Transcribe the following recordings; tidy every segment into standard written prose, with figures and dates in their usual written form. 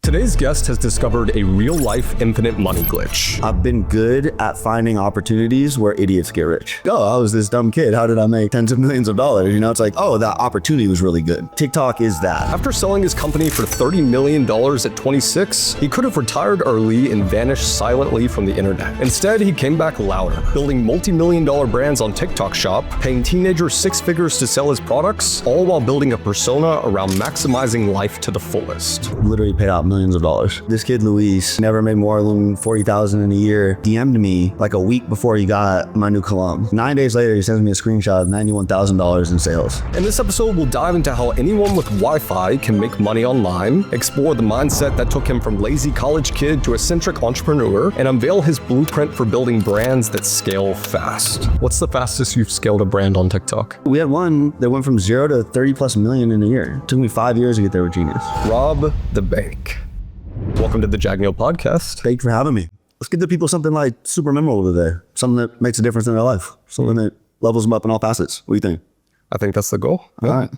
Today's guest has discovered a real-life infinite money glitch. I've been good at finding opportunities where idiots get rich. Oh, I was this dumb kid. How did I make tens of millions of dollars? You know, it's like, oh, that opportunity was really good. TikTok is that. After selling his company for $30 million at 26, he could have retired early and vanished silently from the internet. Instead, he came back louder, building multi-million-dollar brands on TikTok Shop, paying teenagers 6 figures to sell his products, all while building a persona around maximizing life to the fullest. Literally paid out millions of dollars. This kid, Luis, never made more than $40,000 in a year, DM'd me like a week before he got my new cologne. 9 days later, he sends me a screenshot of $91,000 in sales. In this episode, we'll dive into how anyone with Wi-Fi can make money online, explore the mindset that took him from lazy college kid to eccentric entrepreneur, and unveil his blueprint for building brands that scale fast. What's the fastest you've scaled a brand on TikTok? We had one that went from 0 to 30 plus million in a year. It took me 5 years to get there with Genius. RobTheBank. Welcome to the Jack Neel Podcast. Thank you for having me. Let's give the people something like super memorable today. Something that makes a difference in their life. Something that levels them up in all facets. What do you think? I think that's the goal. All right.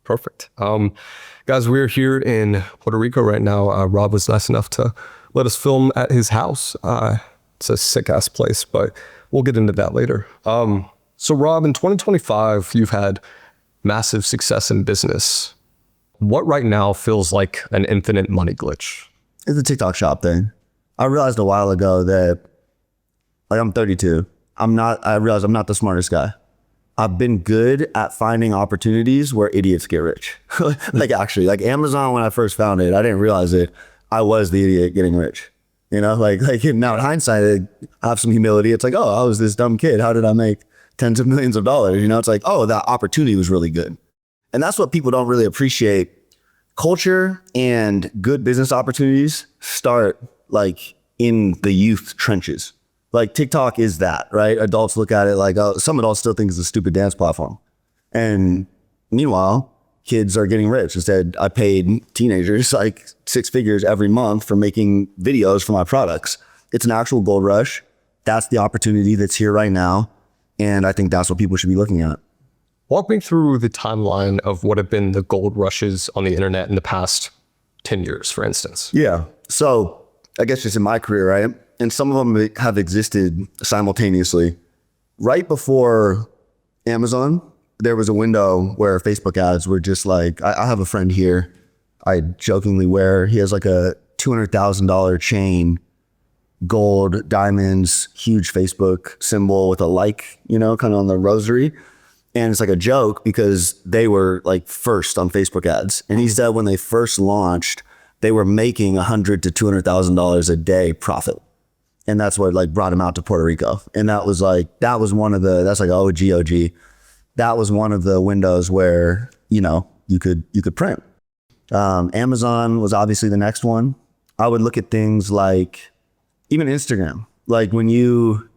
Perfect. Guys, we're here in Puerto Rico right now. Rob was nice enough to let us film at his house. It's a sick ass place, but we'll get into that later. So Rob, in 2025, you've had massive success in business. What right now feels like an infinite money glitch? It's a TikTok Shop thing. I realized a while ago that, like, I'm 32. I realized I'm not the smartest guy. I've been good at finding opportunities where idiots get rich. Like Amazon, when I first found it, I didn't realize it. I was the idiot getting rich. You know, like now in hindsight, I have some humility. It's like, oh, I was this dumb kid. How did I make tens of millions of dollars? You know, it's like, oh, that opportunity was really good. And that's what people don't really appreciate. Culture and good business opportunities start like in the youth trenches. Like TikTok is that, right? Adults look at it like, oh, some adults still think it's a stupid dance platform. And meanwhile, kids are getting rich. Instead, I paid teenagers like 6 figures every month for making videos for my products. It's an actual gold rush. That's the opportunity that's here right now. And I think that's what people should be looking at. Walk me through the timeline of what have been the gold rushes on the internet in the past 10 years, for instance. Yeah. So I guess just in my career, right? And some of them have existed simultaneously. Right before Amazon, there was a window where Facebook ads were just like, I have a friend here, I jokingly wear, he has like a $200,000 chain, gold, diamonds, huge Facebook symbol with a like, you know, kind of on the rosary. And it's like a joke because they were like first on Facebook ads. And he said when they first launched, they were making $100,000 to $200,000 a day profit. And that's what like brought him out to Puerto Rico. And that was one of the, that's like OG. That was one of the windows where, you know, you could print. Amazon was obviously the next one. I would look at things like even Instagram. Like when you,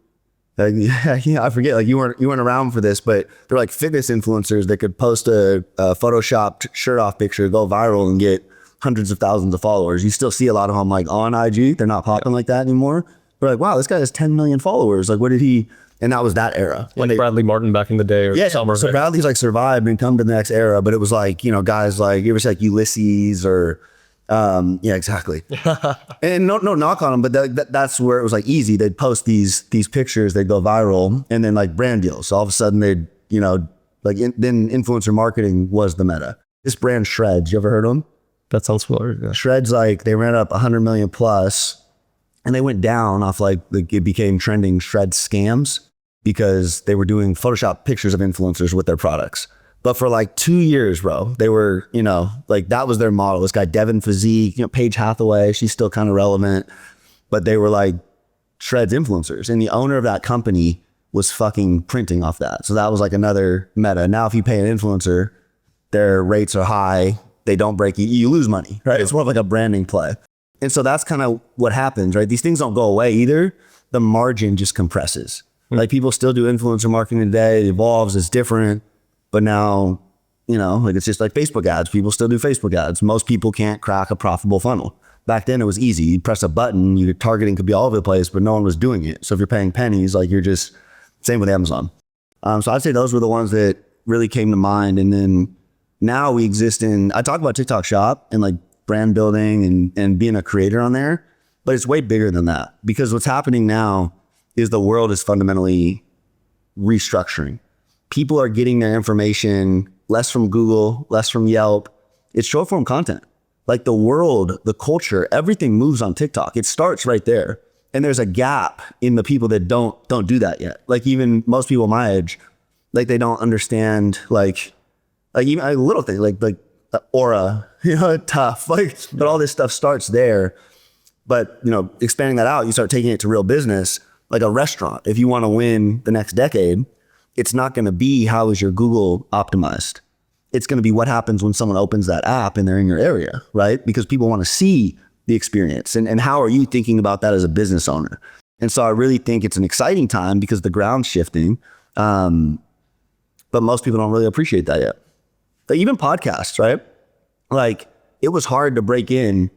I forget, like you weren't around for this, but they're like fitness influencers that could post a photoshopped shirt off picture, go viral and get hundreds of thousands of followers. You still see a lot of them like on IG. They're not popping like that anymore. But like, wow, this guy has 10 million followers. Like, what did he? And that was that era. Like Bradley Martin back in the day, or Summer. So Bradley's like survived and come to the next era. But it was like, you know, guys like, you ever see like Ulysses or, yeah, exactly. And no knock on them, but that's where it was like easy. They'd post these pictures, they'd go viral, and then like brand deals. So all of a sudden they'd, you know, like then influencer marketing was the meta. This brand Shreds, you ever heard of them? That sounds familiar. Yeah. Shreds, like they ran up 100 million plus. And they went down off like, it became trending Shred scams because they were doing Photoshop pictures of influencers with their products. But for like 2 years, bro, they were, you know, like that was their model. This guy, Devin Physique, you know, Paige Hathaway, she's still kind of relevant, but they were like Shred's influencers. And the owner of that company was fucking printing off that. So that was like another meta. Now, if you pay an influencer, their rates are high. They don't break you lose money, right? It's more of like a branding play. And so that's kind of what happens, right? These things don't go away either. The margin just compresses. Like people still do influencer marketing today. It evolves, it's different. But now, you know, like it's just like Facebook ads. People still do Facebook ads. Most people can't crack a profitable funnel. Back then it was easy. You'd press a button, your targeting could be all over the place, but no one was doing it. So if you're paying pennies, like you're just, same with Amazon. So I'd say those were the ones that really came to mind. And then now we exist in, I talk about TikTok Shop and like brand building and being a creator on there, but it's way bigger than that, because what's happening now is the world is fundamentally restructuring. People are getting their information less from Google, less from Yelp. It's short form content. Like the world, the culture, everything moves on TikTok. It starts right there. And there's a gap in the people that don't do that yet. Like even most people my age, like they don't understand like even a little thing like aura, tough, like, but all this stuff starts there. But, expanding that out, you start taking it to real business, like a restaurant. If you want to win the next decade, it's not going to be how is your Google optimized. It's going to be what happens when someone opens that app and they're in your area, right? Because people want to see the experience. And how are you thinking about that as a business owner? And so I really think it's an exciting time because the ground's shifting. But most people don't really appreciate that yet. Like even podcasts, right? Like it was hard to break in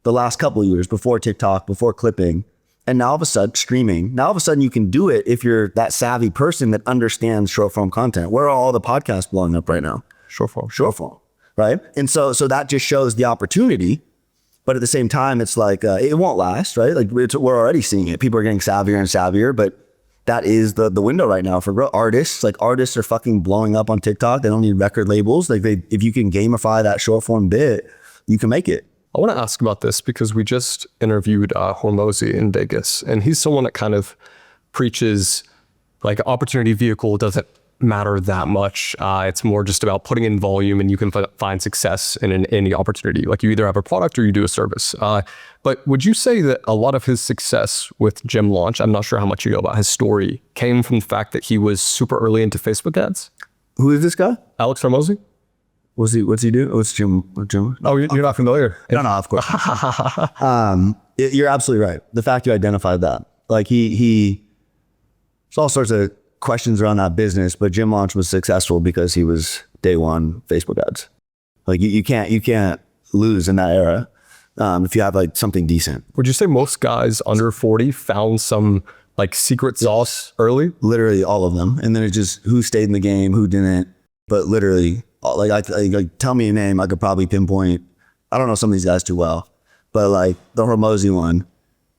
the last couple of years before TikTok, before clipping. And now all of a sudden streaming, now all of a sudden you can do it if you're that savvy person that understands short form content. Where are all the podcasts blowing up right now? Short form, right? And so that just shows the opportunity. But at the same time, it's like, it won't last, right? Like we're already seeing it. People are getting savvier and savvier, but that is the window right now for growth. Artists are fucking blowing up on TikTok. They don't need record labels. Like if you can gamify that short form bit, you can make it. I want to ask about this because we just interviewed Hormozy in Vegas, and he's someone that kind of preaches like opportunity vehicle doesn't matter that much. It's more just about putting in volume, and you can find success in any opportunity. Like you either have a product or you do a service. But would you say that a lot of his success with Gym Launch, I'm not sure how much you know about his story, came from the fact that he was super early into Facebook ads? Who is this guy? Alex Hormozy? What's he do? What's Jim? Oh, you're not familiar? No, of course. You're absolutely right. The fact you identified that, like there's all sorts of questions around that business, but Gym Launch was successful because he was day one Facebook ads. Like you can't lose in that era if you have like something decent. Would you say most guys under 40 found some like secret sauce early? Literally all of them, and then it's just who stayed in the game, who didn't. But literally, like tell me a name, I could probably pinpoint. I don't know some of these guys too well, but like the Hormozy one.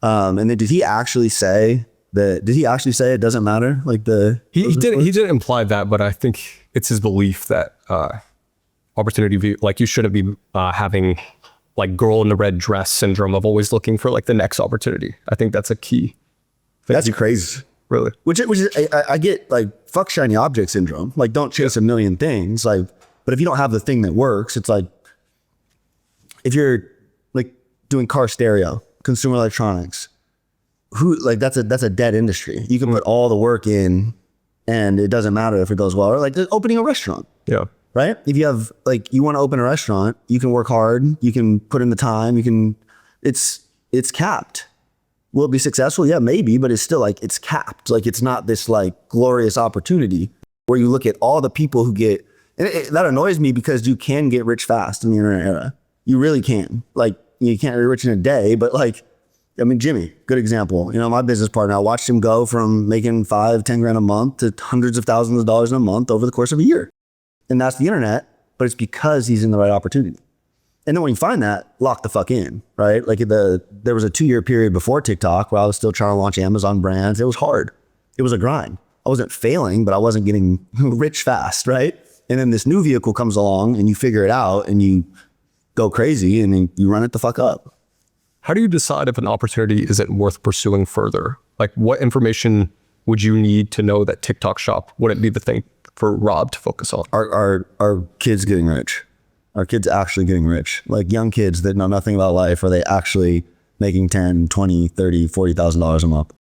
And then did he actually say it doesn't matter? Like he didn't imply that, but I think it's his belief that opportunity, like you shouldn't be having like girl in the red dress syndrome of always looking for like the next opportunity. I think that's a key. That's crazy. Really? Which is, I get like fuck shiny object syndrome. Like don't chase a million things. Like, but if you don't have the thing that works, it's like, if you're like doing car stereo, consumer electronics, that's a dead industry. You can put all the work in and it doesn't matter if it goes well. Or like opening a restaurant. Yeah. Right? If you have like, you want to open a restaurant, you can work hard, you can put in the time, it's capped. Will it be successful? Yeah, maybe, but it's still like, it's capped. Like it's not this like glorious opportunity where you look at all the people who get, and that annoys me because you can get rich fast in the internet era. You really can. Like you can't get rich in a day, but like, I mean, Jimmy, good example. My business partner, I watched him go from making $5-10 grand a month to hundreds of thousands of dollars in a month over the course of a year. And that's the internet, but it's because he's in the right opportunity. And then when you find that, lock the fuck in, right? Like there was a 2-year period before TikTok where I was still trying to launch Amazon brands. It was hard. It was a grind. I wasn't failing, but I wasn't getting rich fast, right? And then this new vehicle comes along and you figure it out and you go crazy and then you run it the fuck up. How do you decide if an opportunity isn't worth pursuing further? Like what information would you need to know that TikTok shop wouldn't be the thing for Rob to focus on? Are kids getting rich? Are kids actually getting rich? Like young kids that know nothing about life, are they actually making $10, $20, $30, $40,000 a month?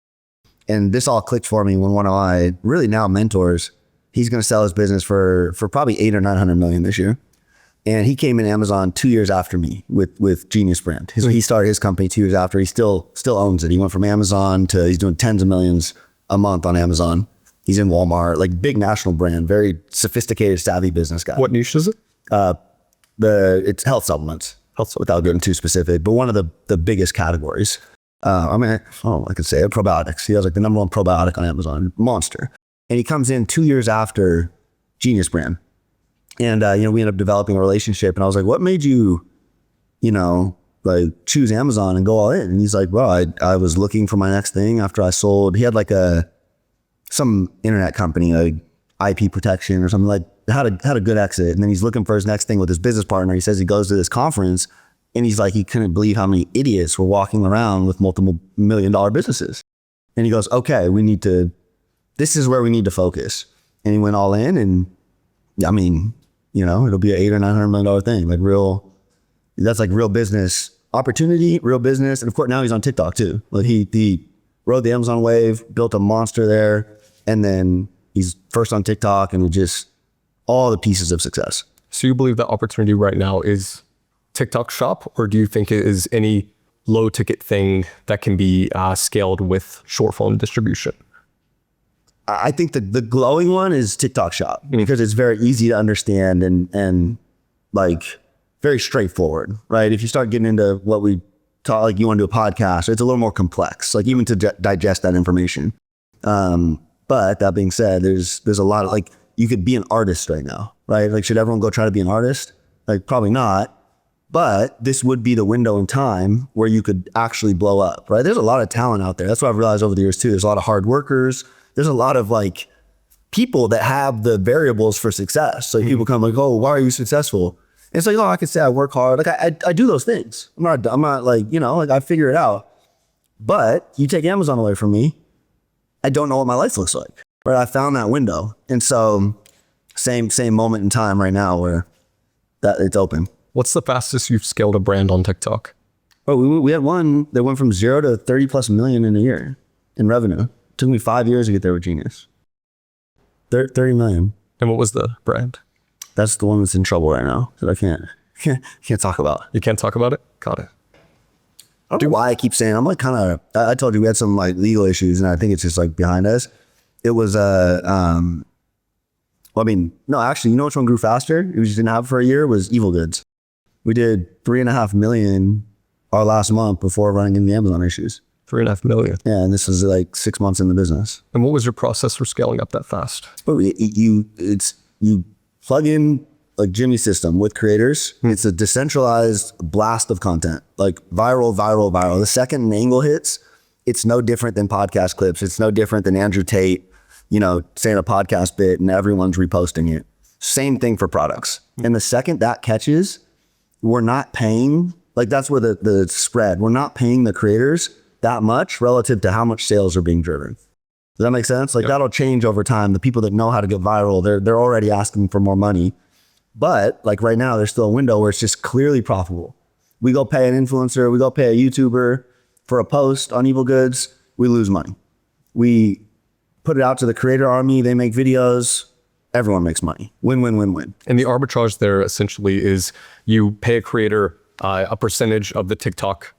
And this all clicked for me when one of my really now mentors, he's going to sell his business for probably 800 or 900 million this year. And he came in Amazon 2 years after me with Genius Brand. He started his company 2 years after. He still owns it. He went from Amazon to he's doing tens of millions a month on Amazon. He's in Walmart, like big national brand, very sophisticated, savvy business guy. What niche is it? It's health supplements, without getting too specific, but one of the biggest categories. I could say it, probiotics. He has like the number one probiotic on Amazon, monster. And he comes in 2 years after Genius Brand. And, we ended up developing a relationship and I was like, what made you like choose Amazon and go all in. And he's like, well, I was looking for my next thing after I sold. He had like some internet company, like IP protection or something, like had a good exit. And then he's looking for his next thing with his business partner. He says he goes to this conference and he's like, he couldn't believe how many idiots were walking around with multiple $1 million businesses. And he goes, okay, this is where we need to focus. And he went all in, and I mean, it'll be an $800 or $900 million thing. That's like real business opportunity, real business. And of course now he's on TikTok too. Like he rode the Amazon wave, built a monster there. And then he's first on TikTok, and just all the pieces of success. So you believe the opportunity right now is TikTok shop, or do you think it is any low ticket thing that can be scaled with short form distribution? I think the glowing one is TikTok shop because it's very easy to understand and like very straightforward, right? If you start getting into what we talk, like you want to do a podcast, it's a little more complex, like even to digest that information. But that being said, there's a lot of like, you could be an artist right now, right? Like, should everyone go try to be an artist? Like, probably not. But this would be the window in time where you could actually blow up, right? There's a lot of talent out there. That's what I've realized over the years too. There's a lot of hard workers. There's a lot of like people that have the variables for success. So people come like, oh, why are you successful? And it's like, oh, I could say I work hard. Like I do those things. I'm not like, like I figure it out. But you take Amazon away from me, I don't know what my life looks like, right? I found that window. And so same moment in time right now where that it's open. What's the fastest you've scaled a brand on TikTok? Oh, we had one that went from 0 to 30 plus million in a year in revenue. It took me 5 years to get there with Genius. 30 million. And what was the brand? That's the one that's in trouble right now that I can't talk about. You can't talk about it? Got it. I don't know why I keep saying, I'm like I told you we had some like legal issues, and I think it's just like behind us. It was no, actually, you know which one grew faster? It just didn't have it for a year, was Evil Goods. We did 3.5 million our last month before running into the Amazon issues. 3.5 million. Yeah, and this was like 6 months in the business. And what was your process for scaling up that fast? But you plug in like Jimmy's system with creators. It's a decentralized blast of content, like viral. The second an angle hits, it's no different than podcast clips. It's no different than Andrew Tate, saying a podcast bit and everyone's reposting it. Same thing for products. And the second that catches, we're not paying, like that's where the spread, we're not paying the creators that much relative to how much sales are being driven. Does that make sense? Like that'll change over time. The people that know how to get viral, they're already asking for more money. But like right now, there's still a window where it's just clearly profitable. We go pay an influencer, we go pay a YouTuber for a post on Evil Goods, we lose money. We put it out to the creator army, they make videos, everyone makes money. Win, win, win, win. And the arbitrage there essentially is you pay a creator a percentage of the TikTok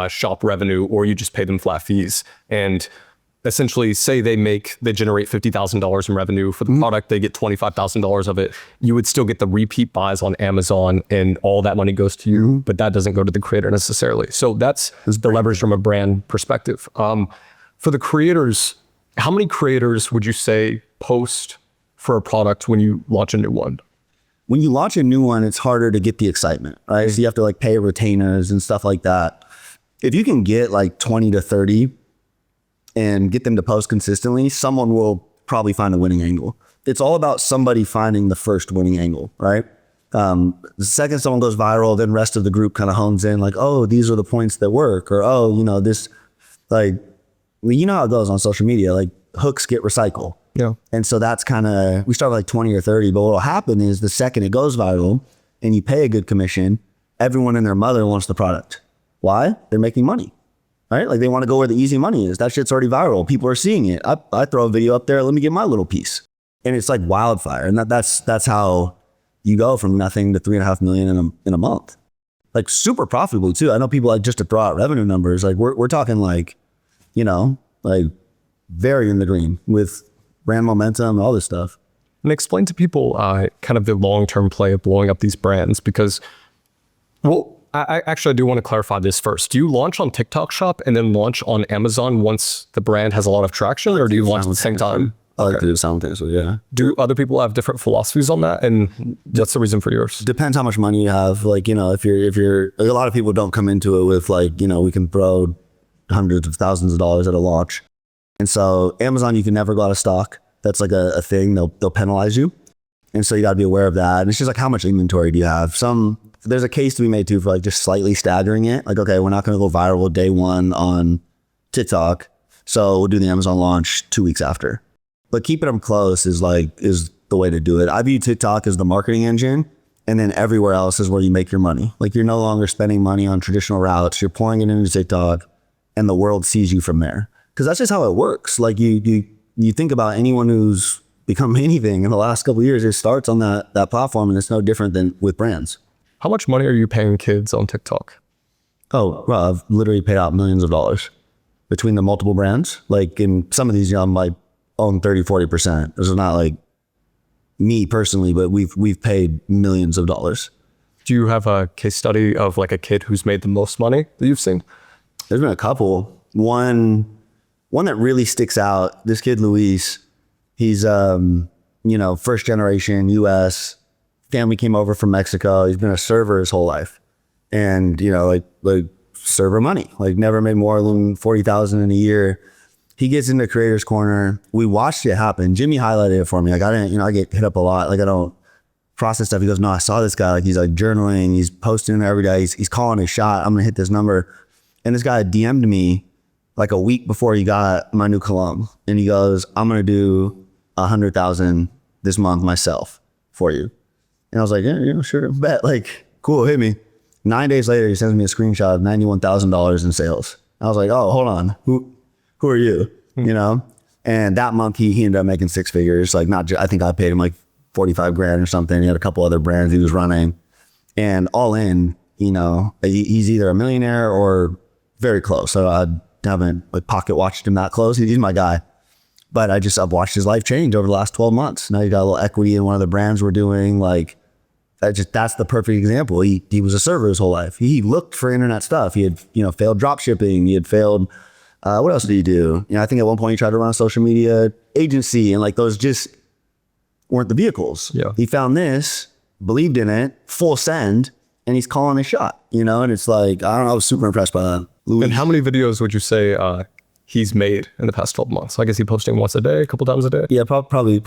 shop revenue, or you just pay them flat fees. And essentially say they generate $50,000 in revenue for the product, they get $25,000 of it. You would still get the repeat buys on Amazon and all that money goes to you, but that doesn't go to the creator necessarily. So that's the leverage from a brand perspective. For the creators, how many creators would you say post for a product when you launch a new one? When you launch a new one, it's harder to get the excitement, right? So you have to like pay retainers and stuff like that. If you can get like 20 to 30 and get them to post consistently, someone will probably find a winning angle. It's all about somebody finding the first winning angle, right? The second someone goes viral, then rest of the group kind of hones in like, oh, these are the points that work, or, this, like, you know how it goes on social media, like hooks get recycled. Yeah. And so that's kind of, we start with like 20 or 30, but what will happen is the second it goes viral and you pay a good commission, everyone and their mother wants the product. Why? They're making money. Right? Like they want to go where the easy money is. That shit's already viral. People are seeing it. I throw a video up there. Let me get my little piece. And it's like wildfire. And that's how you go from nothing to 3.5 million in a month. Like super profitable too. I know people like just to throw out revenue numbers. Like we're talking like, like very in the green with brand momentum and all this stuff. And explain to people kind of the long-term play of blowing up these brands because, I do want to clarify this first. Do you launch on TikTok shop and then launch on Amazon once the brand has a lot of traction, or do you launch at the same time? I like to do simultaneously, yeah. Do other people have different philosophies on that? And what's the reason for yours? Depends how much money you have. Like, if you're, a lot of people don't come into it with like, we can throw hundreds of thousands of dollars at a launch. And so Amazon, you can never go out of stock. That's like a thing. They'll penalize you. And so you got to be aware of that. And it's just like, how much inventory do you have? There's a case to be made too for like just slightly staggering it. Like, okay, we're not going to go viral day one on TikTok. So we'll do the Amazon launch 2 weeks after. But keeping them close is the way to do it. I view TikTok as the marketing engine, and then everywhere else is where you make your money. Like, you're no longer spending money on traditional routes. You're pouring it into TikTok, and the world sees you from there. Because that's just how it works. Like, you think about anyone who's become anything in the last couple of years, it starts on that platform, and it's no different than with brands. How much money are you paying kids on TikTok? Oh, well, I've literally paid out millions of dollars between the multiple brands. Like, in some of these, I'm like, own 30-40%. This is not like me personally, but we've paid millions of dollars. Do you have a case study of like a kid who's made the most money that you've seen? There's been a couple. One that really sticks out. This kid Luis, he's first generation US. Family came over from Mexico. He's been a server his whole life, and like server money. Like, never made more than 40,000 in a year. He gets into Creators Corner. We watched it happen. Jimmy highlighted it for me. Like, I didn't, I get hit up a lot. Like, I don't process stuff. He goes, no, I saw this guy. Like, he's like journaling. He's posting every day. He's calling his shot. I'm going to hit this number. And this guy DM'd me like a week before he got my new cologne. And he goes, I'm going to do 100,000 this month myself for you. And I was like, yeah, sure, bet. Like, cool, hit me. 9 days later, he sends me a screenshot of $91,000 in sales. I was like, oh, hold on. Who are you? And that month he ended up making six figures. Like, I think I paid him like 45 grand or something. He had a couple other brands he was running, and all in, he's either a millionaire or very close. So I haven't like pocket watched him that close. He's my guy, but I've watched his life change over the last 12 months. Now he got a little equity in one of the brands we're doing. Like, that's the perfect example. He was a server his whole life. He looked for internet stuff. He had, failed dropshipping. He had failed, what else did he do? I think at one point he tried to run a social media agency, and like, those just weren't the vehicles. Yeah. He found this, believed in it, full send, and he's calling a shot, and it's like, I don't know, I was super impressed by that. Louis. And how many videos would you say he's made in the past 12 months? I guess he's posting once a day, a couple times a day? Yeah, probably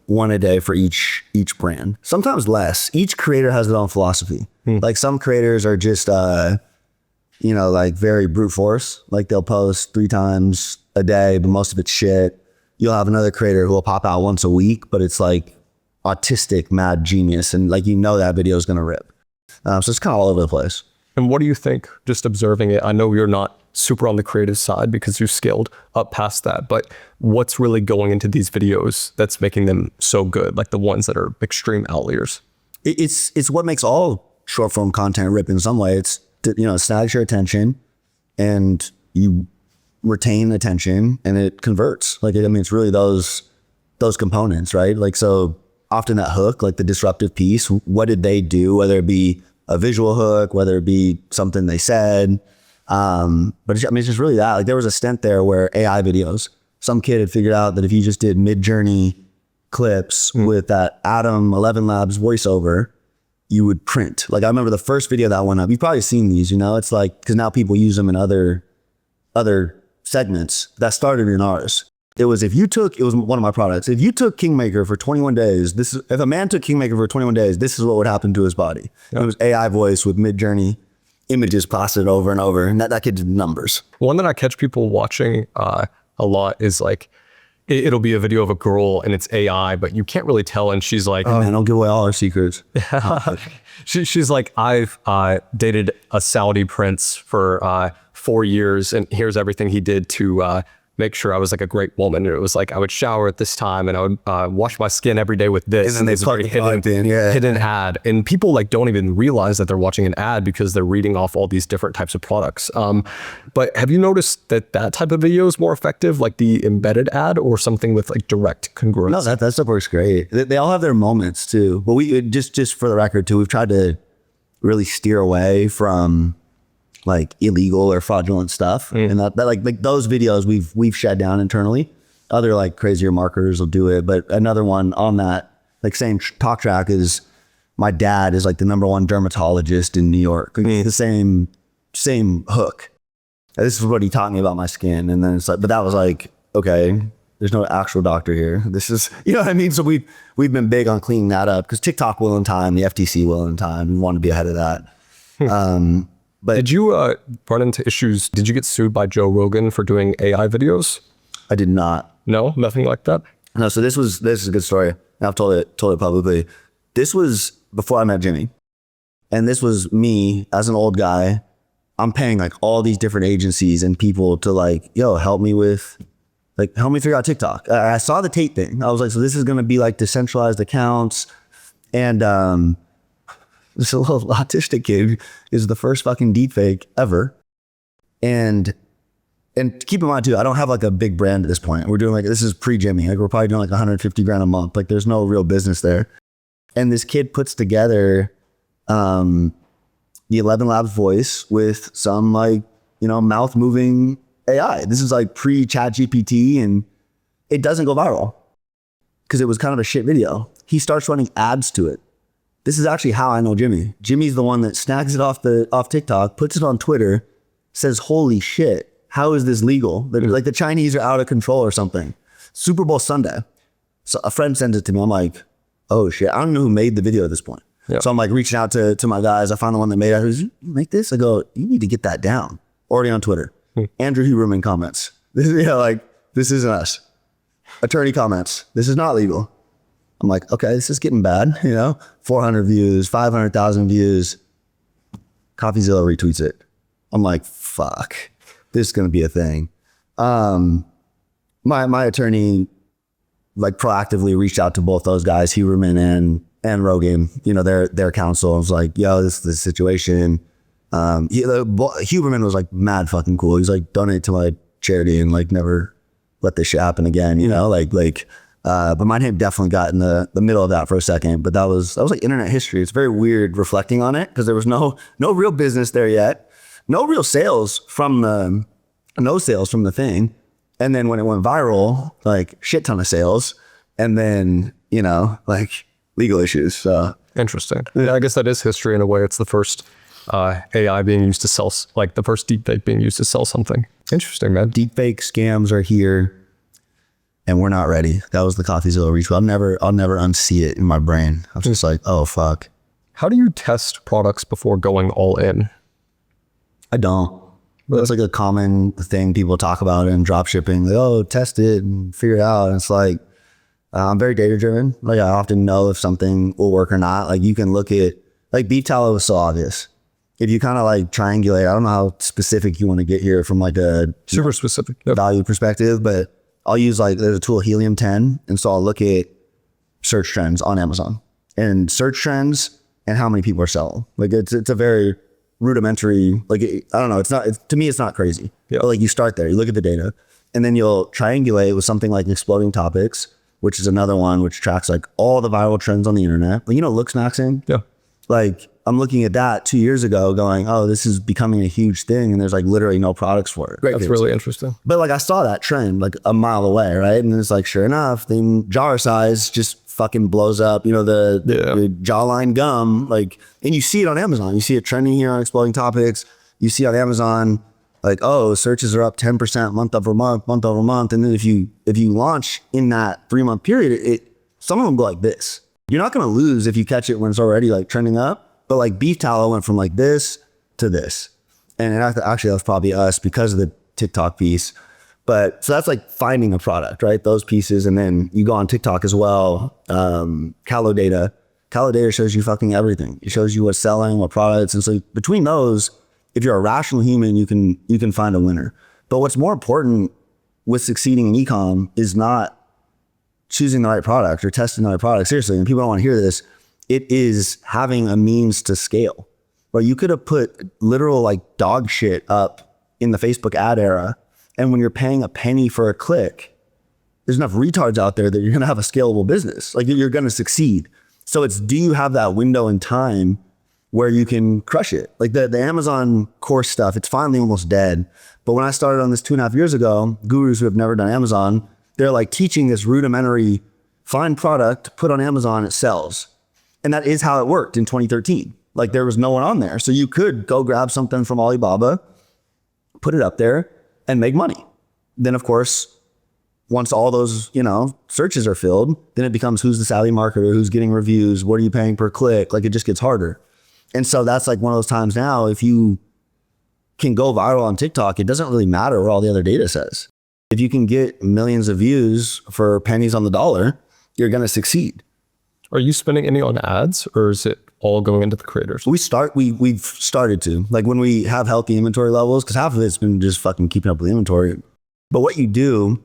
one a day for each brand. Sometimes less. Each creator has their own philosophy. Like, some creators are just, like very brute force. Like, they'll post 3 times a day, but most of it's shit. You'll have another creator who will pop out once a week, but it's like autistic, mad genius. And like, that video is going to rip. So it's kind of all over the place. And what do you think, just observing it? I know you're not super on the creative side because you've scaled up past that, but what's really going into these videos that's making them so good? Like the ones that are extreme outliers? It's what makes all short form content rip in some way. It's, it snags your attention and you retain attention and it converts. Like, it's really those components, right? Like, so often that hook, like the disruptive piece, what did they do? Whether it be a visual hook, whether it be something they said. But it's just really that. Like, there was a stint there where AI videos, some kid had figured out that if you just did Mid-Journey clips with that Adam 11 Labs voiceover, you would print. Like, I remember the first video that went up, you've probably seen these, it's like, because now people use them in other segments. That started in ours. It was one of my products. If you took Kingmaker for 21 days, if a man took Kingmaker for 21 days, this is what would happen to his body. Yep. It was AI voice with Mid-Journey images plastered over and over, and that kid did numbers. One that I catch people watching a lot is like, it'll be a video of a girl and it's AI, but you can't really tell. And she's like, oh man, don't give away all our secrets. She's like, I've dated a Saudi prince for 4 years, and here's everything he did to make sure I was like a great woman. And it was like, I would shower at this time and I would wash my skin every day with this. And then they plug hidden ad. And people like don't even realize that they're watching an ad because they're reading off all these different types of products. But have you noticed that type of video is more effective, like the embedded ad, or something with like direct congruence? No, that stuff works great. They all have their moments too. But we just for the record too, we've tried to really steer away from like illegal or fraudulent stuff, and that like those videos we've shed down internally. Other like crazier marketers will do it. But another one on that, like same talk track is my dad is like the #1 dermatologist in New York. The same hook. And this is what he taught me about my skin. And then it's like, but that was like, okay, there's no actual doctor here. This is, you know what I mean? So we've been big on cleaning that up because TikTok will in time, the FTC will in time. We want to be ahead of that. But did you run into issues? Did you get sued by Joe Rogan for doing AI videos? I did not. No, nothing like that. No. So this is a good story. I've told it publicly. This was before I met Jimmy, and this was me as an old guy. I'm paying like all these different agencies and people to like, yo, help me figure out TikTok. I saw the Tate thing. I was like, so this is going to be like decentralized accounts. And this little autistic kid is the first fucking deepfake ever. And keep in mind too, I don't have like a big brand at this point. We're doing like, this is pre-Jimmy. Like we're probably doing like 150 grand a month. Like there's no real business there. And this kid puts together the 11 Labs voice with some like, you know, mouth moving AI. This is like pre-Chat GPT, and it doesn't go viral because it was kind of a shit video. He starts running ads to it. This is actually how I know Jimmy. Jimmy's the one that snags it off TikTok, puts it on Twitter, says, holy shit, how is this legal? Like the Chinese are out of control or something. Super Bowl Sunday. So a friend sends it to me. I'm like, oh shit, I don't know who made the video at this point. Yeah. So I'm like reaching out to my guys. I found the one that made it. I was, make this? I go, you need to get that down. Already on Twitter. Andrew Huberman comments. This isn't us. Attorney comments. This is not legal. I'm like, okay, this is getting bad. 400 views, 500,000 views. CoffeeZilla retweets it. I'm like, fuck, this is going to be a thing. My attorney like proactively reached out to both those guys, Huberman and Rogan, their counsel. I was like, yo, this is the situation. Huberman was like mad fucking cool. He's like, donate to my charity and like never let this shit happen again, but my name definitely got in the middle of that for a second. But that was like internet history. It's very weird reflecting on it because there was no real business there yet, no real sales from the thing. And then when it went viral, like shit ton of sales, and then like legal issues. So interesting. Yeah, I guess that is history in a way. It's the first AI being used to sell, like the first deepfake being used to sell something. Interesting, man. Deepfake scams are here. And we're not ready. That was the CoffeeZilla retweet. I'll never unsee it in my brain. I was just like, oh fuck. How do you test products before going all in? I don't. That's like a common thing people talk about in dropshipping. Like, oh, test it and figure it out. And it's like, I'm very data driven. Like I often know if something will work or not. Like you can look at, like beef tallow was so obvious. If you kind of like triangulate, I don't know how specific you want to get here from like a super specific value perspective, but I'll use like, there's a tool, Helium 10. And so I'll look at search trends on Amazon and search trends and how many people are selling. Like it's a very rudimentary, like, I don't know. To me, it's not crazy. Yeah. But like you start there, you look at the data and then you'll triangulate with something like Exploding Topics, which is another one which tracks like all the viral trends on the internet. Like, Looks Maxing. Yeah. Like I'm looking at that 2 years ago going, oh, this is becoming a huge thing. And there's like literally no products for it. Great. That's really interesting. But like I saw that trend like a mile away, right? And it's like, sure enough, the jar size just fucking blows up, the jawline gum, like, and you see it on Amazon. You see it trending here on Exploding Topics. You see on Amazon, like, oh, searches are up 10% month over month. And then if you launch in that 3-month period, some of them go like this. You're not going to lose if you catch it when it's already like trending up. But like beef tallow went from like this to this. And actually that was probably us because of the TikTok piece. But so that's like finding a product, right? Those pieces. And then you go on TikTok as well. Callow data shows you fucking everything. It shows you what's selling, what products. And so between those, if you're a rational human, you can find a winner. But what's more important with succeeding in e-com is not choosing the right product or testing the right product. Seriously, and people don't want to hear this. It is having a means to scale. Where you could have put literal like dog shit up in the Facebook ad era. And when you're paying a penny for a click, there's enough retards out there that you're going to have a scalable business. Like you're going to succeed. So do you have that window in time where you can crush it? Like the Amazon course stuff, it's finally almost dead. But when I started on this 2.5 years ago, gurus who have never done Amazon, They're like teaching this rudimentary, find product, put on Amazon, it sells. And that is how it worked in 2013. Like there was no one on there. So you could go grab something from Alibaba, put it up there and make money. Then of course, once all those, searches are filled, then it becomes who's the savvy marketer, who's getting reviews, what are you paying per click? Like it just gets harder. And so that's like one of those times now, if you can go viral on TikTok, it doesn't really matter what all the other data says. If you can get millions of views for pennies on the dollar, you're going to succeed. Are you spending any on ads, or is it all going into the creators? We've started to, like when we have healthy inventory levels, because half of it's been just fucking keeping up with the inventory. But what you do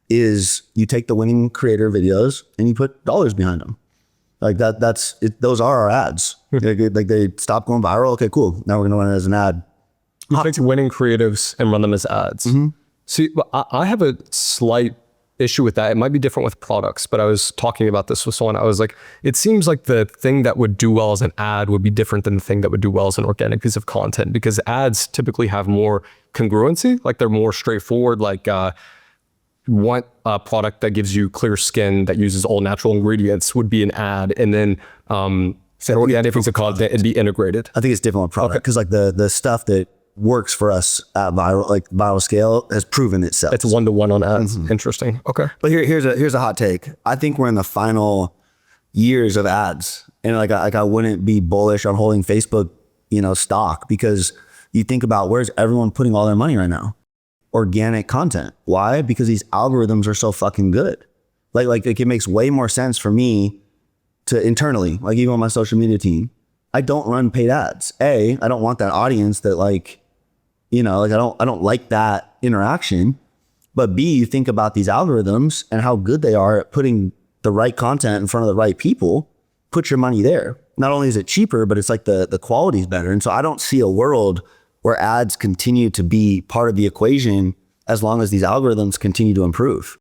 is you take the winning creator videos and you put dollars behind them. Like that's it. Those are our ads. Like they stop going viral. Okay, cool. Now we're going to run it as an ad. You take winning creatives and run them as ads. Mm-hmm. See, I have a slight issue with that. It might be different with products, but I was talking about this with someone. I was like, it seems like the thing that would do well as an ad would be different than the thing that would do well as an organic piece of content, because ads typically have more congruency. Like they're more straightforward. Like want a product that gives you clear skin that uses all natural ingredients would be an ad. And then organic piece of content, it'd be integrated. I think it's different with product because like the stuff that works for us at viral scale has proven itself. It's 1-to-1 on ads. Mm-hmm. Interesting. Okay. But here's a hot take. I think we're in the final years of ads, and like I wouldn't be bullish on holding Facebook, stock, because you think about where's everyone putting all their money right now? Organic content. Why? Because these algorithms are so fucking good. Like it makes way more sense for me to internally, like even on my social media team, I don't run paid ads. I don't want that audience that I don't like that interaction. But B, you think about these algorithms and how good they are at putting the right content in front of the right people, put your money there. Not only is it cheaper, but it's like the quality is better. And so I don't see a world where ads continue to be part of the equation as long as these algorithms continue to improve.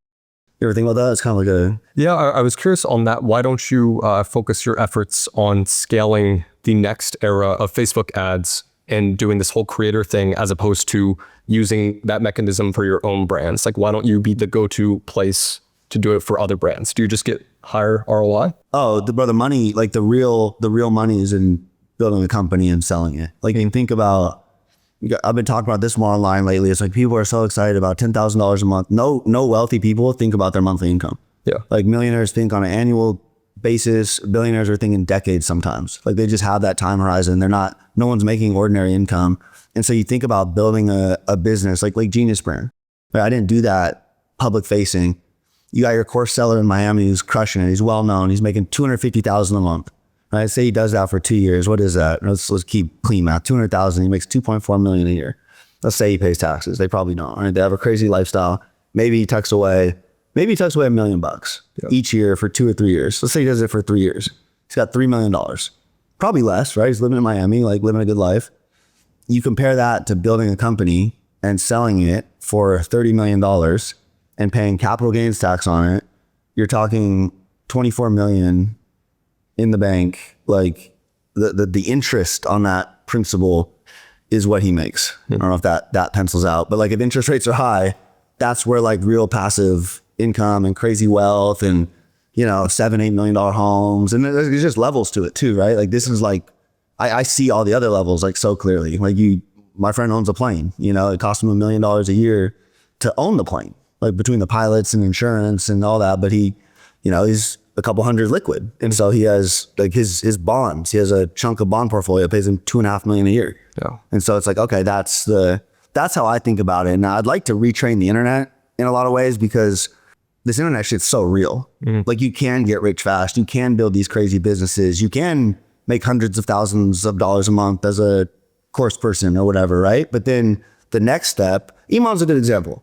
You ever think about that? It's kind of like Yeah, I was curious on that. Why don't you focus your efforts on scaling the next era of Facebook ads and doing this whole creator thing as opposed to using that mechanism for your own brands? Like, why don't you be the go-to place to do it for other brands? Do you just get higher ROI? Oh, the money, like the real money is in building a company and selling it. Like, you can think about, I've been talking about this more online lately. It's like people are so excited about $10,000 a month. No wealthy people think about their monthly income. Yeah. Like millionaires think on an annual basis. Billionaires are thinking decades sometimes. Like they just have that time horizon. No one's making ordinary income. And so you think about building a business like Genius Brand. Right? I didn't do that public facing. You got your course seller in Miami who's crushing it. He's well known. He's making $250,000 a month. Right? Say he does that for 2 years. What is that? Let's keep clean math. 200,000. He makes 2.4 million a year. Let's say he pays taxes. They probably don't. Right? They have a crazy lifestyle. Maybe he tucks away $1 million each year for 2 or 3 years. Let's say he does it for 3 years. He's got $3 million. Probably less, right? He's living in Miami, like living a good life. You compare that to building a company and selling it for $30 million and paying capital gains tax on it. You're talking 24 million in the bank. Like the interest on that principal is what he makes. I don't know if that pencils out, but like if interest rates are high, that's where like real passive income and crazy wealth and, $7-8 million homes. And there's just levels to it too, right? Like this is like, I see all the other levels like so clearly. Like my friend owns a plane, it costs him $1 million a year to own the plane, like between the pilots and insurance and all that. But he, he's a couple hundred liquid. And so he has like his bonds. He has a chunk of bond portfolio, pays him $2.5 million a year. Yeah. And so it's like, okay, that's how I think about it. Now I'd like to retrain the internet in a lot of ways because this internet shit's so real. Mm-hmm. Like you can get rich fast. You can build these crazy businesses. You can make hundreds of thousands of dollars a month as a course person or whatever, right? But then the next step, Iman's a good example.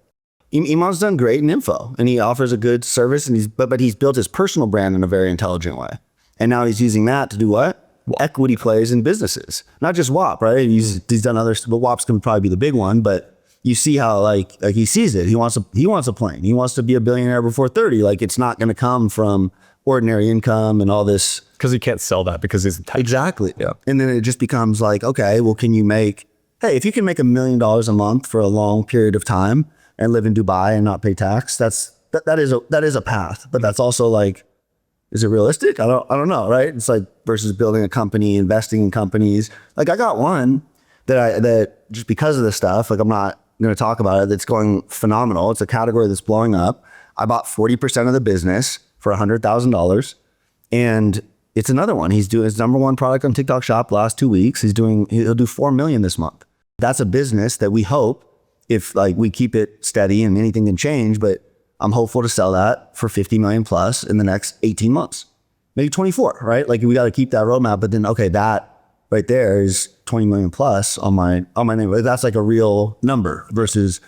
Iman's done great in info and he offers a good service and but he's built his personal brand in a very intelligent way. And now he's using that to do what? Equity plays in businesses, not just WAP, right? He's done others, but WAP's can probably be the big one, but you see how like he sees it. He wants a plane. He wants to be a billionaire before 30. Like it's not going to come from ordinary income and all this. Because he can't sell that because he's tight. Exactly. Yeah. And then it just becomes like, okay, well, if you can make $1 million a month for a long period of time and live in Dubai and not pay tax, that's that is a path, but that's also like, is it realistic? I don't know, right? It's like versus building a company, investing in companies. Like I got one that just because of this stuff, like I'm not going to talk about it, that's going phenomenal. It's a category that's blowing up. I bought 40% of the business for $100,000, and it's another one. He's doing his number one product on TikTok Shop last 2 weeks. He'll do 4 million this month. That's a business that we hope, if like we keep it steady and anything can change, but I'm hopeful to sell that for 50 million plus in the next 18 months, maybe 24, right? Like we got to keep that roadmap, but then, okay, that right there is 20 million plus on my name. That's like a real number versus,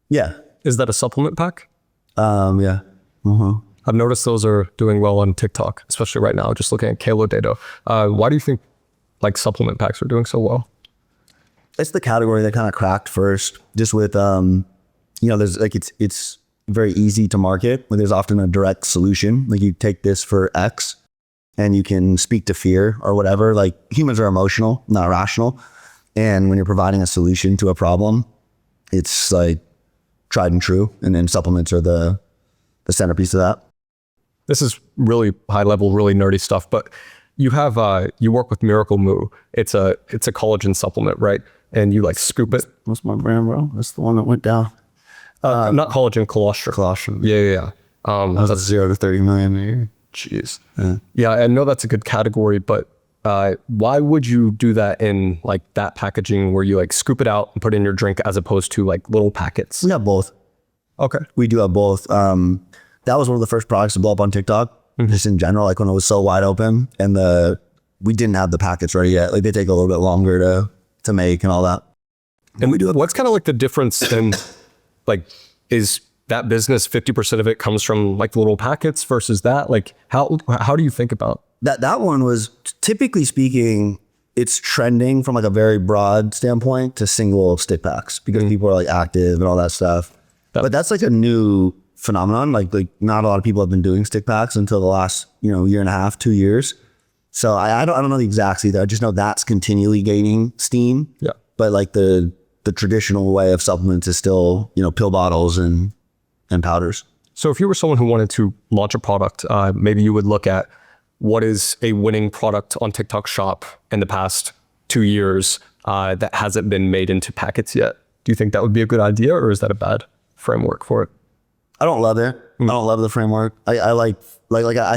yeah. Is that a supplement pack? Yeah. Uh-huh. I've noticed those are doing well on TikTok, especially right now, just looking at Kalo data. Why do you think like supplement packs are doing so well? It's the category that kind of cracked first, just with, there's like, it's very easy to market, but there's often a direct solution. Like you take this for X and you can speak to fear or whatever. Like humans are emotional, not rational. And when you're providing a solution to a problem, it's like tried and true. And then supplements are the centerpiece of that. This is really high level, really nerdy stuff, but you have, you work with Miracle Moo. It's a collagen supplement, right? And you like scoop it. What's my brand, bro? That's the one that went down. Not collagen, colostrum. Colostrum. Yeah. That's 0 to 30 million a year. Jeez. Yeah, I know that's a good category, but why would you do that in like that packaging where you like scoop it out and put it in your drink as opposed to like little packets? We have both. Okay. We do have both. That was one of the first products to blow up on TikTok, just in general, like when it was so wide open and we didn't have the packets ready yet. Like they take a little bit longer to make and all that. And we do it. What's kind of like the difference in like, is that business 50% of it comes from like the little packets versus that? Like how do you think about that one? Was typically speaking, it's trending from like a very broad standpoint to single stick packs because people are like active and all that stuff. But that's like a new phenomenon. Like not a lot of people have been doing stick packs until the last, year and a half, 2 years. So I don't know the exacts either. I just know that's continually gaining steam. Yeah. But like the traditional way of supplements is still, pill bottles and powders. So if you were someone who wanted to launch a product, maybe you would look at what is a winning product on TikTok Shop in the past 2 years that hasn't been made into packets yet. Do you think that would be a good idea, or is that a bad framework for it? I don't love it. I don't love the framework. I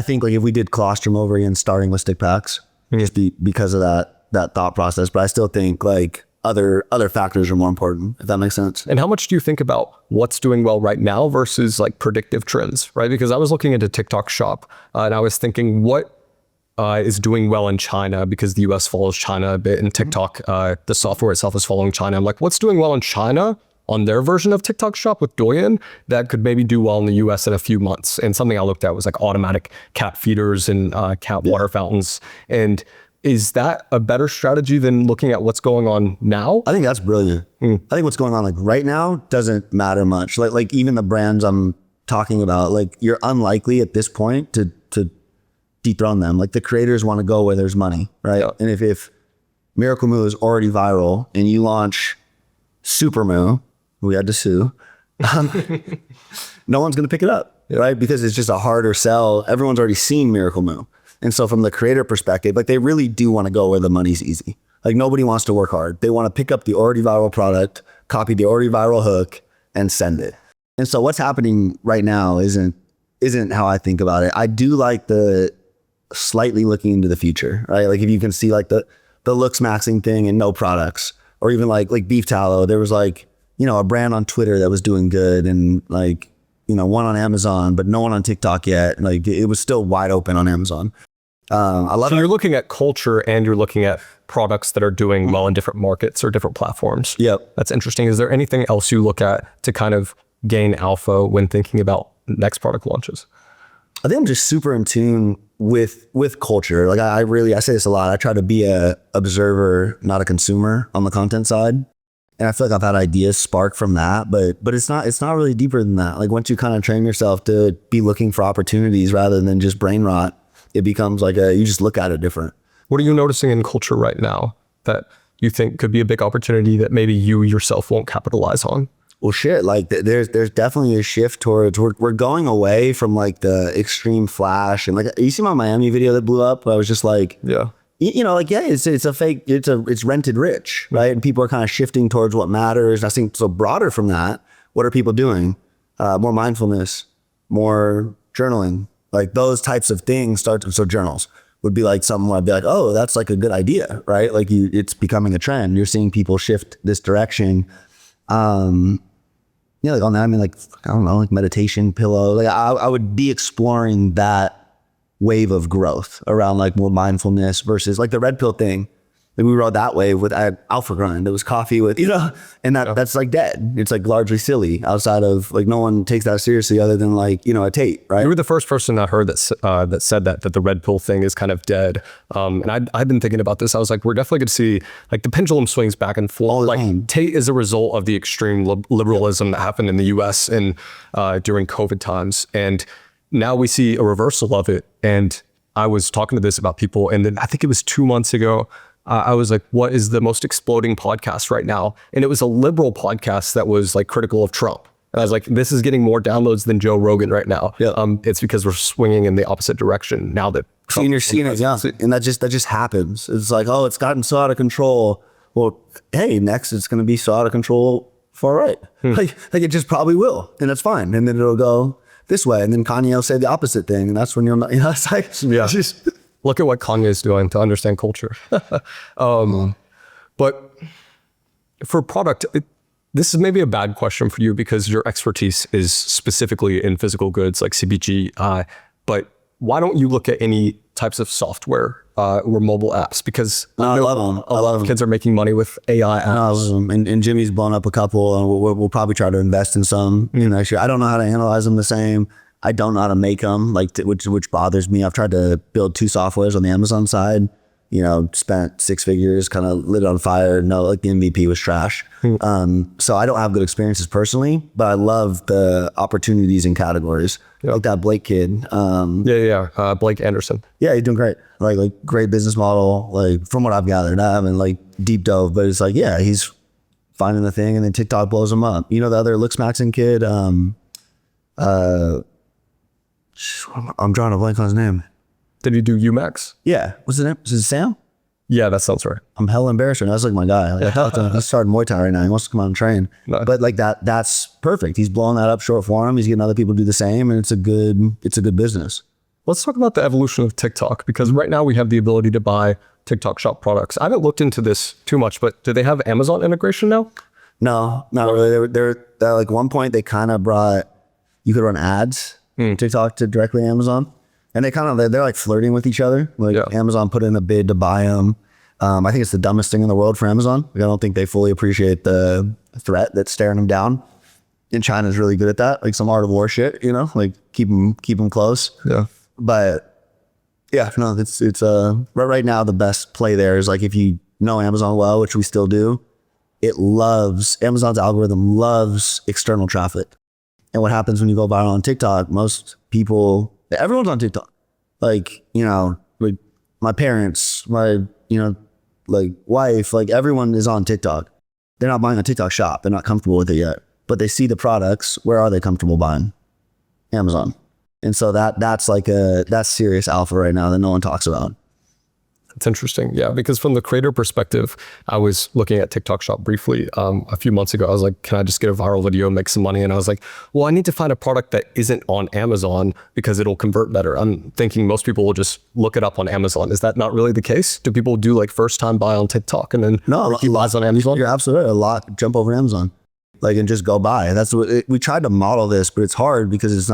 think like if we did colostrum over again, starting with stick packs, just because of that thought process. But I still think like other factors are more important, if that makes sense. And how much do you think about what's doing well right now versus like predictive trends, right? Because I was looking into TikTok Shop and I was thinking what is doing well in China, because the US follows China a bit, and TikTok, the software itself is following China. I'm like, what's doing well in China on their version of TikTok Shop with Douyin that could maybe do well in the US in a few months? And something I looked at was like automatic cat feeders and cat water fountains. And is that a better strategy than looking at what's going on now? I think that's brilliant. I think what's going on like right now doesn't matter much. Like even the brands I'm talking about, like you're unlikely at this point to dethrone them. Like the creators want to go where there's money, right? Yeah. And if Miracle Moo is already viral and you launch Super Moo, we had to sue, no one's going to pick it up, right? Because it's just a harder sell. Everyone's already seen Miracle Moo. And so from the creator perspective, like they really do want to go where the money's easy. Like nobody wants to work hard. They want to pick up the already viral product, copy the already viral hook, and send it. And so what's happening right now isn't how I think about it. I do like the slightly looking into the future, right? Like if you can see like the looks maxing thing and no products, or even like beef tallow, there was like, a brand on Twitter that was doing good, and like, one on Amazon, but no one on TikTok yet. Like it was still wide open on Amazon. I love it. So you're looking at culture and you're looking at products that are doing well in different markets or different platforms. Yep. That's interesting. Is there anything else you look at to kind of gain alpha when thinking about next product launches? I think I'm just super in tune with culture. Like I say this a lot. I try to be a observer, not a consumer on the content side. And I feel like I've had ideas spark from that, but it's not really deeper than that. Like once you kind of train yourself to be looking for opportunities rather than just brain rot, it becomes like you just look at it different. What are you noticing in culture right now that you think could be a big opportunity that maybe you yourself won't capitalize on? Well, shit, like there's definitely a shift towards we're going away from like the extreme flash and like you see my Miami video that blew up. I was just like, Yeah. you know, like it's a fake, it's rented rich, right? And people are kind of shifting towards what matters. I think so broader from that. What are people doing? More mindfulness, more journaling, like those types of things so journals would be like something where I'd be like, oh, that's like a good idea, right? Like it's becoming a trend. You're seeing people shift this direction. Yeah, like on that, I mean, like, I don't know, like meditation, pillow. Like I would be exploring that wave of growth around like more mindfulness versus like the red pill thing. Like we rode that wave with Alpha Grind. It was coffee with, you know, and that's like dead. It's like largely silly outside of like no one takes that seriously other than like, you know, a Tate, right? You were the first person I heard that said that the red pill thing is kind of dead. And I've been thinking about this. I was like, we're definitely going to see like the pendulum swings back and forth. Like Tate is a result of the extreme liberalism that happened in the US and during COVID times. And now we see a reversal of it. And I was talking to this about people, and then I think it was 2 months ago, I was like, what is the most exploding podcast right now? And it was a liberal podcast that was like critical of Trump. And I was like, this is getting more downloads than Joe Rogan right now. Yeah. It's because we're swinging in the opposite direction now that Trump. And you're seeing it, yeah. And that just happens. It's like, oh, it's gotten so out of control. Well, hey, next it's going to be so out of control far right. Like it just probably will. And that's fine. And then it'll go this way. And then Kanye will say the opposite thing. And that's when you're not, you know, it's like, yeah. It's just, look at what Kanye is doing to understand culture. But for product, this is maybe a bad question for you because your expertise is specifically in physical goods like CPG. But why don't you look at any types of software or mobile apps? Because I love them. A lot of kids are making money with AI apps. I love them. And Jimmy's blown up a couple, and we'll probably try to invest in some next year. I don't know how to analyze them the same. I don't know how to make them, like which bothers me. I've tried to build 2 softwares on the Amazon side, you know, spent 6 figures, kind of lit it on fire. No, like the MVP was trash. So I don't have good experiences personally, but I love the opportunities and categories. Yep. Like that Blake kid. Blake Anderson. Yeah, he's doing great. Like great business model. Like from what I've gathered, I haven't like deep dove, but it's like, yeah, he's finding the thing, and then TikTok blows him up. You know, the other Looks Maxon kid, I'm drawing a blank on his name. Did he do UMax? Yeah. What's his name? Is it Sam? Yeah, that sounds right. I'm hella embarrassed. That's like my guy. Like, I started Muay Thai right now. He wants to come out and train. No. But like that's perfect. He's blowing that up short form. He's getting other people to do the same, and it's a good business. Let's talk about the evolution of TikTok, because right now we have the ability to buy TikTok shop products. I haven't looked into this too much, but do they have Amazon integration now? No, not really. They're like one point they kind of brought, you could run ads TikTok to directly Amazon, and they're like flirting with each other. Like Amazon put in a bid to buy them. I think it's the dumbest thing in the world for Amazon. Like, I don't think they fully appreciate the threat that's staring them down. And China's really good at that, like some art of war shit, you know, like keep them close. Yeah. But yeah, no, it's right now the best play there is like, if you know Amazon well, which we still do, Amazon's algorithm loves external traffic. And what happens when you go viral on TikTok, everyone's on TikTok. Like, you know, like my parents, my, you know, like wife, like everyone is on TikTok. They're not buying a TikTok shop. They're not comfortable with it yet, but they see the products. Where are they comfortable buying? Amazon. And so that's serious alpha right now that no one talks about. It's interesting. Yeah, because from the creator perspective, I was looking at TikTok shop briefly a few months ago. I was like, can I just get a viral video and make some money? And I was like, well, I need to find a product that isn't on Amazon because it'll convert better. I'm thinking most people will just look it up on Amazon. Is that not really the case? Do people do like first time buy on TikTok and then he buys on Amazon? You're absolutely right. A lot jump over Amazon, like, and just go buy. That's what we tried to model this, but it's hard because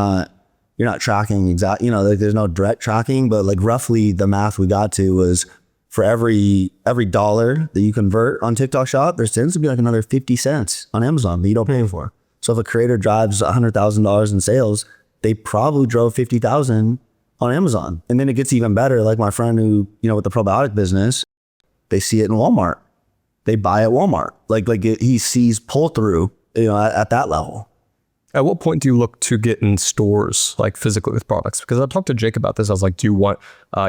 you're not tracking exact, you know, like there's no direct tracking, but like roughly the math we got to was for every $1 that you convert on TikTok shop, there tends to be like another 50 cents on Amazon that you don't pay for. So if a creator drives $100,000 in sales, they probably drove 50,000 on Amazon. And then it gets even better. Like my friend who, you know, with the probiotic business, they see it in Walmart. They buy at Walmart. He sees pull through, you know, at that level. At what point do you look to get in stores, like physically with products? Because I talked to Jake about this. I was like, do you want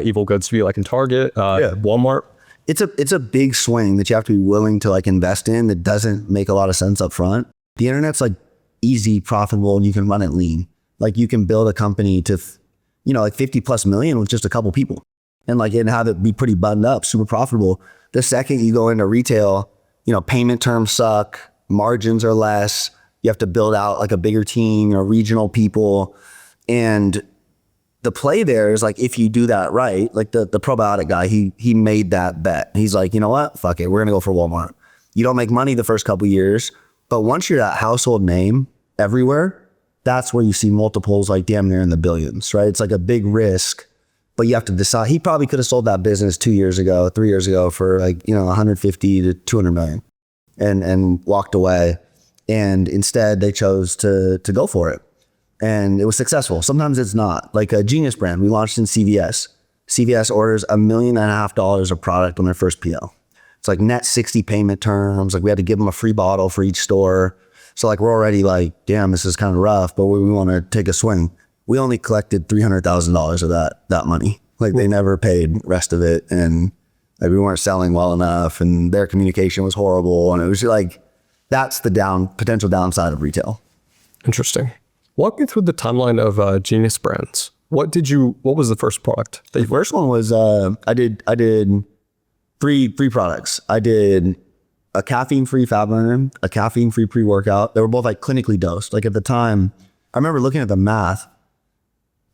Evil Goods to be like in Target, Walmart? It's a big swing that you have to be willing to like invest in that doesn't make a lot of sense up front. The internet's like easy, profitable, and you can run it lean. Like you can build a company to, like 50 plus million with just a couple people and have it be pretty buttoned up, super profitable. The second you go into retail, payment terms suck, margins are less. You have to build out like a bigger team or regional people. And the play there is like, if you do that right, like the probiotic guy, he made that bet. He's like, you know what? Fuck it. We're going to go for Walmart. You don't make money the first couple of years, but once you're that household name everywhere, that's where you see multiples like damn near in the billions, right? It's like a big risk, but you have to decide. He probably could have sold that business 2 years ago, 3 years ago for 150 to 200 million and walked away. And instead they chose to go for it. And it was successful. Sometimes it's not. Like a Genius brand, we launched in CVS. CVS orders $1.5 million of product on their first PO. It's like net 60 payment terms. Like we had to give them a free bottle for each store. So like we're already like, damn, this is kind of rough, but we want to take a swing. We only collected $300,000 of that money. Like they never paid the rest of it. And like we weren't selling well enough and their communication was horrible. And it was like, that's the potential downside of retail. Interesting. Walk me through the timeline of Genius Brands. What was the first product? The first one was, I did three products. I did a caffeine-free fat burner, a caffeine-free pre-workout. They were both like clinically dosed. Like at the time, I remember looking at the math,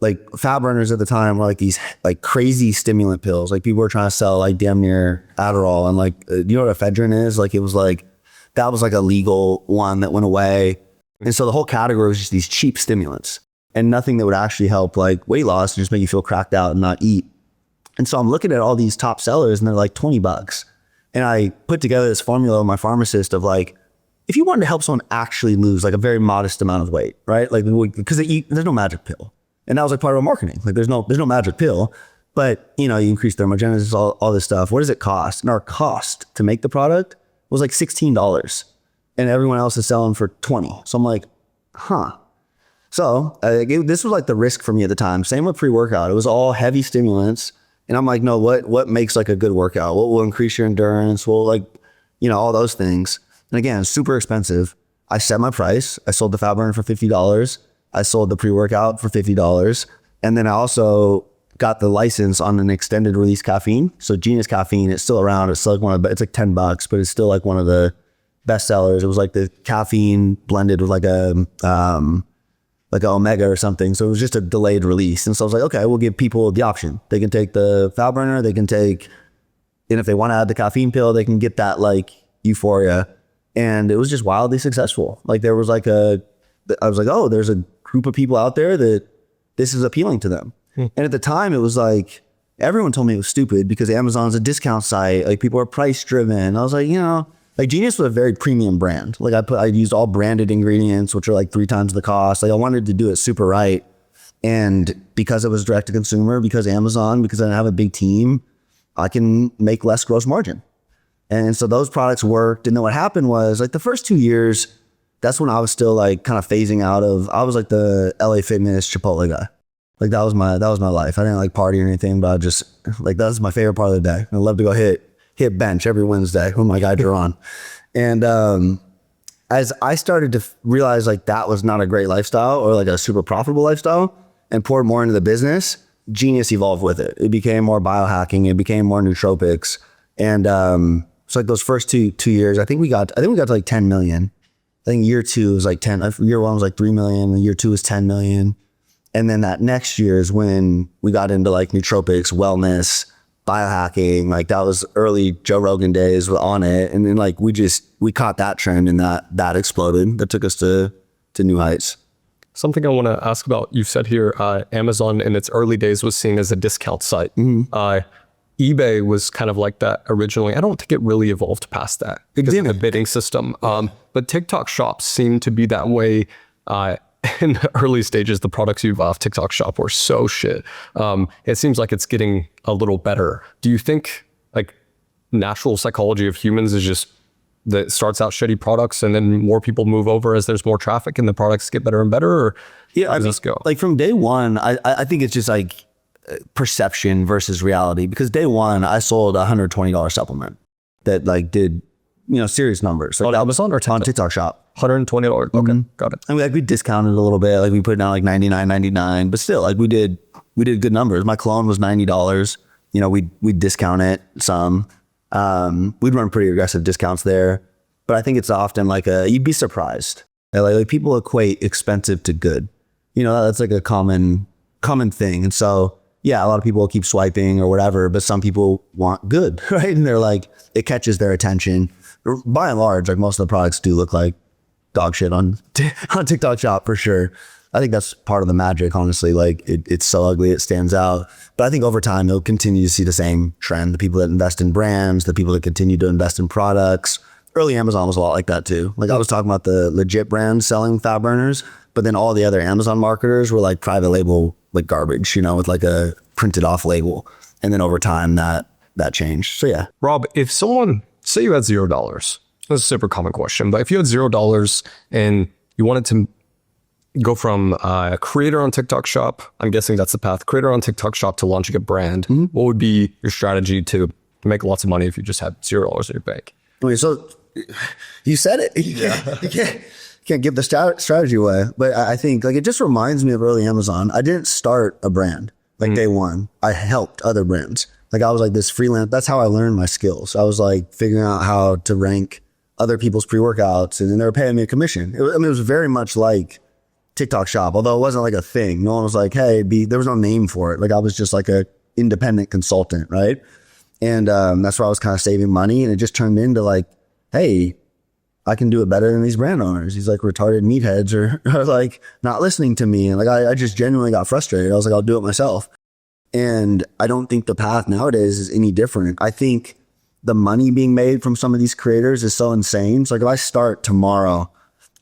like fat burners at the time were like these like crazy stimulant pills. Like people were trying to sell like damn near Adderall and like, you know what ephedrine is? Like it was like, that was like a legal one that went away. And so the whole category was just these cheap stimulants and nothing that would actually help like weight loss and just make you feel cracked out and not eat. And so I'm looking at all these top sellers and they're like $20. And I put together this formula with my pharmacist of like, if you wanted to help someone actually lose like a very modest amount of weight, right? Like, because there's no magic pill. And that was like part of our marketing. Like there's no magic pill, but you increase thermogenesis, all this stuff. What does it cost? And our cost to make the product was like $16 and everyone else is selling for 20. So I'm like, huh. So this was like the risk for me at the time. Same with pre-workout. It was all heavy stimulants. And I'm like, no, what makes like a good workout? What will increase your endurance? Well, like, all those things. And again, super expensive. I set my price. I sold the fat burner for $50. I sold the pre-workout for $50. And then I also got the license on an extended release caffeine. So Genius caffeine, it's still around. It's still like it's like $10, but it's still like one of the best sellers. It was like the caffeine blended with like an Omega or something. So it was just a delayed release. And so I was like, okay, we'll give people the option. They can take the fat burner, and if they want to add the caffeine pill, they can get that like euphoria. And it was just wildly successful. Like there was like I was like, oh, there's a group of people out there that this is appealing to them. And at the time it was like, everyone told me it was stupid because Amazon's a discount site. Like people are price driven. I was like, like Genius was a very premium brand. Like I used all branded ingredients, which are like 3 times the cost. Like I wanted to do it super right. And because it was direct to consumer, because Amazon, because I didn't have a big team, I can make less gross margin. And so those products worked. And then what happened was like the first 2 years, that's when I was still like kind of phasing out of, I was like the LA Fitness Chipotle guy. Like that was my life. I didn't like party or anything, but I just like, that was my favorite part of the day. I love to go hit bench every Wednesday with my guy Duran. And as I started to realize like that was not a great lifestyle or like a super profitable lifestyle and poured more into the business, Genius evolved with it. It became more biohacking. It became more nootropics. And so like those first two years, I think we got to like 10 million. I think year 2 was like 10. Year 1 was like 3 million. And year 2 was 10 million. And then that next year is when we got into like nootropics, wellness, biohacking. Like that was early Joe Rogan days on it. And then like we caught that trend and that exploded. That took us to new heights. Something I want to ask about, you said here, Amazon in its early days was seen as a discount site. eBay was kind of like that originally. I don't think it really evolved past that because of the bidding system. But TikTok shops seem to be that way. In the early stages, the products you off TikTok shop were so shit. It seems like it's getting a little better. Do you think like natural psychology of humans is just that it starts out shitty products and then more people move over as there's more traffic and the products get better and better? Or how does this go? Like from day one, I think it's just like perception versus reality. Because day one, I sold a $120 supplement that like did serious numbers. Like On Amazon or TikTok? on TikTok Shop. $120. Okay, got it. I mean, like we discounted a little bit. Like we put down like $99.99, but still, like we did good numbers. My clone was $90. We discount it some. We'd run pretty aggressive discounts there, but I think it's often like you'd be surprised. Like people equate expensive to good. That's like a common thing. And so, yeah, a lot of people will keep swiping or whatever, but some people want good, right? And they're like, it catches their attention. By and large, like most of the products do look like dog shit on TikTok Shop for sure. I think that's part of the magic, honestly. Like it's so ugly, it stands out. But I think over time, you'll continue to see the same trend. The people that invest in brands, the people that continue to invest in products. Early Amazon was a lot like that too. Like I was talking about the legit brands selling fat burners, but then all the other Amazon marketers were like private label, like garbage, with like a printed off label. And then over time that changed. So yeah. Rob, if someone, say you had $0, that's a super common question, but if you had $0 and you wanted to go from a creator on TikTok Shop, I'm guessing that's the path, creator on TikTok Shop to launching a brand, what would be your strategy to make lots of money if you just had $0 in your bank? Okay, so you said it. You can't give the strategy away, but I think like it just reminds me of early Amazon. I didn't start a brand like day one. I helped other brands. Like I was like this freelance. That's how I learned my skills. I was like figuring out how to rank other people's pre-workouts, and then they were paying me a commission. It was very much like TikTok Shop, although it wasn't like a thing. No one was like, hey, there was no name for it. Like I was just like a independent consultant, right? And that's where I was kind of saving money, and it just turned into like, hey, I can do it better than these brand owners. These like retarded meatheads are like not listening to me. And like, I just genuinely got frustrated. I was like, I'll do it myself. And I don't think the path nowadays is any different. I think the money being made from some of these creators is so insane. So like if I start tomorrow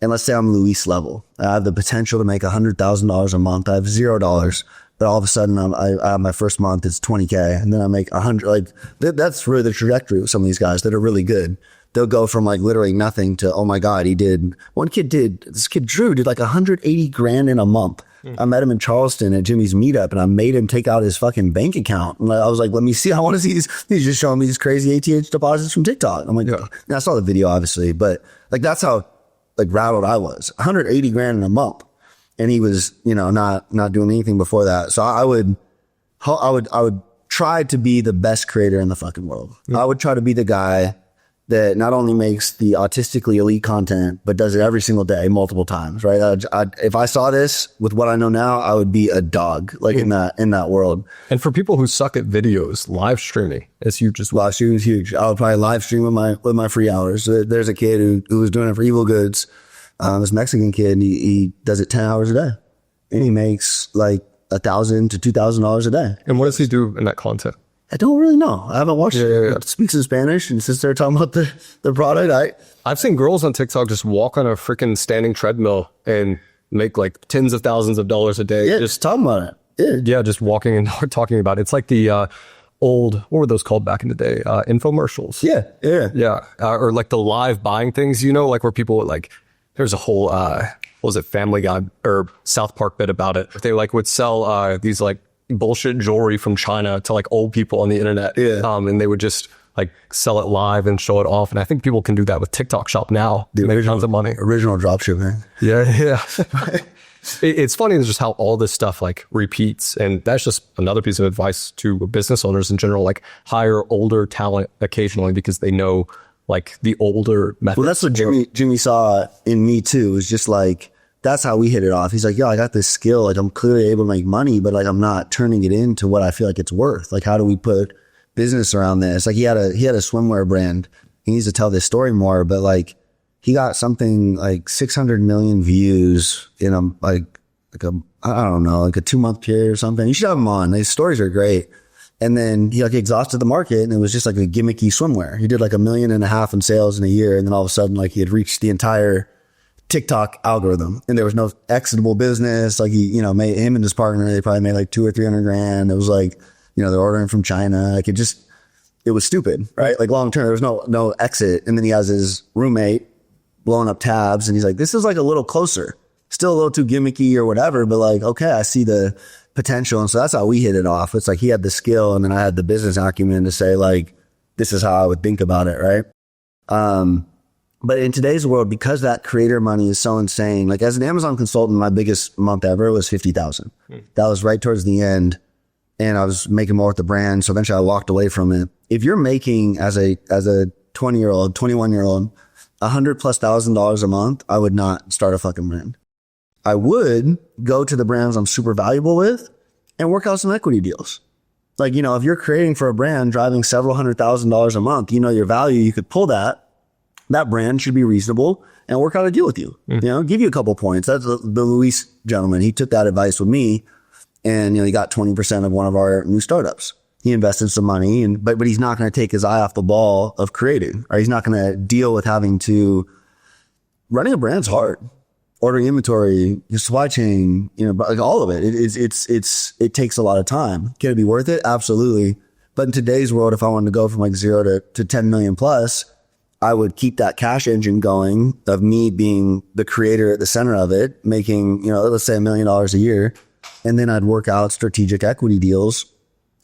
and let's say I'm Luis level, I have the potential to make $100,000 a month. I have $0, but all of a sudden I have my first month, it's 20K, and then I make 100. Like that's really the trajectory of some of these guys that are really good. They'll go from like literally nothing to, oh my God, this kid Drew did like 180 grand in a month. I met him in Charleston at Jimmy's meetup, and I made him take out his fucking bank account. And I was like, let me see. I want to see these. He's just showing me these crazy ATH deposits from TikTok. I'm like, and I saw the video obviously, but like, that's how like rattled I was. 180 grand in a month. And he was, not doing anything before that. So I would try to be the best creator in the fucking world. I would try to be the guy that not only makes the autistically elite content, but does it every single day, multiple times, right? If I saw this with what I know now, I would be a dog, like in that world. And for people who suck at videos, live streaming is huge as well. Live streaming is huge. I would probably live stream with my free hours. There's a kid who was doing it for Evil Goods. This Mexican kid, and he does it 10 hours a day, and he makes like $1,000 to $2,000 a day. And what does he do in that content? I don't really know. I haven't watched it. It speaks in Spanish, and since they're talking about the product, I've seen girls on TikTok just walk on a freaking standing treadmill and make like tens of thousands of dollars a day. Yeah, just talking about it. Yeah, just walking and talking about it. It's like the old, what were those called back in the day? Infomercials. Yeah. Or like the live buying things, like where people would like, there's a whole, what was it, Family Guy or South Park bit about it. They like would sell these like bullshit jewelry from China to like old people on the internet. And they would just like sell it live and show it off. And I think people can do that with TikTok Shop now. They make tons of money. Original dropshipping. Yeah. It's funny just how all this stuff like repeats. And that's just another piece of advice to business owners in general, like hire older talent occasionally because they know like the older methods. Well, that's what Jimmy saw in me too. It was just like, that's how we hit it off. He's like, I got this skill. Like I'm clearly able to make money, but like I'm not turning it into what I feel like it's worth. Like how do we put business around this? Like he had a swimwear brand. He needs to tell this story more, but like he got something like 600 million views in a I don't know, like a 2-month period or something. You should have him on. His stories are great. And then he like exhausted the market, and it was just like a gimmicky swimwear. He did like $1.5 million in sales in a year. And then all of a sudden, like he had reached the entire TikTok algorithm, and there was no exitable business. Like he, made him and his partner, they probably made like 200 or 300 grand. It was like, they're ordering from China. Like it was stupid, right? Like long term, there was no exit. And then he has his roommate blowing up tabs, and he's like, this is like a little closer, still a little too gimmicky or whatever, but like, okay, I see the potential. And so that's how we hit it off. It's like he had the skill, and then I had the business acumen to say like, this is how I would think about it, right? But in today's world, because that creator money is so insane, like as an Amazon consultant, my biggest month ever was 50,000. That was right towards the end. And I was making more with the brand. So eventually I walked away from it. If you're making as a 20-year-old, 21-year-old, $100,000+ a month, I would not start a fucking brand. I would go to the brands I'm super valuable with and work out some equity deals. Like, you know, if you're creating for a brand driving several $100,000 a month, you know your value, you could pull that brand should be reasonable and work out a deal with you. You know, give you a couple points. That's the Luis gentleman. He took that advice with me, and you know, he got 20% of one of our new startups. He invested some money, but he's not going to take his eye off the ball of creating, or he's not going to deal with having to. Running a brand's hard. Ordering inventory, your supply chain, you know, like all of it. It takes a lot of time. Can it be worth it? Absolutely. But in today's world, if I wanted to go from like 0 to 10 million plus, I would keep that cash engine going of me being the creator at the center of it, making, you know, let's say $1 million a year. And then I'd work out strategic equity deals.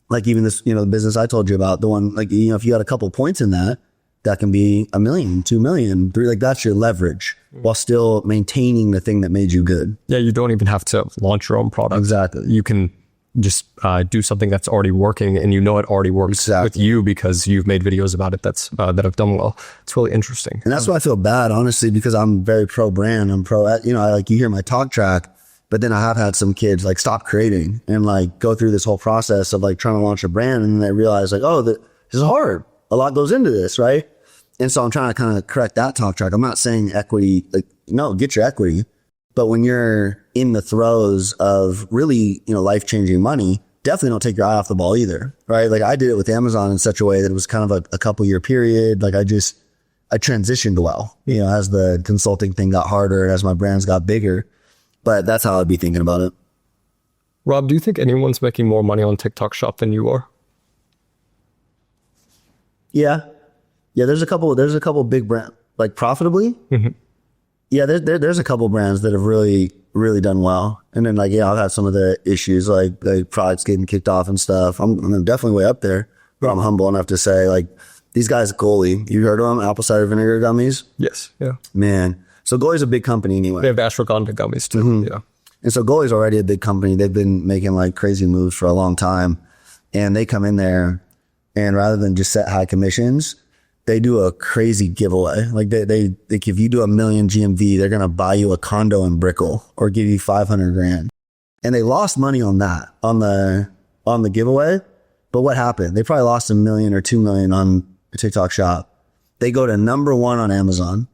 Like even this, you know, the business I told you about, the one, like, you know, if you had a couple points in that, that can be $1 million, $2 million, $3 million, like that's your leverage while still maintaining the thing that made you good. Yeah, you don't even have to launch your own product. Exactly. You can just do something that's already working, and you know it already works with you because you've made videos about it that have done well. It's really interesting. And that's why I feel bad, honestly, because I'm very pro brand. I'm pro, you know, I like, you hear my talk track, but then I have had some kids like stop creating and like go through this whole process of like trying to launch a brand, and then they realize like, oh, this is hard. A lot goes into this, right? And so I'm trying to kind of correct that talk track. I'm not saying equity, like, no, get your equity. But when you're in the throes of really, you know, life-changing money, definitely don't take your eye off the ball either, right? Like I did it with Amazon in such a way that it was kind of a couple year period. Like I transitioned well, you know, as the consulting thing got harder and as my brands got bigger. But that's how I'd be thinking about it. Rob, do you think anyone's making more money on TikTok Shop than you are? Yeah. Yeah, there's a couple big brands, like profitably. Yeah, there's a couple brands that have really, really done well. And then like, yeah, I've had some of the issues like products getting kicked off and stuff. I'm definitely way up there, but I'm humble enough to say like these guys, Goalie, you heard of them? Apple cider vinegar gummies? Yes. Yeah. Man. So Goalie's a big company anyway. They have ashwagandha gummies too. Yeah. And so Goalie's already a big company. They've been making like crazy moves for a long time. And they come in there and rather than just set high commissions, they do a crazy giveaway. Like they if you do $1 million GMV, they're going to buy you a condo in Brickell or give you $500,000. And they lost money on that, on the giveaway. But what happened? They probably lost $1 million or $2 million on the TikTok Shop. They go to number 1 on Amazon.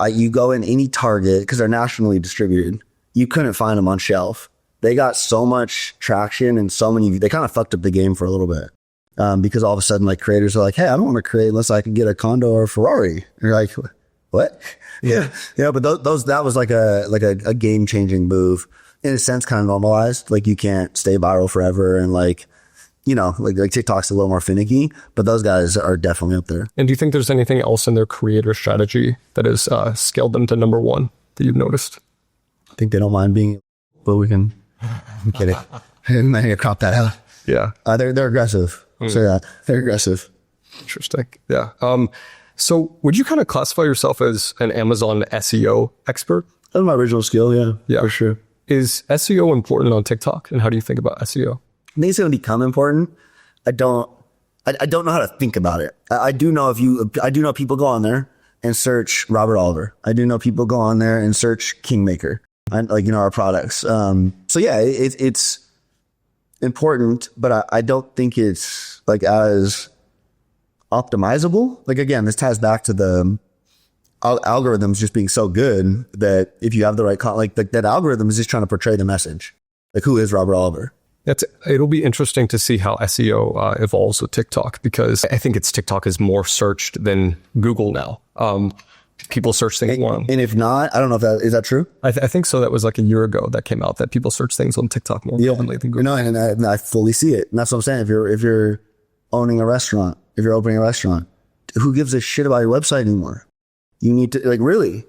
You go in any Target because they're nationally distributed. You couldn't find them on shelf. They got so much traction and they kind of fucked up the game for a little bit. Because all of a sudden, like creators are like, hey, I don't want to create unless I can get a condo or a Ferrari. And you're like, what? Yeah. Yeah. But that was like a game changing move in a sense, kind of normalized. Like you can't stay viral forever. And like, you know, like TikTok's a little more finicky, but those guys are definitely up there. And do you think there's anything else in their creator strategy that has scaled them to number 1 that you've noticed? I think they don't mind being, but we can get it. I'm going to crop that out. Yeah. They're aggressive. So yeah, they're aggressive. Interesting. Yeah. So would you kind of classify yourself as an Amazon SEO expert? That's my original skill. Yeah. Yeah. For sure. Is SEO important on TikTok? And how do you think about SEO? I think it's going to become important. I don't know how to think about it. I do know people go on there and search Robert Oliver. I do know people go on there and search Kingmaker, like, you know, our products. So yeah, it's important, but I don't think it's like as optimizable. Like again, this ties back to the algorithms just being so good that if you have the right like that algorithm is just trying to portray the message. Like who is Robert Oliver? It'll be interesting to see how SEO evolves with TikTok, because I think TikTok is more searched than Google now. People search things more. And if not, I don't know if is that true? I think so. That was like a year ago that came out that people search things on TikTok more commonly than Google. No, and I fully see it. And that's what I'm saying. If you're owning a restaurant, if you're opening a restaurant, who gives a shit about your website anymore? You need to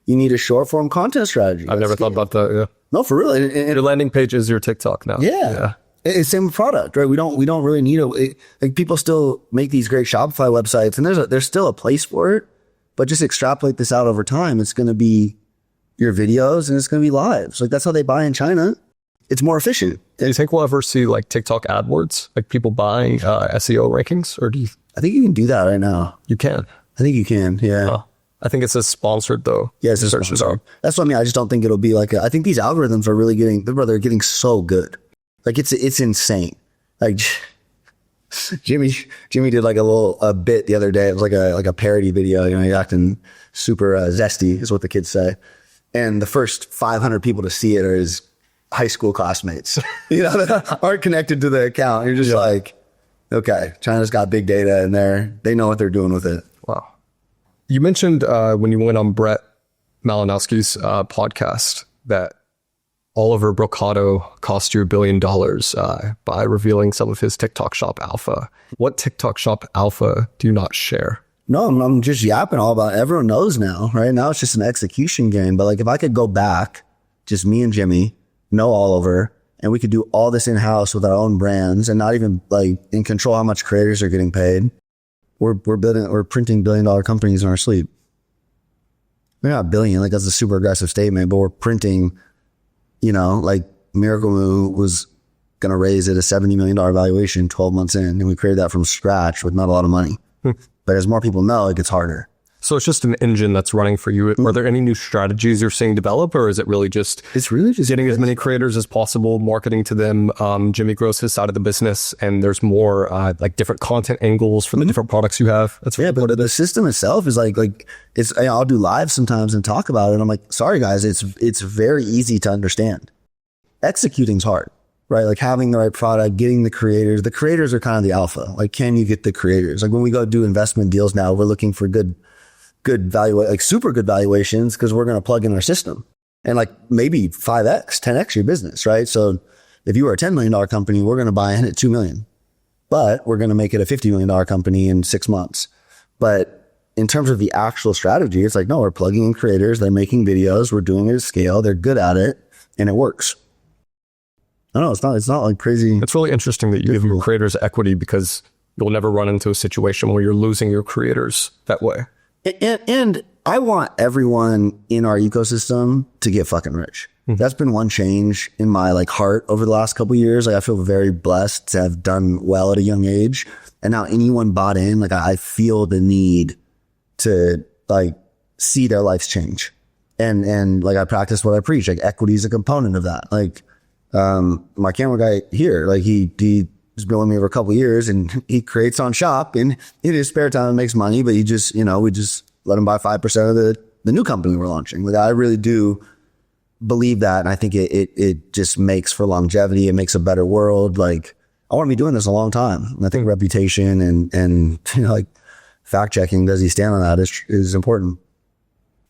you need a short form content strategy. I've never thought about that. Yeah. No, for real. And your landing page is your TikTok now. Yeah. It's same product, right? We don't really need like people still make these great Shopify websites, and there's still a place for it. But just extrapolate this out over time. It's going to be your videos and it's going to be lives. Like that's how they buy in China. It's more efficient. Do you think we'll ever see like TikTok AdWords, like people buying SEO rankings, or do you? I think you can do that right now. You can. I think you can. Yeah. I think it says sponsored though. Yeah, it's sponsored. That's what I mean. I just don't think it'll be like. I think these algorithms are really they're getting so good. Like it's insane. Like Jimmy did like a bit the other day. It was like a parody video. You know, he's acting super zesty, is what the kids say. And the first 500 people to see it are his high school classmates, you know, that aren't connected to the account. You're just like, okay, China's got big data and they know what they're doing with it. Wow. You mentioned when you went on Brett Malinowski's podcast that Oliver Brocato cost you $1 billion by revealing some of his TikTok Shop alpha. What TikTok Shop alpha do you not share? No, I'm just yapping all about it. Everyone knows now, right? Now it's just an execution game. But like if I could go back, just me and Jimmy, no Oliver, and we could do all this in-house with our own brands and not even like in control how much creators are getting paid. We're printing $1 billion companies in our sleep. We're not billion, like that's a super aggressive statement, but we're printing, you know, like Miracle Moo was going to raise it a $70 million valuation 12 months in, and we created that from scratch with not a lot of money. But as more people know, it gets harder. So it's just an engine that's running for you. Are there any new strategies you're seeing develop, or is it really just getting as many creators as possible, marketing to them? Jimmy grows his side of the business, and there's more like different content angles for the different products you have. That's but the system itself is like it's. I'll do live sometimes and talk about it. And I'm like, sorry guys, it's very easy to understand. Executing's hard, right? Like having the right product, getting the creators. The creators are kind of the alpha. Like, can you get the creators? Like when we go do investment deals now, we're looking for good like super good valuations because we're going to plug in our system and like maybe 5x, 10x your business, right? So if you were a $10 million company, we're going to buy in at $2 million, but we're going to make it a $50 million company in 6 months. But in terms of the actual strategy, it's like, no, we're plugging in creators. They're making videos. We're doing it at scale. They're good at it and it works. I don't know. It's not like crazy. It's really interesting that you give your creators equity because you'll never run into a situation where you're losing your creators that way. And I want everyone in our ecosystem to get fucking rich. That's been one change in my like heart over the last couple of years. Like I feel very blessed to have done well at a young age. And now anyone bought in, like I feel the need to like see their lives change. And like I practice what I preach. Like equity is a component of that. Like my camera guy here, like he's been with me for a couple of years and he creates on Shop and in his spare time makes money, but he just, you know, we just let him buy 5% of the new company we're launching. Like I really do believe that. And I think it just makes for longevity. It makes a better world. Like I want to be doing this a long time. And I think reputation and you know, like fact checking, does he stand on that is important.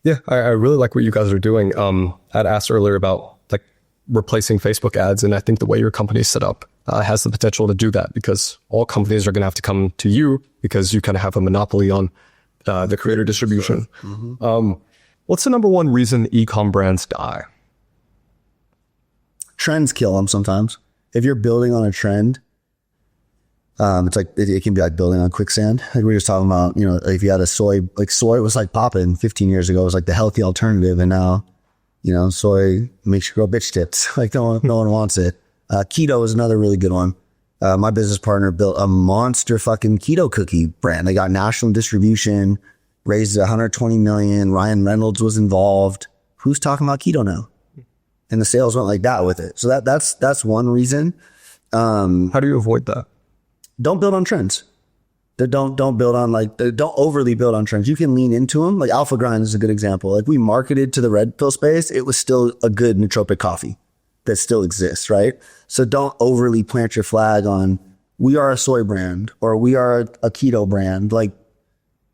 Yeah. I really like what you guys are doing. I'd asked earlier about like replacing Facebook ads. And I think the way your company is set up has the potential to do that because all companies are going to have to come to you because you kind of have a monopoly on the creator distribution. What's the number one reason e-com brands die? Trends kill them sometimes. If you're building on a trend, it's like it can be like building on quicksand. Like we were just talking about, you know, if you had a soy was like popping 15 years ago. It was like the healthy alternative, and now, you know, soy makes you grow bitch tits. Like no one wants it. Keto is another really good one. My business partner built a monster fucking keto cookie brand. They got national distribution, raised 120 million. Ryan Reynolds was involved. Who's talking about keto now? And the sales went like that with it. So that's one reason. How do you avoid that? Don't build on trends. Don't build on don't overly build on trends. You can lean into them. Like Alpha Grind is a good example. Like we marketed to the red pill space. It was still a good nootropic coffee that still exists, right? So don't overly plant your flag on, we are a soy brand or we are a keto brand. Like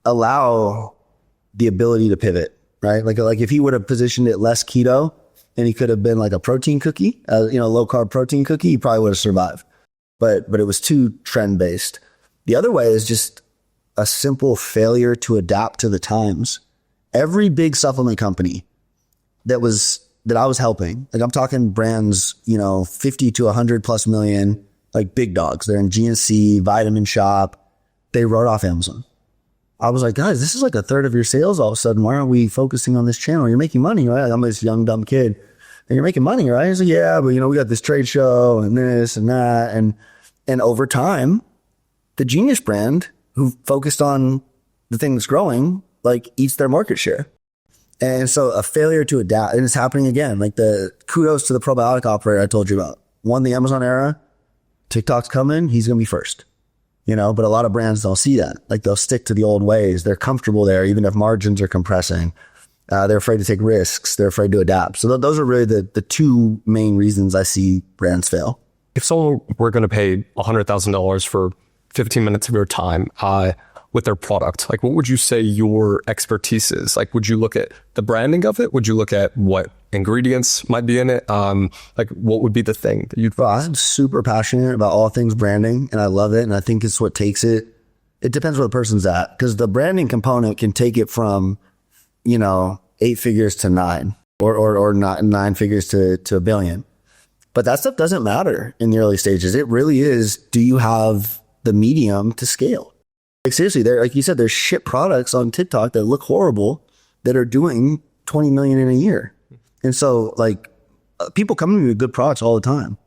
allow the ability to pivot, right? Like if he would have positioned it less keto and he could have been like a protein cookie, low carb protein cookie, he probably would have survived. But it was too trend based. The other way is just a simple failure to adapt to the times. Every big supplement company that I was helping, like I'm talking brands, 50 to 100 plus million, like big dogs. They're in GNC, Vitamin Shop. They wrote off Amazon. I was like, guys, this is like a third of your sales all of a sudden. Why aren't we focusing on this channel? You're making money, right? I'm this young, dumb kid. And you're making money, right? He's like, yeah, but we got this trade show and this and that. And over time, the Genius brand, who focused on the thing that's growing, like eats their market share. And so a failure to adapt, and it's happening again. Like the kudos to the probiotic operator I told you about. Won the Amazon era. TikTok's coming. He's going to be first. But a lot of brands don't see that. Like they'll stick to the old ways. They're comfortable there, even if margins are compressing. They're afraid to take risks. They're afraid to adapt. So those are really the two main reasons I see brands fail. If someone were going to pay $100,000 for 15 minutes of your time with their product, like what would you say your expertise is? Like, would you look at the branding of it? Would you look at what ingredients might be in it? Like what would be the thing that you'd... I'm super passionate about all things branding and I love it. And I think it's what takes it. It depends where the person's at, because the branding component can take it from, 8 figures to 9 or not 9 figures to $1 billion. But that stuff doesn't matter in the early stages. It really is, do you have the medium to scale? Like seriously, like you said, there's shit products on TikTok that look horrible that are doing 20 million in a year. And so like people come to me with good products all the time.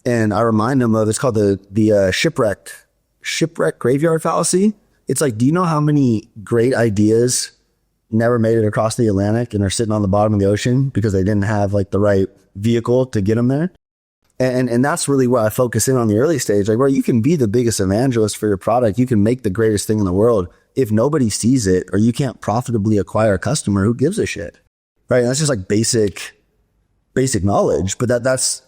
And I remind them of, it's called the shipwreck graveyard fallacy. It's like, do you know how many great ideas never made it across the Atlantic and are sitting on the bottom of the ocean because they didn't have like the right vehicle to get them there? And that's really where I focus in on the early stage, like where you can be the biggest evangelist for your product. You can make the greatest thing in the world. If nobody sees it or you can't profitably acquire a customer, who gives a shit? Right. And that's just like basic knowledge. But that's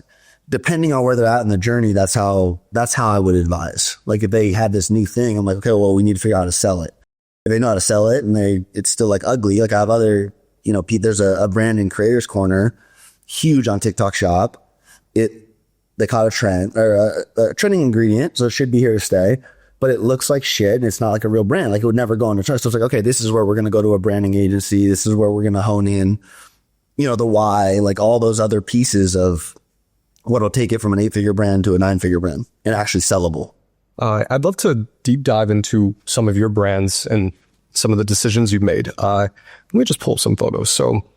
depending on where they're at in the journey. That's how I would advise. Like if they had this new thing, I'm like, okay, well, we need to figure out how to sell it. If they know how to sell it and it's still like ugly, like I have other, there's a brand in Creators Corner, huge on TikTok Shop. They call it a trend or a trending ingredient. So it should be here to stay, but it looks like shit. And it's not like a real brand. Like it would never go on the trend. So it's like, okay, this is where we're going to go to a branding agency. This is where we're going to hone in, the why, like all those other pieces of what'll take it from an 8-figure brand to a 9-figure brand and actually sellable. I'd love to deep dive into some of your brands and some of the decisions you've made. Let me just pull up some photos. So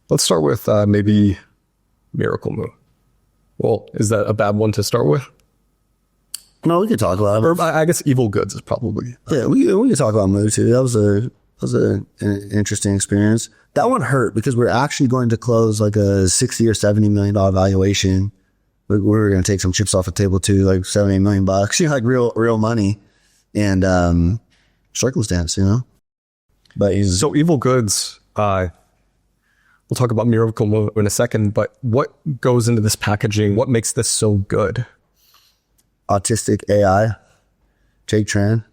let's start with maybe Miracle Moo. Well, is that a bad one to start with? No, we could talk about it. Or I guess Evil Goods is probably. Yeah, we could talk about Moo too. That was an interesting experience. That one hurt because we're actually going to close like a $60 or $70 million valuation. We were going to take some chips off the table too, like $78 million, like real money, and circumstance, But so Evil Goods. We'll talk about Miracle Moo in a second, but what goes into this packaging? What makes this so good? Autistic AI, Jake Tran.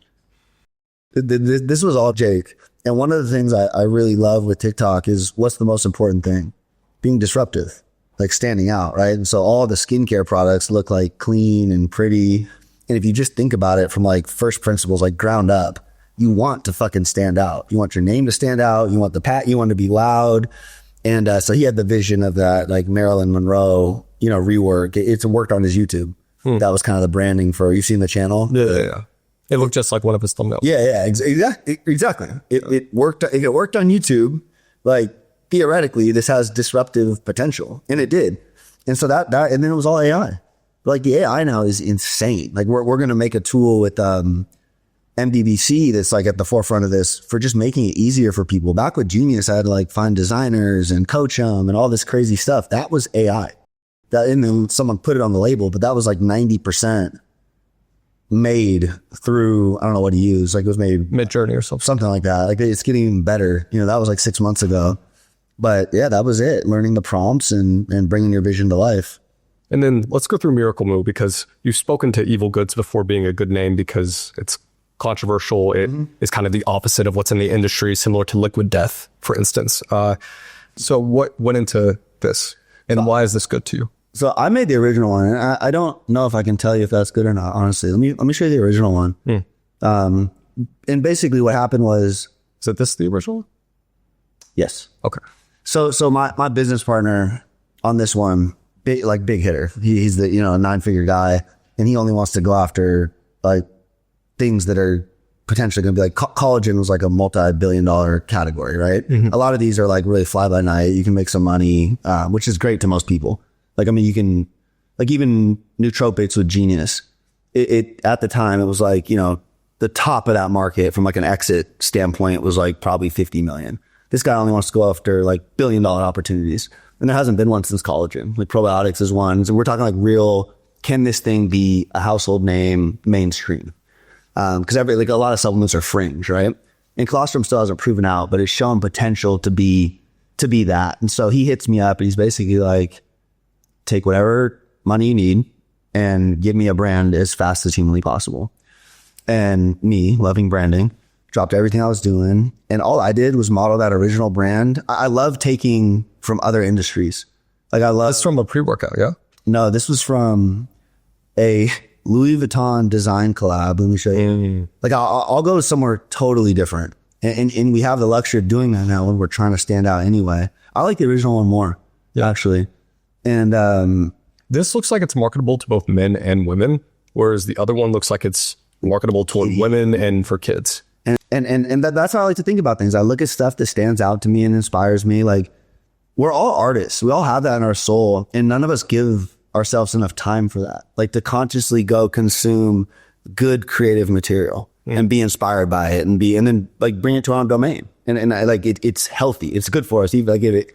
This was all Jake. And one of the things I really love with TikTok is what's the most important thing? Being disruptive, like standing out, right? And so all the skincare products look like clean and pretty. And if you just think about it from like first principles, like ground up, you want to fucking stand out. You want your name to stand out. You want you want to be loud. And so he had the vision of that, like Marilyn Monroe, rework. It's worked on his YouTube. That was kind of the branding for, you've seen the channel? Yeah. It looked just like one of his thumbnails. Yeah, exactly. It worked. If it worked on YouTube, like theoretically, this has disruptive potential, and it did. And so that and then it was all AI. Like the AI now is insane. Like we're going to make a tool with MDVC that's like at the forefront of this for just making it easier for people. Back with Genius, I had to like find designers and coach them and all this crazy stuff. That was AI. And then someone put it on the label, but that was like 90% made through, I don't know what he used. Like it was made Midjourney or something like that. Like it's getting even better. That was like 6 months ago. But yeah, that was it. Learning the prompts and bringing your vision to life. And then let's go through Miracle Moo, because you've spoken to Evil Goods before being a good name because it's controversial. It is kind of the opposite of what's in the industry, similar to Liquid Death, for instance. So what went into this, and why is this good to you? So I made the original one. And I don't know if I can tell you if that's good or not, honestly. Let me show you the original one. And basically what happened was... Is it this the original? Yes. Okay. So my business partner on this one, big hitter. He's the, a 9-figure guy, and he only wants to go after like things that are potentially going to be like collagen was like a multi-billion-dollar category, right? A lot of these are like really fly by night. You can make some money, which is great to most people. Like, I mean, you can, like even nootropics with Genius, it at the time, it was like, you know, the top of that market from like an exit standpoint was like probably 50 million. This guy only wants to go after like billion-dollar opportunities. And there hasn't been one since collagen. Like probiotics is one. So we're talking like real, can this thing be a household name mainstream? Because like a lot of supplements are fringe, right? And colostrum still hasn't proven out, but it's shown potential to be that. And so he hits me up and he's basically like, take whatever money you need and give me a brand as fast as humanly possible. And me, loving branding, dropped everything I was doing. And all I did was model that original brand. I love taking from other industries. Like I love... That's from a pre-workout, yeah? No, this was from a Louis Vuitton design collab. Let me show you. Like I'll go to somewhere totally different. And we have the luxury of doing that now when we're trying to stand out anyway. I like the original one more, actually. And this looks like it's marketable to both men and women, whereas the other one looks like it's marketable toward women and for kids. And that's how I like to think about things. I look at stuff that stands out to me and inspires me. Like, we're all artists. We all have that in our soul, and none of us give ourselves enough time for that. Like to consciously go consume good creative material and be inspired by it and then like bring it to our own domain. And I like it's healthy. It's good for us. Even like it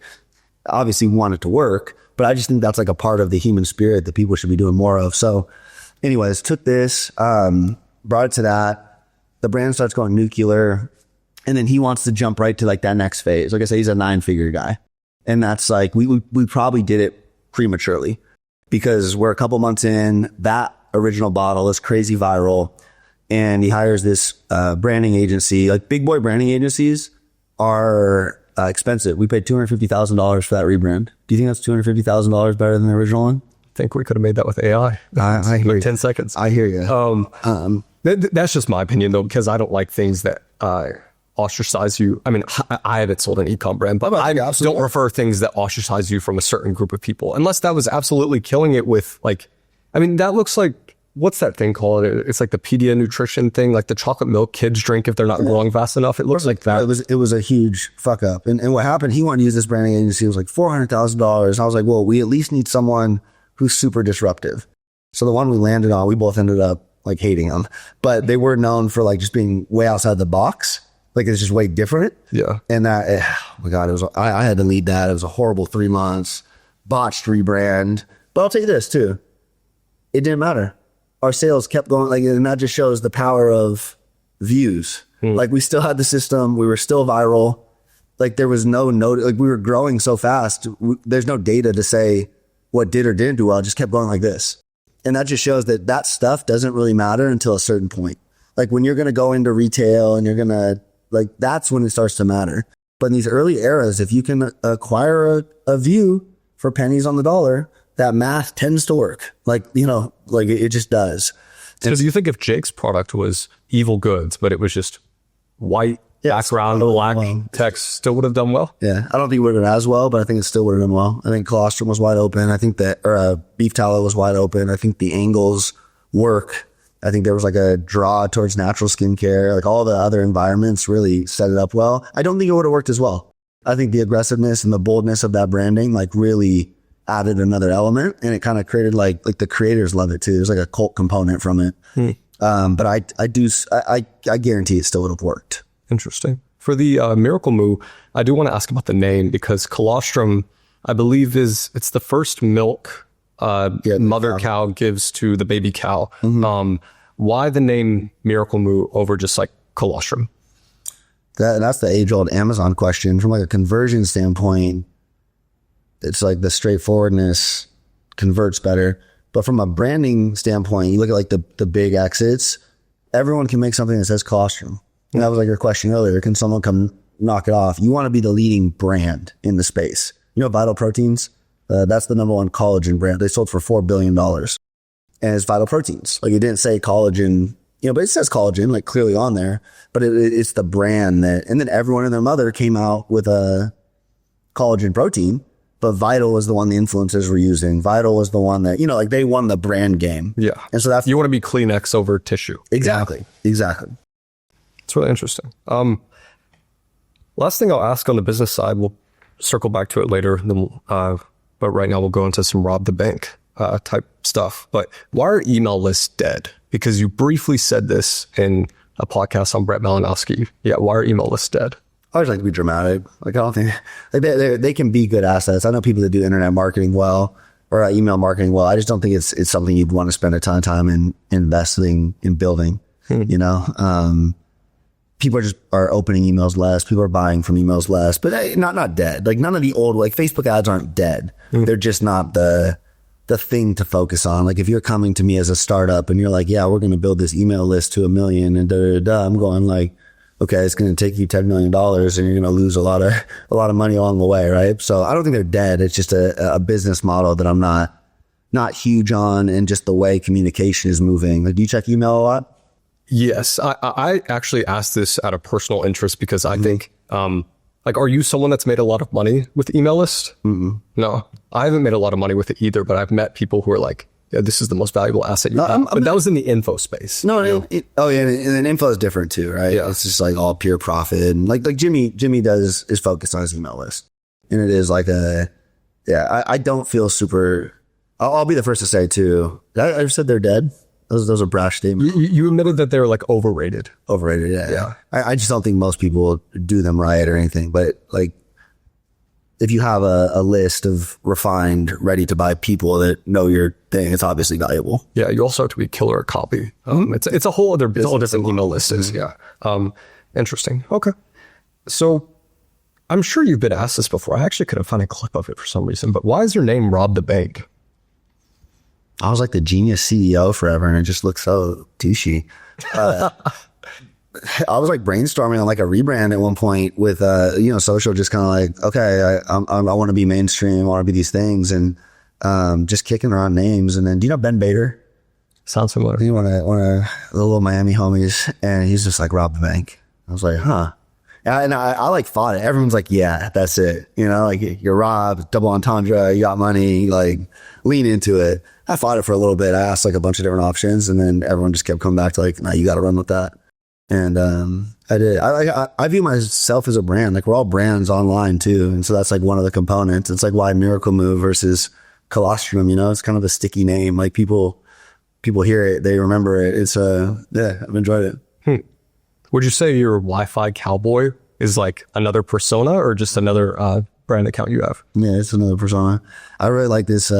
obviously want it to work, but I just think that's like a part of the human spirit that people should be doing more of. So anyways, took this, brought it to that. The brand starts going nuclear, and then he wants to jump right to like that next phase. Like I said, he's a 9-figure guy. And that's like, we probably did it prematurely because we're a couple months in. That original bottle is crazy viral, and he hires this branding agency. Like big boy branding agencies are expensive. We paid $250,000 for that rebrand. Do you think that's $250,000 better than the original one? I think we could have made that with AI. I hear you. 10 seconds. I hear you. That's just my opinion though, because I don't like things that ostracize you. I mean, I haven't sold an e-com brand, but I don't refer things that ostracize you from a certain group of people, unless that was absolutely killing it with like, I mean, that looks like, what's that thing called? It's like the Pedia nutrition thing, like the chocolate milk kids drink if they're not growing fast enough. It looks like that. It was a huge fuck up. And what happened, he wanted to use this branding agency. It was like $400,000. I was like, well, we at least need someone who's super disruptive. So the one we landed on, we both ended up like hating them, but they were known for like just being way outside the box. Like it's just way different. Yeah. And that, oh my God, I had to lead that. It was a horrible 3 months, botched rebrand. But I'll tell you this too. It didn't matter. Our sales kept going, like, and that just shows the power of views. Like we still had the system. We were still viral. Like there was no note, like we were growing so fast. There's no data to say what did or didn't do well. It just kept going like this. And that just shows that stuff doesn't really matter until a certain point. Like when you're going to go into retail and you're going to, like, that's when it starts to matter. But in these early eras, if you can acquire a view for pennies on the dollar, that math tends to work. Like, you know, like it just does. So do you think if Jake's product was evil goods, but it was just white background, black text, still would have done well? Yeah. I don't think it would have done as well, but I think it still would have done well. I think colostrum was wide open. I think that, beef tallow was wide open. I think the angles work. I think there was like a draw towards natural skincare. Like all the other environments really set it up well. I don't think it would have worked as well. I think the aggressiveness and the boldness of that branding like really added another element, and it kind of created like the creators love it too. There's like a cult component from it. But I guarantee it still would have worked. Interesting. For the Miracle Moo, I do want to ask about the name because colostrum, I believe it's the first milk mother cow gives to the baby cow. Why the name Miracle Moo over just like colostrum? That's the age-old Amazon question. From like a conversion standpoint, it's like the straightforwardness converts better. But from a branding standpoint, you look at like the big exits, everyone can make something that says colostrum. And that was like your question earlier. Can someone come knock it off? You want to be the leading brand in the space. You know, Vital Proteins, that's the #1 collagen brand. They sold for $4 billion. And it's Vital Proteins. Like it didn't say collagen, you know, but it says collagen like clearly on there, but it's the brand that, and then everyone and their mother came out with a collagen protein, but Vital was the one the influencers were using. Vital was the one that, you know, like they won the brand game. Yeah. And so that's, you want to be Kleenex over tissue. Exactly. It's really interesting. Last thing I'll ask on the business side, we'll circle back to it later. But right now we'll go into some rob the bank type stuff. But why are email lists dead? Because you briefly said this in a podcast on Brett Malinowski. Yeah, why are email lists dead? I always like to be dramatic. Like I don't think like they can be good assets. I know people that do internet marketing well or email marketing well. I just don't think it's something you'd want to spend a ton of time in investing in building. You know, people are opening emails less. People are buying from emails less, but not dead. Like none of the old like Facebook ads aren't dead. They're just not the thing to focus on. Like if you're coming to me as a startup and you're like, yeah, we're going to build this email list to 1 million and I'm going like, okay, it's going to take you $10 million and you're going to lose a lot of money along the way. Right. So I don't think they're dead. It's just a business model that I'm not huge on, and just the way communication is moving. Like, do you check email a lot? Yes. I actually asked this out of personal interest because I think, like, are you someone that's made a lot of money with email list? No, I haven't made a lot of money with it either, but I've met people who are like, yeah, this is the most valuable asset you have. But that was in the info space. No, and then info is different too, right? Yeah. It's just like all pure profit. And like Jimmy is focused on his email list. And it is like I don't feel super, I'll be the first to say too, I said they're dead. Those are brash statements. You admitted that they were like overrated. Overrated, yeah. I just don't think most people do them right or anything. But like, if you have a list of refined, ready to buy people that know your thing, it's obviously valuable. Yeah, you also have to be killer at copy. It's a whole other business. It's a whole different email list is. Yeah. Interesting. Okay. So I'm sure you've been asked this before. I actually couldn't find a clip of it for some reason, but why is your name Rob the Bank? I was like the genius CEO forever, and it just looked so douchey. I was like brainstorming on like a rebrand at one point with, social, just kind of like, okay, I want to be mainstream. I want to be these things, and just kicking around names. And then, do you know Ben Bader? Sounds familiar. He one of the little Miami homies, and he's just like, rob the bank. I was like, huh. And I like fought it. Everyone's like, yeah, that's it. You know, like you're Rob, double entendre, you got money, like lean into it. I fought it for a little bit. I asked like a bunch of different options, and then everyone just kept coming back to like, nah, you got to run with that. And I did. I view myself as a brand. Like we're all brands online too, and so that's like one of the components. It's like why Miracle Move versus Colostrum. You know, it's kind of a sticky name. Like people hear it, they remember it. It's I've enjoyed it. Would you say your Wi-Fi cowboy is like another persona or just another brand account you have? Yeah, it's another persona. I really like this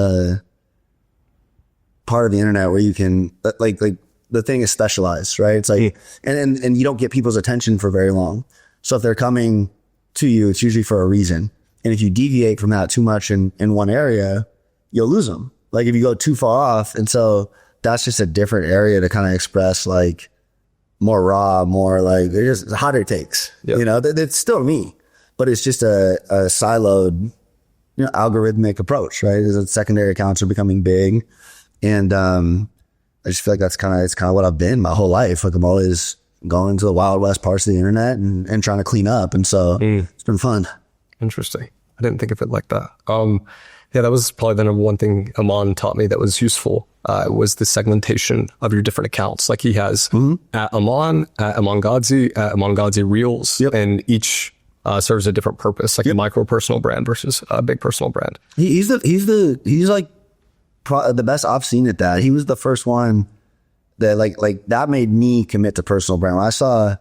part of the internet where you can like the thing is specialized, right? It's like, and you don't get people's attention for very long. So if they're coming to you, it's usually for a reason. And if you deviate from that too much in one area, you'll lose them. Like if you go too far off. And so that's just a different area to kind of express like more raw, more like it's just hotter takes, you know, it's still me, but it's just a siloed, algorithmic approach, right? The secondary accounts are becoming big. And, I just feel like it's kind of what I've been my whole life. Like I'm always going to the wild west parts of the internet and trying to clean up. And so it's been fun. Interesting. I didn't think of it like that. Yeah, that was probably the number one thing Aman taught me that was useful, was the segmentation of your different accounts. Like he has at Aman, at Aman Ghazi, at Aman Ghazi Reels, and each serves a different purpose, like a micro personal brand versus a big personal brand. He's like the best I've seen at that. He was the first one that like that made me commit to personal brand. When I saw,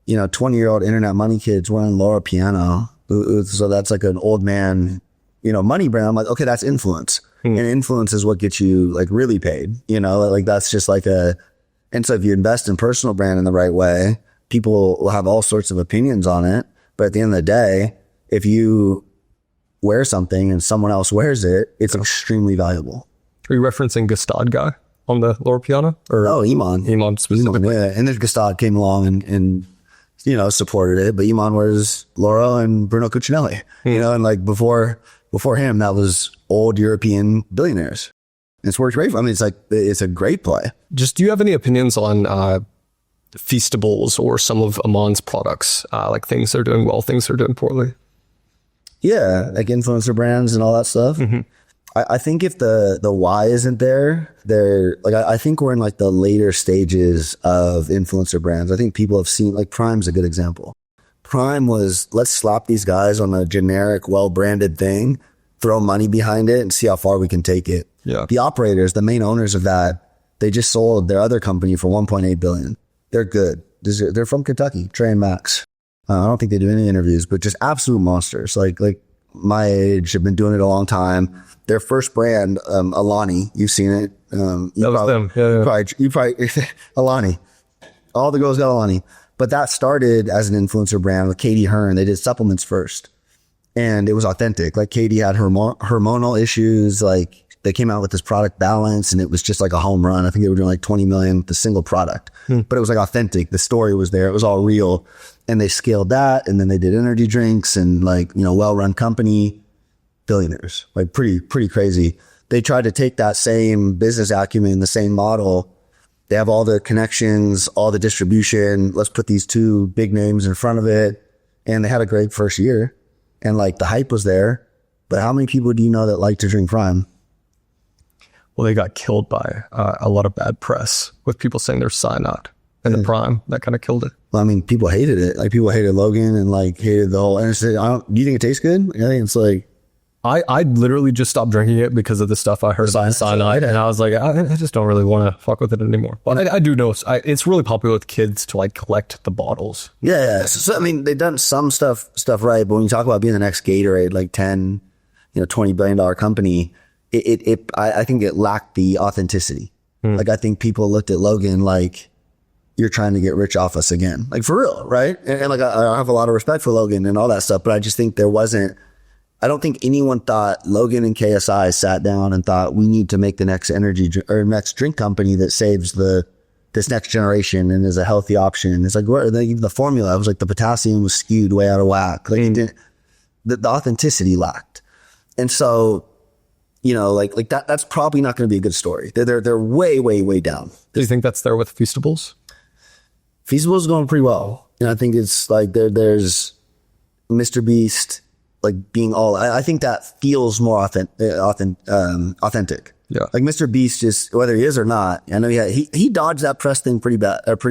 20-year-old internet money kids wearing Laura Piano, so that's like an old man, money brand. I'm like, okay, that's influence. And influence is what gets you like really paid, like that's just like and so if you invest in personal brand in the right way, people will have all sorts of opinions on it. But at the end of the day, if you wear something and someone else wears it, it's extremely valuable. Are you referencing Gustad guy on the Laura Piano? Or Iman specifically. Yeah, and then Gustad came along and supported it. But Iman wears Laura and Bruno Cucinelli, and like before him, that was old European billionaires. It's worked great. I mean, it's a great play. Just, do you have any opinions on Feastables or some of Aman's products? Like things they're doing well, things they're doing poorly? Yeah, like influencer brands and all that stuff. I think if the why isn't there, they're like, I think we're in like the later stages of influencer brands. I think people have seen, like, Prime's a good example. Prime was, let's slap these guys on a generic, well-branded thing, throw money behind it, and see how far we can take it. Yeah. The operators, the main owners of that, they just sold their other company for $1.8 billion. They're good. They're from Kentucky, Trey and Max. I don't think they do any interviews, but just absolute monsters. Like my age, have been doing it a long time. Their first brand, Alani, you've seen it. That was them. Yeah. You probably Alani. All the girls got Alani. But that started as an influencer brand with Katie Hearn. They did supplements first. And it was authentic. Like, Katie had hormonal issues. Like, they came out with this product Balance, and it was just like a home run. I think they were doing like 20 million with a single product. But it was like authentic. The story was there. It was all real. And they scaled that. And then they did energy drinks and, like, you know, well-run company. Billionaires. Like, pretty crazy. They tried to take that same business acumen, the same model. They have all the connections, all the distribution. Let's put these two big names in front of it. And they had a great first year. And, like, the hype was there. But how many people do you know that like to drink Prime? Well, they got killed by a lot of bad press with people saying there's cyanide in the Prime. That kind of killed it. Well, I mean, people hated it. Like, people hated Logan and, like, hated the whole, and I said, do you think it tastes good? I think it's like, I literally just stopped drinking it because of the stuff I heard about cyanide, and I was like, I just don't really want to fuck with it anymore. But I do know it's really popular with kids to, like, collect the bottles. Yeah. So I mean, they've done some stuff right, but when you talk about being the next Gatorade, like $10, $20 billion company, I think it lacked the authenticity. Like, I think people looked at Logan like, you're trying to get rich off us again, like, for real, right? And like, I have a lot of respect for Logan and all that stuff, but I just think I don't think anyone thought Logan and KSI sat down and thought, we need to make the next next drink company that saves this next generation and is a healthy option. It's like, the formula, it was like the potassium was skewed way out of whack. Like, it didn't, the authenticity lacked. And so, like that's probably not going to be a good story. They're way down. Do you think that's there with Feastables? Feastables is going pretty well. And I think it's like there's Mr. Beast, like, being all, I think that feels more authentic. Yeah. Like, Mr. Beast, just whether he is or not, I know he dodged that press thing pretty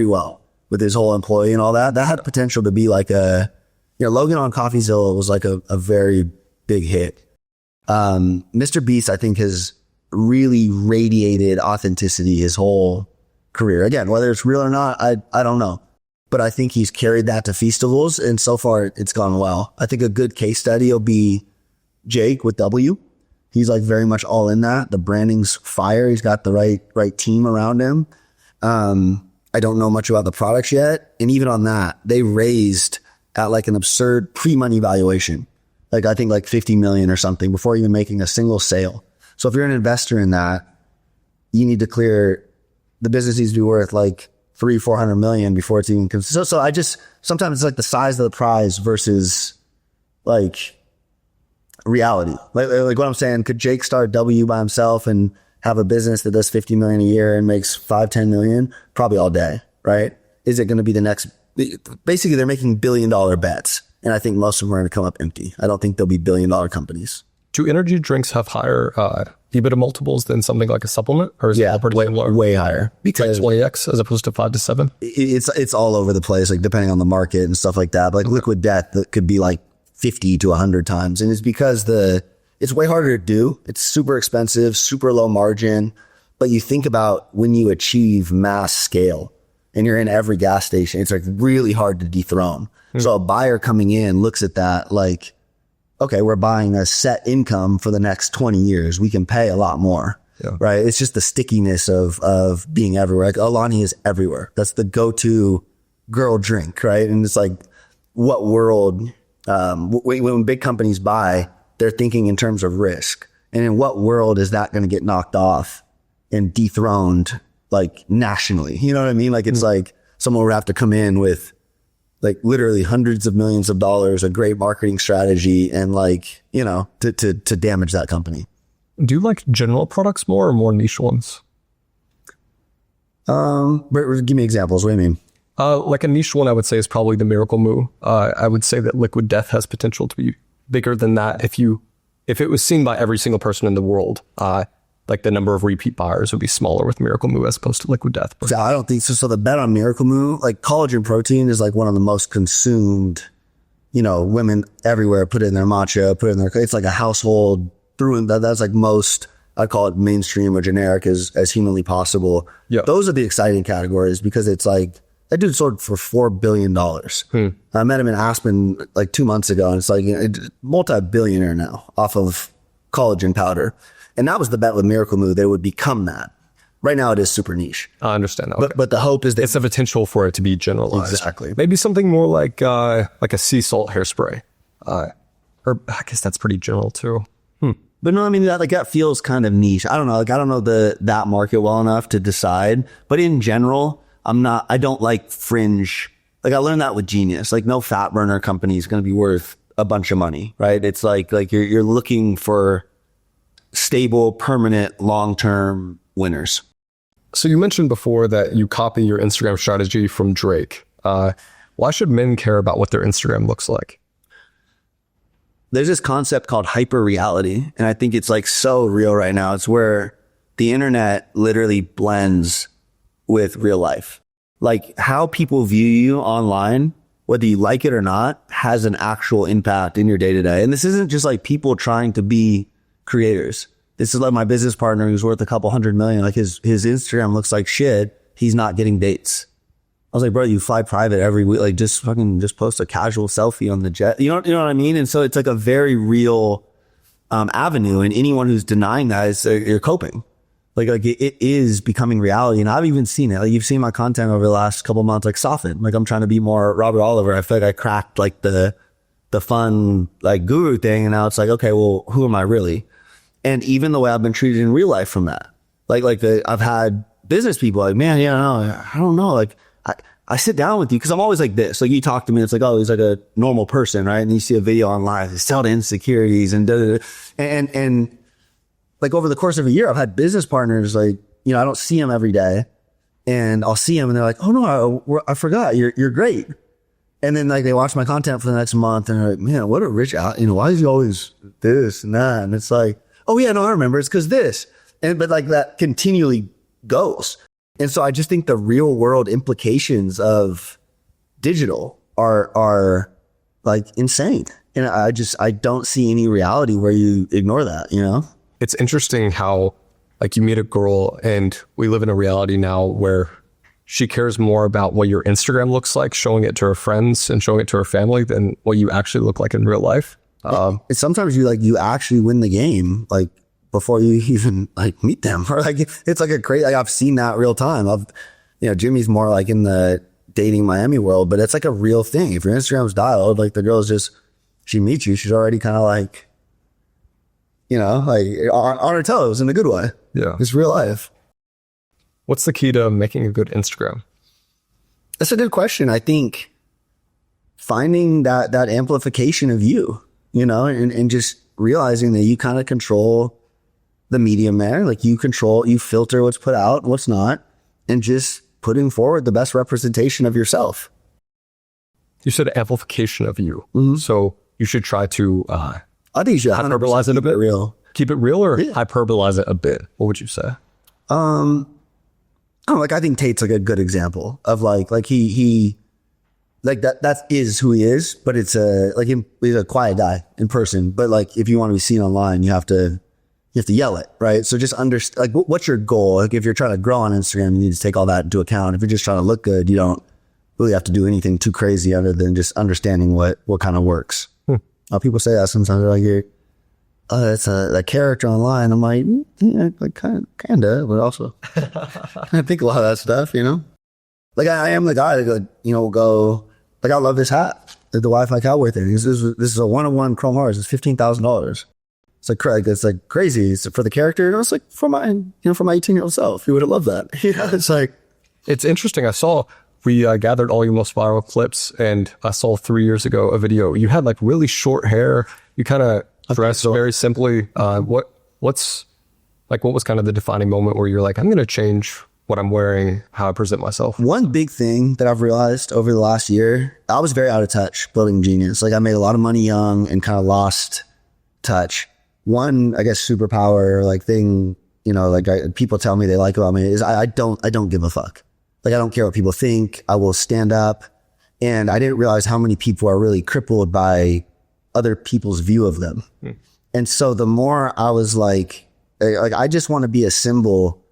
well with his whole employee and all that. That had potential to be like Logan on CoffeeZilla was like a very big hit. Mr. Beast, I think, has really radiated authenticity his whole career. Again, whether it's real or not, I don't know. But I think he's carried that to Feastables, and so far it's gone well. I think a good case study will be Jake with W. He's, like, very much all in that. The branding's fire. He's got the right team around him. I don't know much about the products yet. And even on that, they raised at, like, an absurd pre-money valuation. Like, I think like 50 million or something before even making a single sale. So if you're an investor in that, you need to clear, the business needs to be worth like 300-400 million before it's even so I just, sometimes it's like the size of the prize versus, like, reality. Like what I'm saying, could Jake start W by himself and have a business that does 50 million a year and makes 5-10 million? Probably all day, right? Is it going to be the next, basically they're making $1 billion bets, and I think most of them are going to come up empty. I don't think they'll be $1 billion companies. Do energy drinks have higher EBITDA multiples than something like a supplement, or is it all pretty similar? Way higher, because like 20x as opposed to 5 to 7? It's all over the place, like, depending on the market and stuff like that. But, like, Liquid Death, that could be like 50 to 100 times, and it's because it's way harder to do. It's super expensive, super low margin. But you think about when you achieve mass scale and you're in every gas station, it's like really hard to dethrone. So a buyer coming in looks at that like, okay, we're buying a set income for the next 20 years. We can pay a lot more, right? It's just the stickiness of being everywhere. Like, Alani is everywhere. That's the go-to girl drink, right? And it's like, what world, when big companies buy, they're thinking in terms of risk. And in what world is that going to get knocked off and dethroned, like, nationally? You know what I mean? Like, it's like someone would have to come in with, like, literally hundreds of millions of dollars, a great marketing strategy, and, like, to damage that company. Do you like general products more or more niche ones? Give me examples. What do you mean? Like, a niche one I would say is probably the Miracle Moo. I would say that Liquid Death has potential to be bigger than that if you if it was seen by every single person in the world, like the number of repeat buyers would be smaller with Miracle Moo as opposed to Liquid Death. So I don't think so. So the bet on Miracle Moo, like collagen protein is like one of the most consumed, women everywhere put it in their matcha, put it in their, it's like a household through and that's like most, I call it mainstream or generic as humanly possible. Yeah. Those are the exciting categories because it's like, that dude sold for $4 billion. I met him in Aspen like 2 months ago and it's like multi-billionaire now off of collagen powder. And that was the bet with Miracle Moo. They would become that. Right now it is super niche. I understand. Okay. But the hope is that it's a potential for it to be generalized. Exactly. Maybe something more like a sea salt hairspray. Or I guess that's pretty general too. But no, I mean, that feels kind of niche. I don't know. Like, I don't know that market well enough to decide. But in general, I don't like fringe. Like I learned that with Genius. Like no fat burner company is going to be worth a bunch of money, right? It's like you're looking for stable, permanent, long-term winners. So you mentioned before that you copy your Instagram strategy from Drake. Why should men care about what their Instagram looks like? There's this concept called hyper reality. And I think it's like so real right now. It's where the internet literally blends with real life. Like how people view you online, whether you like it or not, has an actual impact in your day to day. And this isn't just like people trying to be creators. This is like my business partner who's worth a couple $100 million. Like his Instagram looks like shit. He's not getting dates. I was like, bro, you fly private every week. Like just post a casual selfie on the jet. You know what I mean? And so it's like a very real avenue. And anyone who's denying that is you're coping. Like it is becoming reality. And I've even seen it. Like you've seen my content over the last couple months, like soften. Like I'm trying to be more Robert Oliver. I feel like I cracked like the fun like guru thing. And now it's like, okay, well, who am I really? And even the way I've been treated in real life from that. I've had business people like, man, I don't know. Like I sit down with you because I'm always like this. Like you talk to me, it's like, oh, he's like a normal person, right? And you see a video online, it's tell the insecurities and and like over the course of a year, I've had business partners like, I don't see them every day, and I'll see them and they're like, oh no, I forgot, you're great. And then like they watch my content for the next month and they're like, man, what a rich out, why is he always this and that? And it's like, oh yeah, no, I remember, it's because this, but like that continually goes. And so I just think the real world implications of digital are like insane. And I don't see any reality where you ignore that, It's interesting how like you meet a girl and we live in a reality now where she cares more about what your Instagram looks like, showing it to her friends and showing it to her family than what you actually look like in real life. And sometimes you actually win the game, like before you even like meet them, or like it's like a crazy. Like I've seen that real time. Jimmy's more like in the dating Miami world, but it's like a real thing. If your Instagram's dialed, like the girl's she meets you, she's already kind of like, like on her toes in a good way. Yeah, it's real life. What's the key to making a good Instagram? That's a good question. I think finding that amplification of you, and just realizing that you kind of control the medium there. Like you filter what's put out and what's not, and just putting forward the best representation of yourself. You said amplification of you. Mm-hmm. So you should try to I think you should hyperbolize it a bit. Keep it real or Yeah. hyperbolize it a bit. What would you say? I think Tate's like a good example of like he like that is who he is, but it's he's a quiet guy in person. But like if you want to be seen online, you have to yell it, right? So just like what's your goal? Like if you're trying to grow on Instagram, you need to take all that into account. If you're just trying to look good, you don't really have to do anything too crazy other than just understanding what kind of works. People say that sometimes. They're like, that's a character online. I'm like, yeah, like kind of, but also I think a lot of that stuff, Like I am the guy that go like I love this hat, the Wi-Fi cowboy thing. This is a 1-on-1 Chrome Hearts. It's $15,000. It's like crazy. It's for the character. It's like for my 18-year-old self. You would have loved that. It's like, it's interesting. I saw we gathered all your most viral clips, and I saw 3 years ago a video. You had like really short hair. You kind of dressed very simply. What was kind of the defining moment where you're like, I'm going to change what I'm wearing, how I present myself? One big thing that I've realized over the last year, I was very out of touch building Genius. Like I made a lot of money young and kind of lost touch. one, I guess, superpower, like thing, you know, like people tell me they like about me is I don't give a fuck. Like, I don't care what people think. I will stand up. And I didn't realize how many people are really crippled by other people's view of them. And so the more I was like, I just want to be a symbol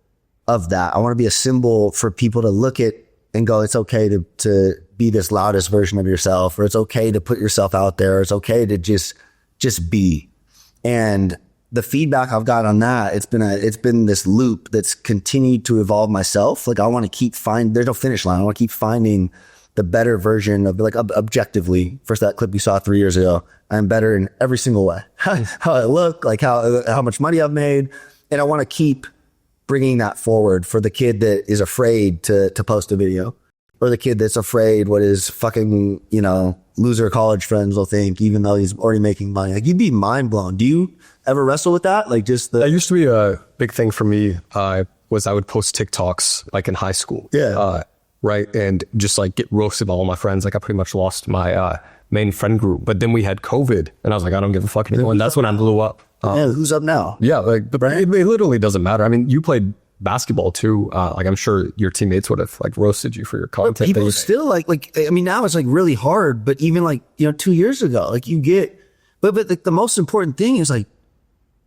of that. I want to be a symbol for people to look at and go, it's okay to be this loudest version of yourself, or it's okay to put yourself out there. Or it's okay to just be. And the feedback I've got on that, it's been this loop that's continued to evolve myself. Like, I want to keep there's no finish line. I want to keep finding the better version of, like, objectively, first that clip you saw 3 years ago, I'm better in every single way. How I look, like how much money I've made. And I want to keep bringing that forward for the kid that is afraid to post a video, or the kid that's afraid what his fucking, you know, loser college friends will think, even though he's already making money. Like, you'd be mind blown. Do you ever wrestle with that? Like, just that used to be a big thing for me. Was I would post TikToks like in high school. Yeah. Right. And just like get roasted by all my friends. Like, I pretty much lost my main friend group. But then we had COVID and I was like, I don't give a fuck anymore. And that's when I blew up. Who's up now? Yeah. Like, it literally doesn't matter. I mean, you played basketball too. Like, I'm sure your teammates would have like roasted you for your content. But people still like, I mean, now it's like really hard, but even like, you know, 2 years ago, like you get, but the most important thing is, like,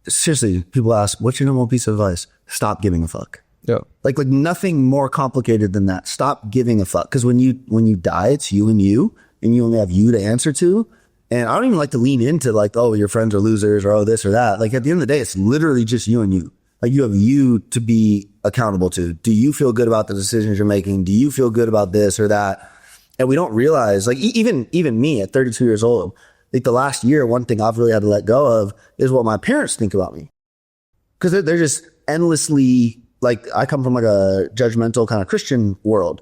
seriously, people ask, what's your number one piece of advice? Stop giving a fuck. Yeah. Like nothing more complicated than that. Stop giving a fuck. Cause when you die, it's you, and you only have you to answer to. And I don't even like to lean into like, oh, your friends are losers, or oh, this or that. Like, at the end of the day, it's literally just you and you. Like, you have you to be accountable to. Do you feel good about the decisions you're making? Do you feel good about this or that? And we don't realize, like, even me at 32 years old, like the last year, one thing I've really had to let go of is what my parents think about me. Cause they're just endlessly, like, I come from like a judgmental kind of Christian world.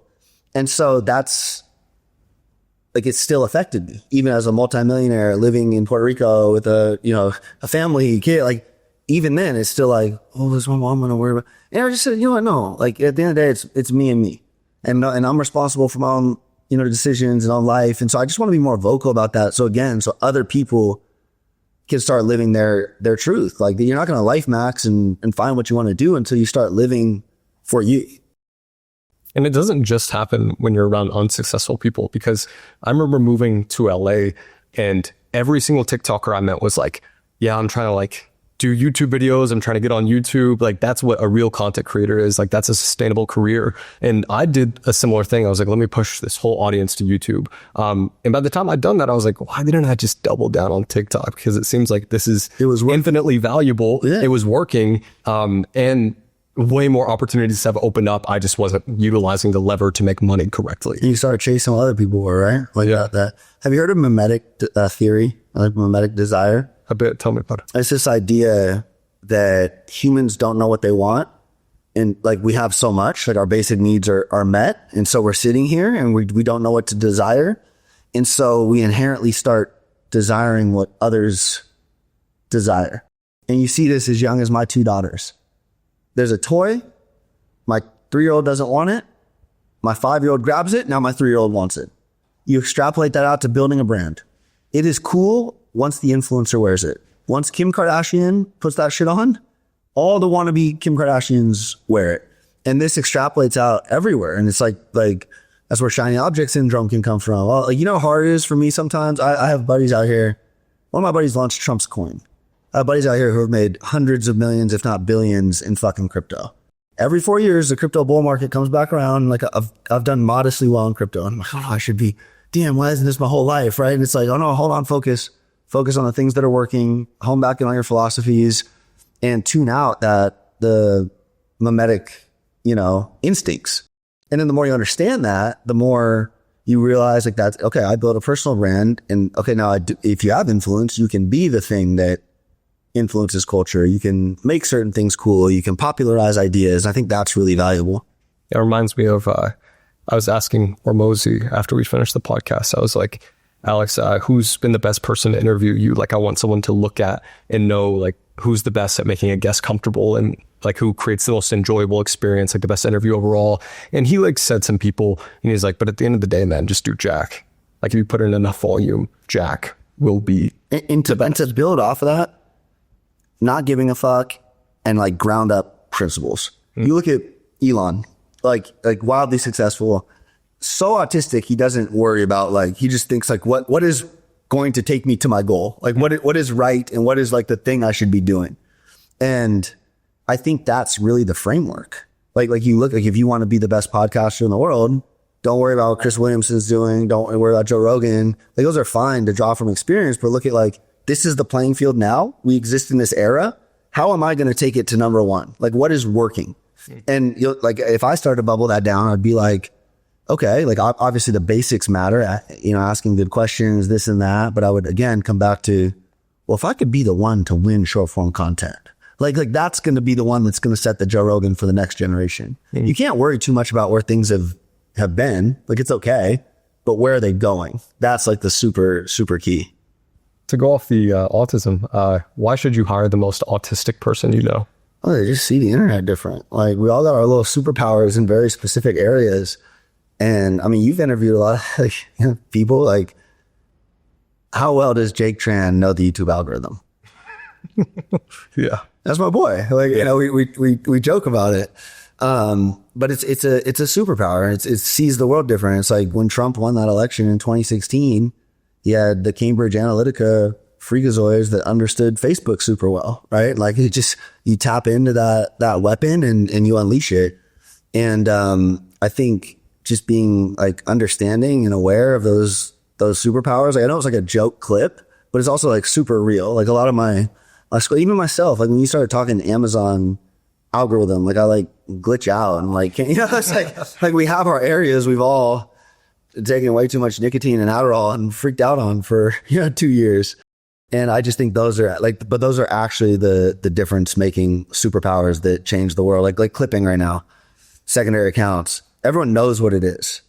And so that's like, it's still affected me, even as a multimillionaire living in Puerto Rico with a family, kid. Like, even then it's still like, oh, is my mom gonna worry about? And I just said, you know what? No, like, at the end of the day, it's me and me, and I'm responsible for my own, decisions and own life. And so I just want to be more vocal about that. So again, so other people can start living their truth. Like, you're not going to life max and find what you want to do until you start living for you. And it doesn't just happen when you're around unsuccessful people, because I remember moving to LA and every single TikToker I met was like, yeah, I'm trying to like do YouTube videos. I'm trying to get on YouTube. Like, that's what a real content creator is. Like, that's a sustainable career. And I did a similar thing. I was like, let me push this whole audience to YouTube. And by the time I'd done that, I was like, why didn't I just double down on TikTok? Because it seems like it was infinitely valuable. Yeah. It was working. And way more opportunities have opened up. I just wasn't utilizing the lever to make money correctly. And you started chasing what other people were, right? Like, yeah. That. Have you heard of mimetic theory? Like mimetic desire? A bit. Tell me about it. It's this idea that humans don't know what they want. And like, we have so much, like our basic needs are met. And so we're sitting here and we don't know what to desire. And so we inherently start desiring what others desire. And you see this as young as my 2 daughters. There's a toy. My 3-year-old doesn't want it. My 5-year-old grabs it. Now my 3-year-old wants it. You extrapolate that out to building a brand. It is cool once the influencer wears it. Once Kim Kardashian puts that shit on, all the wannabe Kim Kardashians wear it. And this extrapolates out everywhere. And it's like that's where shiny object syndrome can come from. Well, like, you know how hard it is for me sometimes? I have buddies out here. One of my buddies launched Trump's coin. I have buddies out here who have made hundreds of millions, if not billions, in fucking crypto. Every 4 years, the crypto bull market comes back around. Like, I've done modestly well in crypto. And I'm like, oh, I should be, damn, why isn't this my whole life, right? And it's like, oh no, hold on, focus on the things that are working, hone back in on your philosophies, and tune out the mimetic, instincts. And then the more you understand that, the more you realize, like, that's okay. I built a personal brand, and okay, now if you have influence, you can be the thing that influences culture. You can make certain things cool. You can popularize ideas. I think that's really valuable. It reminds me of, I was asking Hormozy after we finished the podcast, I was like, Alex, who's been the best person to interview you? Like, I want someone to look at and know, like, who's the best at making a guest comfortable and like who creates the most enjoyable experience, like the best interview overall. And he like said some people, and he's like, but at the end of the day, man, just do Jack. Like, if you put in enough volume, Jack will be. And to build off of that, not giving a fuck, and like ground up principles. You look at Elon, like wildly successful, so autistic. He doesn't worry about like, he just thinks like, what is going to take me to my goal? Like what is right, and what is like the thing I should be doing? And I think that's really the framework. Like you look, like if you want to be the best podcaster in the world, don't worry about what Chris Williamson's doing. Don't worry about Joe Rogan. Like those are fine to draw from experience, but look at like, this is the playing field now. We exist in this era. How am I going to take it to number one? Like what is working? And like if I started to bubble that down, I'd be like, okay, like obviously the basics matter, asking good questions, this and that. But I would again come back to, well, if I could be the one to win short form content, like that's going to be the one that's going to set the Joe Rogan for the next generation. You can't worry too much about where things have been. Like it's okay, but where are they going? That's like the super, super key. To go off the autism, why should you hire the most autistic person you know? Oh, they just see the internet different. Like we all got our little superpowers in very specific areas. And I mean, you've interviewed a lot of people. Like, how well does Jake Tran know the YouTube algorithm? Yeah, that's my boy. Like, we joke about it. But it's a superpower. It sees the world different. It's like when Trump won that election in 2016, he had the Cambridge Analytica freakazoids that understood Facebook super well, right? Like you tap into that weapon and you unleash it. And I think just being like understanding and aware of those superpowers. Like I know it's like a joke clip, but it's also like super real. Like a lot of my school, even myself, like when you started talking Amazon algorithm, like I like glitch out and like, it's like we have our areas we've all taken way too much nicotine and Adderall and freaked out on for 2 years. And I just think those are but those are actually the difference making superpowers that change the world. Like clipping right now, secondary accounts. Everyone knows what it is.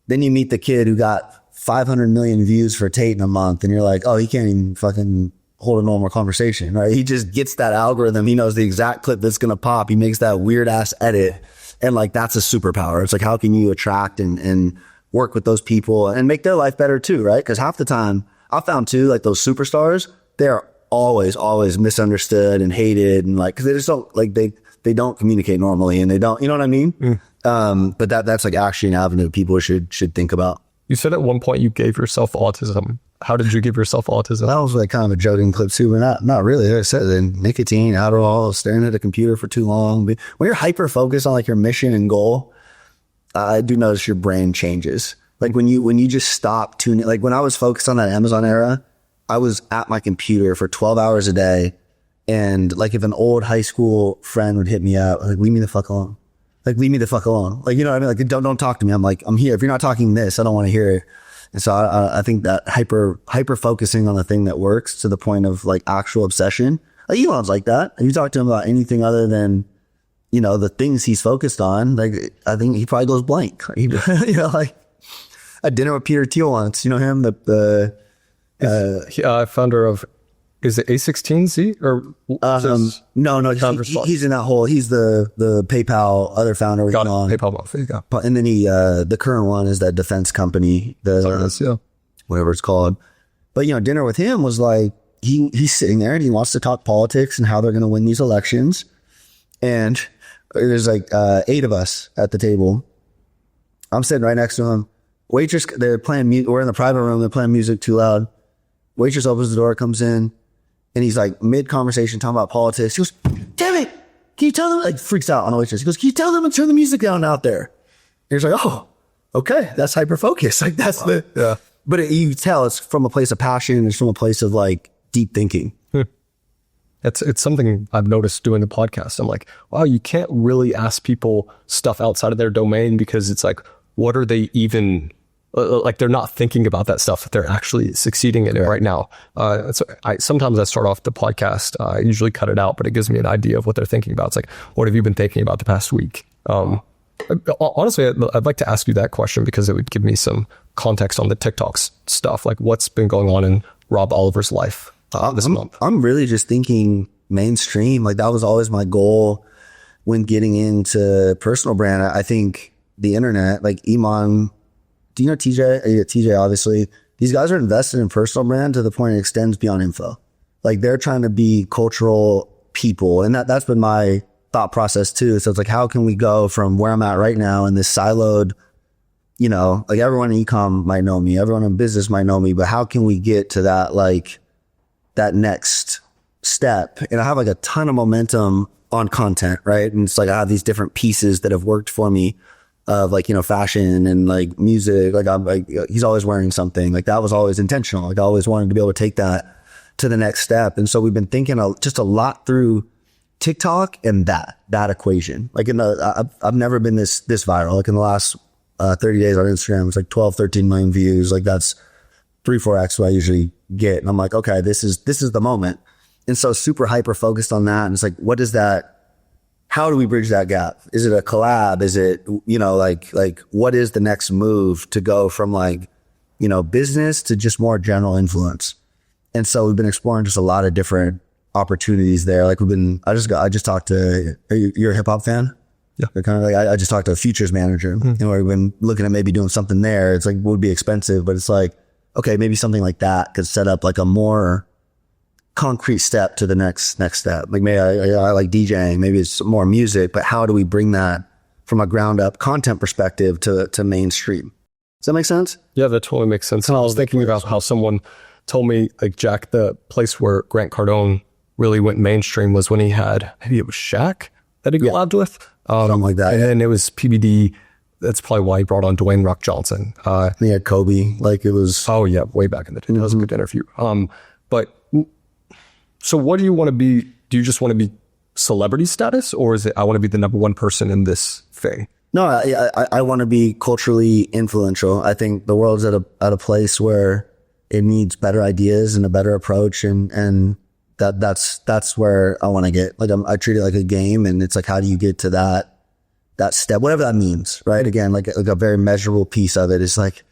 Then you meet the kid who got 500 million views for Tate in a month, and you're like, oh, he can't even fucking hold a normal conversation, right? He just gets that algorithm. He knows the exact clip that's going to pop. He makes that weird ass edit. And like, that's a superpower. It's like, how can you attract and work with those people and make their life better too, right? Because half the time I found too, like those superstars, they're always misunderstood and hated. And like, cause they just don't like, they don't communicate normally and they don't, you know what I mean? But that's like actually an avenue people should think about. You said at one point you gave yourself autism. How did you give yourself autism? That was like kind of a joking clip too, but not really. Like I said, nicotine, Adderall, staring at a computer for too long. When you're hyper focused on like your mission and goal, I do notice your brain changes. Like when you just stop tuning, like when I was focused on that Amazon era, I was at my computer for 12 hours a day. And like if an old high school friend would hit me up, like, leave me the fuck alone. Like, leave me the fuck alone. Like, you know what I mean? Like, don't talk to me. I'm like, I'm here. If you're not talking this, I don't want to hear it. And so I think that hyper focusing on the thing that works to the point of like actual obsession. Like Elon's like that. If you talk to him about anything other than, the things he's focused on, like I think he probably goes blank. Like a dinner with Peter Thiel once, you know him, the founder of, is it A16Z or no, he's in that whole, he's the PayPal other founder. Got it. PayPal. And then the current one is that defense company, whatever it's called. But, dinner with him was like, he's sitting there and he wants to talk politics and how they're going to win these elections. And there's like 8 of us at the table. I'm sitting right next to him. Waitress, they're playing music. We're in the private room. They're playing music too loud. Waitress opens the door, comes in. And he's like mid-conversation talking about politics. He goes, damn it, can you tell them? Like freaks out on the waitress. He goes, can you tell them to turn the music down out there? And he's like, oh, okay, that's hyper-focus. Like that's but you tell it's from a place of passion. It's from a place of like deep thinking. It's something I've noticed doing the podcast. I'm like, wow, you can't really ask people stuff outside of their domain because it's like, what are they even... like they're not thinking about that stuff. They're actually succeeding in it right now. So sometimes I start off the podcast. I usually cut it out, but it gives me an idea of what they're thinking about. It's like, what have you been thinking about the past week? Honestly, I'd like to ask you that question because it would give me some context on the TikTok stuff. Like what's been going on in Rob Oliver's life this month? I'm really just thinking mainstream. Like that was always my goal when getting into personal brand. I think the internet, like Iman, do you know TJ? Yeah, TJ, obviously. These guys are invested in personal brand to the point it extends beyond info. Like they're trying to be cultural people. And that's been my thought process too. So it's like, how can we go from where I'm at right now in this siloed, you know, like everyone in e-com might know me, everyone in business might know me, but how can we get to that, like that next step? And I have like a ton of momentum on content, right? And it's like, I have these different pieces that have worked for me of like, you know, fashion and like music. Like I'm like, he's always wearing something. Like that was always intentional. Like I always wanted to be able to take that to the next step. And so we've been thinking just a lot through TikTok and that equation. Like I've never been this viral. Like in the last 30 days on Instagram, it's like 12, 13 million views. Like that's 3-4x what I usually get. And I'm like, okay, this is the moment. And so super hyper focused on that. And it's like, what is that? How do we bridge that gap? Is it a collab? Is it, you know, like what is the next move to go from like, you know, business to just more general influence? And so we've been exploring just a lot of different opportunities there. Like I just talked to, you're a hip hop fan? Yeah. Kind of like, I just talked to a futures manager, you know, we've been looking at maybe doing something there. It's like, would be expensive, but it's like, okay, maybe something like that could set up like a more concrete step to the next step. Like maybe I like DJing, maybe it's more music, but how do we bring that from a ground up content perspective to mainstream? Does that make sense? Yeah, that totally makes sense. And I was thinking about how someone told me, like, Jack, the place where Grant Cardone really went mainstream was when he had, maybe it was Shaq that he collabed with. Something like that. And it was PBD. That's probably why he brought on Dwayne Rock Johnson. He had Kobe. Like it was. Oh yeah, way back in the day. That was a good interview. But so what do you want to be? Do you just want to be celebrity status, or is it I want to be the number one person in this thing? No, I want to be culturally influential. I think the world's at a place where it needs better ideas and a better approach, and that's where I want to get. Like I treat it like a game, and it's like, how do you get to that step, whatever that means, right? Again, like a very measurable piece of it is like,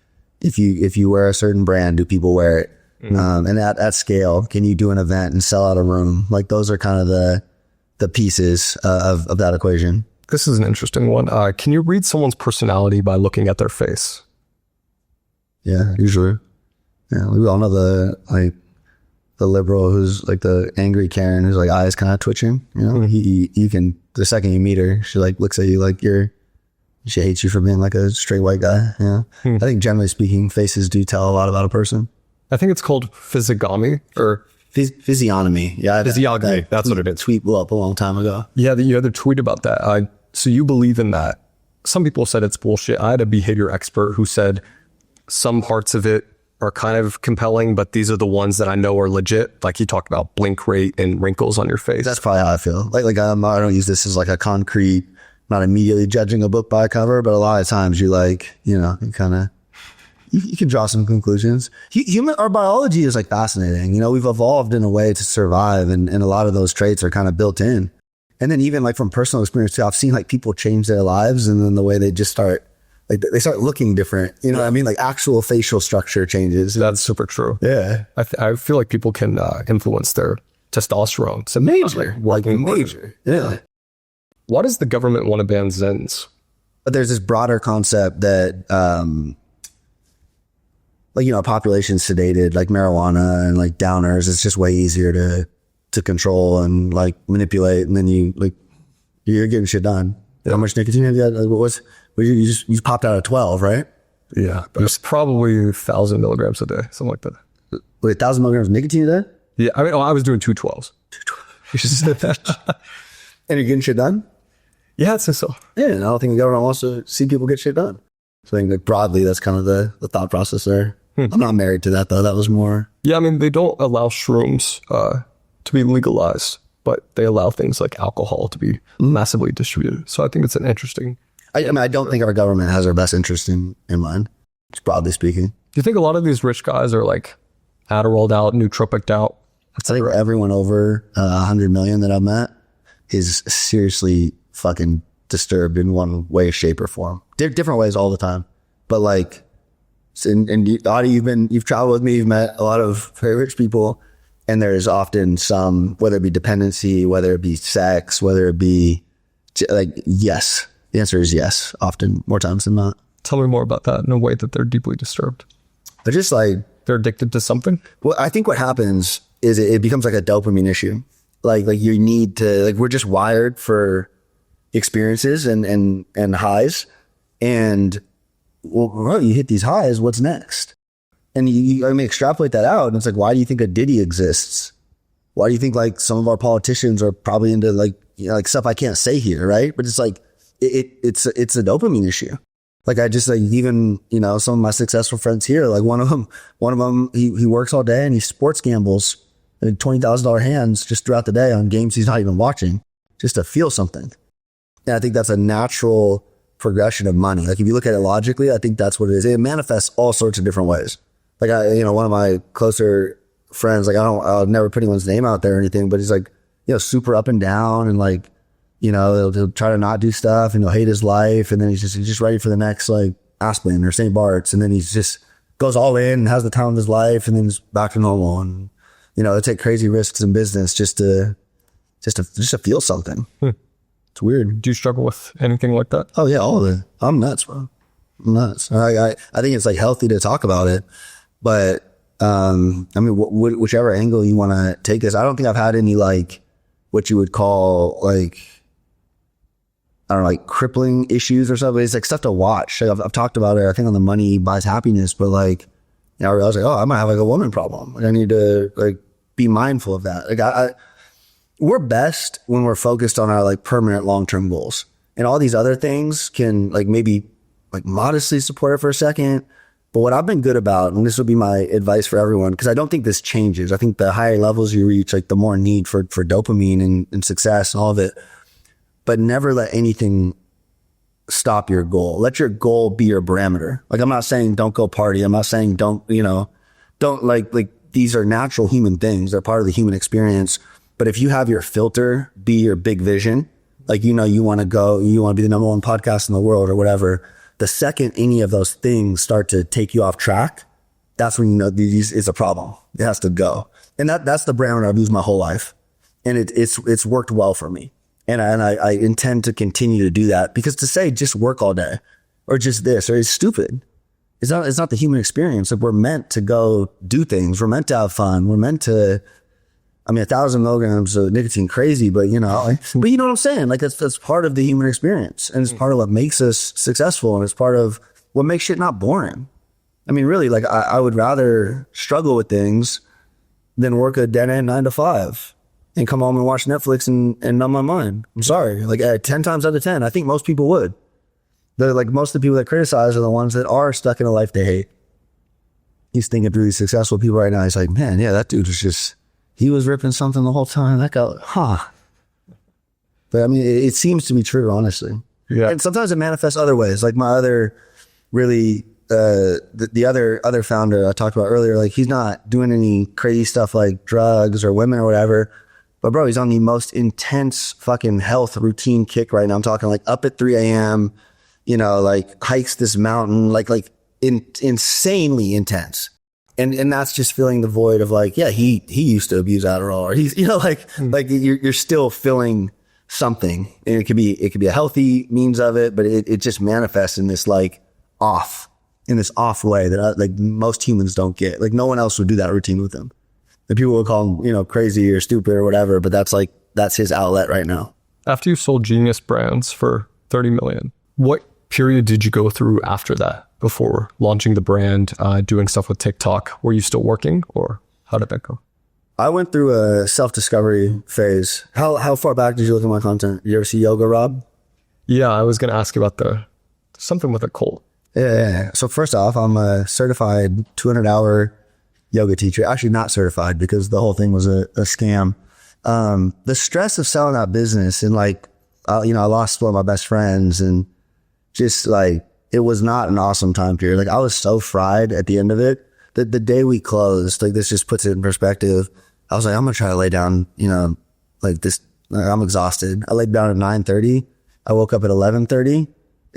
if you wear a certain brand, do people wear it? And at scale, can you do an event and sell out a room? Like those are kind of the pieces of that equation. This is an interesting one. Can you read someone's personality by looking at their face? Yeah, usually. Yeah, we all know the liberal who's like the angry Karen who's like eyes kind of twitching. You know, you can, the second you meet her, she like looks at you like she hates you for being like a straight white guy. Yeah, I think generally speaking, faces do tell a lot about a person. I think it's called physiognomy or physiognomy. Yeah, physiognomy. That's what it is. Tweet blew up a long time ago. Yeah, you had a tweet about that. So you believe in that? Some people said it's bullshit. I had a behavior expert who said some parts of it are kind of compelling, but these are the ones that I know are legit. Like he talked about blink rate and wrinkles on your face. That's probably how I feel. Like I don't use this as like a concrete, not immediately judging a book by a cover, but a lot of times you like, you know, you kind of, you can draw some conclusions. Our biology is like fascinating. You know, we've evolved in a way to survive, and a lot of those traits are kind of built in. And then even like from personal experience too, I've seen like people change their lives, and then the way they just start, like they start looking different. You know what I mean? Like actual facial structure changes. That's super true. Yeah. I feel like people can influence their testosterone. It's major. Like major. Yeah. Why does the government want to ban Zens? But there's this broader concept that, like, you know, population sedated, like marijuana and like downers, it's just way easier to control and like manipulate. And then you're getting shit done. Yeah. How much nicotine have you had? You just popped out at 12, right? Yeah. But it's probably 1,000 milligrams a day, something like that. Wait, 1,000 milligrams of nicotine a day? Yeah. I mean, I was doing 212s. 212. And you're getting shit done? Yeah, I'd say so. Yeah. And I don't think the government wants to see people get shit done. So I think like broadly, that's kind of the thought process there. I'm not married to that though. That was more. Yeah. I mean, they don't allow shrooms to be legalized, but they allow things like alcohol to be massively distributed. So I think it's an interesting. I mean, I don't think our government has our best interest in mind, just broadly speaking. Do you think a lot of these rich guys are like Adderalled out, nootropic out? I think everyone over 100 million that I've met is seriously fucking disturbed in one way, shape, or form. Different ways all the time. But like, and Audie, you've traveled with me, you've met a lot of very rich people, and there's often some, whether it be dependency, whether it be sex, whether it be like, yes. The answer is yes, often, more times than not. Tell me more about that in a way that they're deeply disturbed. They're just like... They're addicted to something? Well, I think what happens is it becomes like a dopamine issue. Like you need to, like, we're just wired for experiences and highs. And well, you hit these highs, what's next? And I mean, extrapolate that out. And it's like, why do you think a Diddy exists? Why do you think like some of our politicians are probably into like, you know, like stuff I can't say here, right? But it's like, it's a dopamine issue. Like I just like, even, you know, some of my successful friends here, like one of them, he works all day and he sports gambles $20,000 hands just throughout the day on games he's not even watching, just to feel something. And I think that's a natural progression of money. Like if you look at it logically, I think that's what it is. It manifests all sorts of different ways. Like one of my closer friends, like I'll never put anyone's name out there or anything, but he's like, you know, super up and down, and like, you know, he'll try to not do stuff and he'll hate his life. And then he's just ready for the next like Aspen or St. Bart's. And then he's just goes all in and has the time of his life, and then he's back to normal. And, you know, they take crazy risks in business just to feel something. It's weird. Do you struggle with anything like that? Oh yeah, all of it. I'm nuts, bro. I'm nuts. I think it's like healthy to talk about it, but I mean, whichever angle you want to take this, I don't think I've had any like what you would call like, I don't know, like crippling issues or something. It's like stuff to watch. Like I've talked about it, I think, on the Money Buys Happiness, but like, you know, I realized like, oh, I might have like a woman problem. Like I need to like be mindful of that. Like we're best when we're focused on our like permanent long-term goals, and all these other things can like maybe like modestly support it for a second. But what I've been good about, and this would be my advice for everyone, because I don't think this changes. I think the higher levels you reach, like the more need for dopamine and success and all of it. But never let anything stop your goal. Let your goal be your parameter. Like I'm not saying don't go party. I'm not saying don't like these are natural human things. They're part of the human experience. But if you have your filter be your big vision, like, you know, you want to be the number one podcast in the world or whatever, the second any of those things start to take you off track, that's when you know it's a problem. It has to go. And that's the parameter I've used my whole life. And it's worked well for me. And I intend to continue to do that, because to say just work all day or just this or it's stupid. It's not the human experience. Like we're meant to go do things. We're meant to have fun. We're meant to, I mean, 1,000 milligrams of nicotine, crazy, but you know, but you know what I'm saying? Like that's part of the human experience, and it's part of what makes us successful, and it's part of what makes shit not boring. I mean, really, like I would rather struggle with things than work a dead end 9 to 5 and come home and watch Netflix and numb my mind. I'm sorry. Like 10 times out of 10, I think most people would. They're like, most of the people that criticize are the ones that are stuck in a life they hate. He's thinking through these successful people right now. He's like, man, yeah, that dude was just, he was ripping something the whole time. That guy, But I mean, it seems to be true, honestly. Yeah. And sometimes it manifests other ways. Like my other really, the other founder I talked about earlier, like he's not doing any crazy stuff like drugs or women or whatever. But bro, he's on the most intense fucking health routine kick right now. I'm talking like up at 3 a.m., you know, like hikes this mountain, like insanely intense. And that's just filling the void of like, yeah, he used to abuse Adderall, or he's, you know, like you're still filling something. And it could be a healthy means of it, but it just manifests in this off way that like most humans don't get. Like no one else would do that routine with him. And people will call him, you know, crazy or stupid or whatever, but that's his outlet right now. After you sold Genius Brands for $30 million, what period did you go through after that, before launching the brand, doing stuff with TikTok? Were you still working, or how did that go? I went through a self-discovery phase. How far back did you look at my content? You ever see Yoga Rob? Yeah, I was going to ask you about something with a cult. Yeah. So first off, I'm a certified 200-hour yoga teacher. Actually not certified, because the whole thing was a scam. The stress of selling that business, and I lost one of my best friends, and just like, it was not an awesome time period. Like I was so fried at the end of it that the day we closed, like this just puts it in perspective. I was like, I'm going to try to lay down, you know, like this, I'm exhausted. I laid down at 9:30. I woke up at 11:30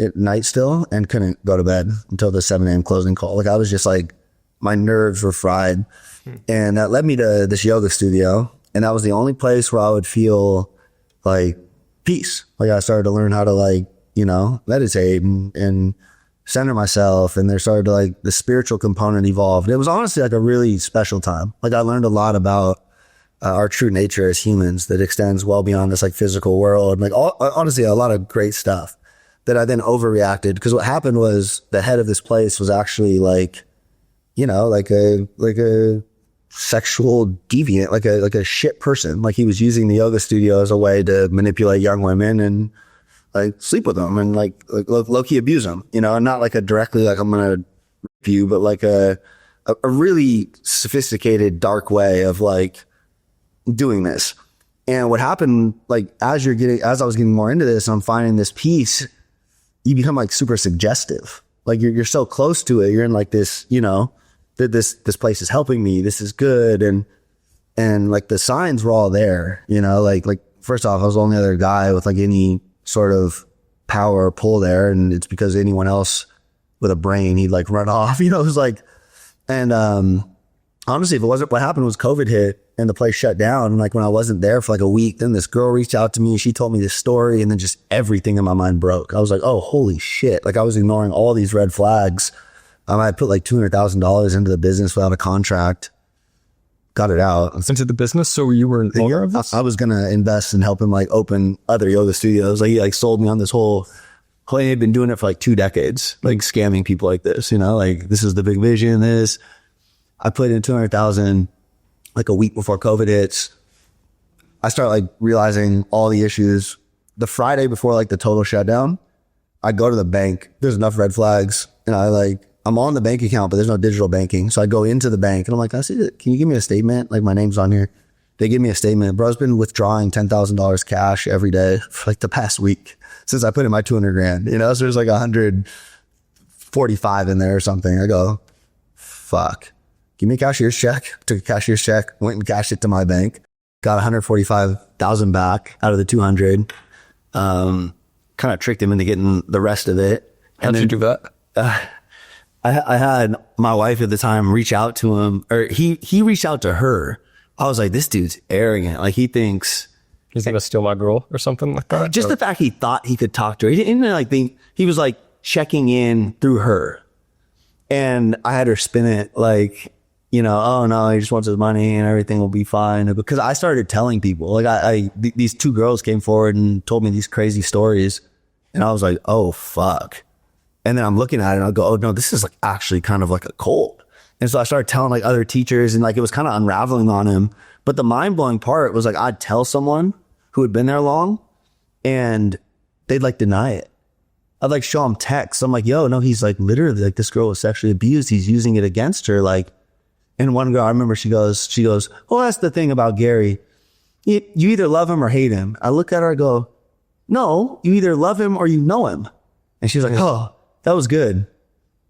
at night still and couldn't go to bed until the 7 a.m. closing call. Like I was just like, my nerves were fried. And that led me to this yoga studio. And that was the only place where I would feel like peace. Like I started to learn how to like, you know, meditate and center myself. And there started to like the spiritual component evolved. It was honestly like a really special time. Like I learned a lot about our true nature as humans that extends well beyond this like physical world. Like honestly, a lot of great stuff that I then overreacted, because what happened was the head of this place was actually like, you know, like a sexual deviant, like a shit person. Like he was using the yoga studio as a way to manipulate young women and like sleep with them and like low-key abuse them, you know, and not like a directly like I'm going to rape you, but like a really sophisticated, dark way of like doing this. And what happened, like as I was getting more into this, I'm finding this piece, you become like super suggestive. Like you're so close to it. You're in like this, you know, that this place is helping me. This is good. And like the signs were all there, you know, like first off, I was the only other guy with like any sort of power or pull there. And it's because anyone else with a brain, he'd like run off, you know, it was like, and, honestly, if it wasn't, what happened was COVID hit and the place shut down. And like when I wasn't there for like a week, then this girl reached out to me. She told me this story, and then just everything in my mind broke. I was like, oh, holy shit. Like I was ignoring all these red flags. I put like $200,000 into the business without a contract, got it out. Into the business? So you were an owner of this? I was going to invest and help him like open other yoga studios. Like he like sold me on this whole, he had been doing it for like 2 decades, like scamming people like this, you know, like this is the big vision, this. I put in 200,000 like a week before COVID hits. I start like realizing all the issues. The Friday before like the total shutdown, I go to the bank. There's enough red flags, and I'm on the bank account, but there's no digital banking. So I go into the bank and I'm like, can you give me a statement? Like my name's on here. They give me a statement. Bro's been withdrawing $10,000 cash every day for like the past week since I put in my 200 grand, you know? So there's like 145 in there or something. I go, fuck. Give me a cashier's check. Took a cashier's check, went and cashed it to my bank, got 145,000 back out of the 200. Kind of tricked him into getting the rest of it. How'd you do that? I had my wife at the time reach out to him, or he reached out to her. I was like, this dude's arrogant. Like he thinks he's going to steal my girl or something like that. Just the fact he thought he could talk to her. He didn't like think, he was like checking in through her. And I had her spin it like, you know, oh no, he just wants his money and everything will be fine. Because I started telling people, like these 2 girls came forward and told me these crazy stories. And I was like, oh fuck. And then I'm looking at it and I'll go, oh no, this is like actually kind of like a cult. And so I started telling like other teachers, and like it was kind of unraveling on him. But the mind blowing part was like, I'd tell someone who had been there long and they'd like deny it. I'd like show them texts. I'm like, yo, no, he's like literally like this girl was sexually abused. He's using it against her. Like, and one girl, I remember she goes, well, that's the thing about Gary. You either love him or hate him. I look at her, I go, no, you either love him or you know him. And she's like, oh, that was good.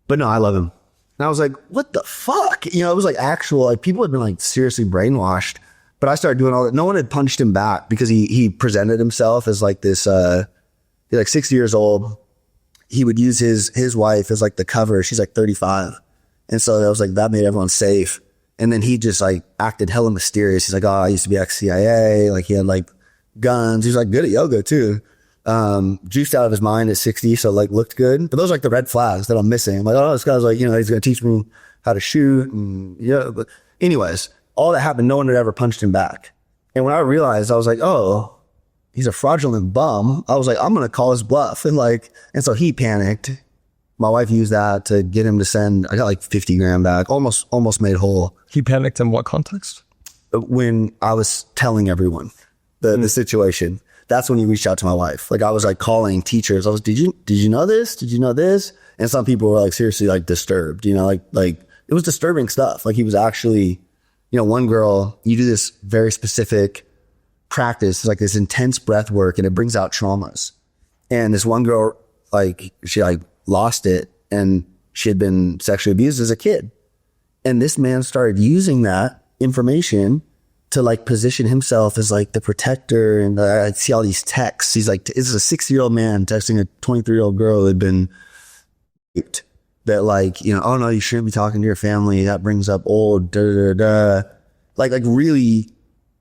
But no, I love him. And I was like, what the fuck? You know, it was like actual, like people had been like seriously brainwashed. But I started doing all that. No one had punched him back because he presented himself as like this, he's like 60 years old. He would use his wife as like the cover. She's like 35. And so that was like, that made everyone safe. And then he just like acted hella mysterious. He's like, oh, I used to be ex-CIA. Like he had like guns. He was like good at yoga too. Juiced out of his mind at 60. So like looked good. But those are like the red flags that I'm missing. I'm like, oh, this guy's like, you know, he's going to teach me how to shoot. And yeah. But anyways, all that happened. No one had ever punched him back. And when I realized, I was like, oh, he's a fraudulent bum. I was like, I'm going to call his bluff. And so he panicked. My wife used that to get him to send, I got like 50 grand back, almost made whole. He panicked in what context? When I was telling everyone the situation, that's when he reached out to my wife. Like I was like calling teachers. I was, did you know this? Did you know this? And some people were like seriously like disturbed, you know, like it was disturbing stuff. Like he was actually, you know, one girl, you do this very specific practice, like this intense breath work, and it brings out traumas. And this one girl, like she like lost it, and she had been sexually abused as a kid. And this man started using that information to like position himself as like the protector. And I see all these texts. He's like, this is a 60-year-old man texting a 23-year-old girl who had been raped. That like, you know, oh no, you shouldn't be talking to your family. That brings up old, like really,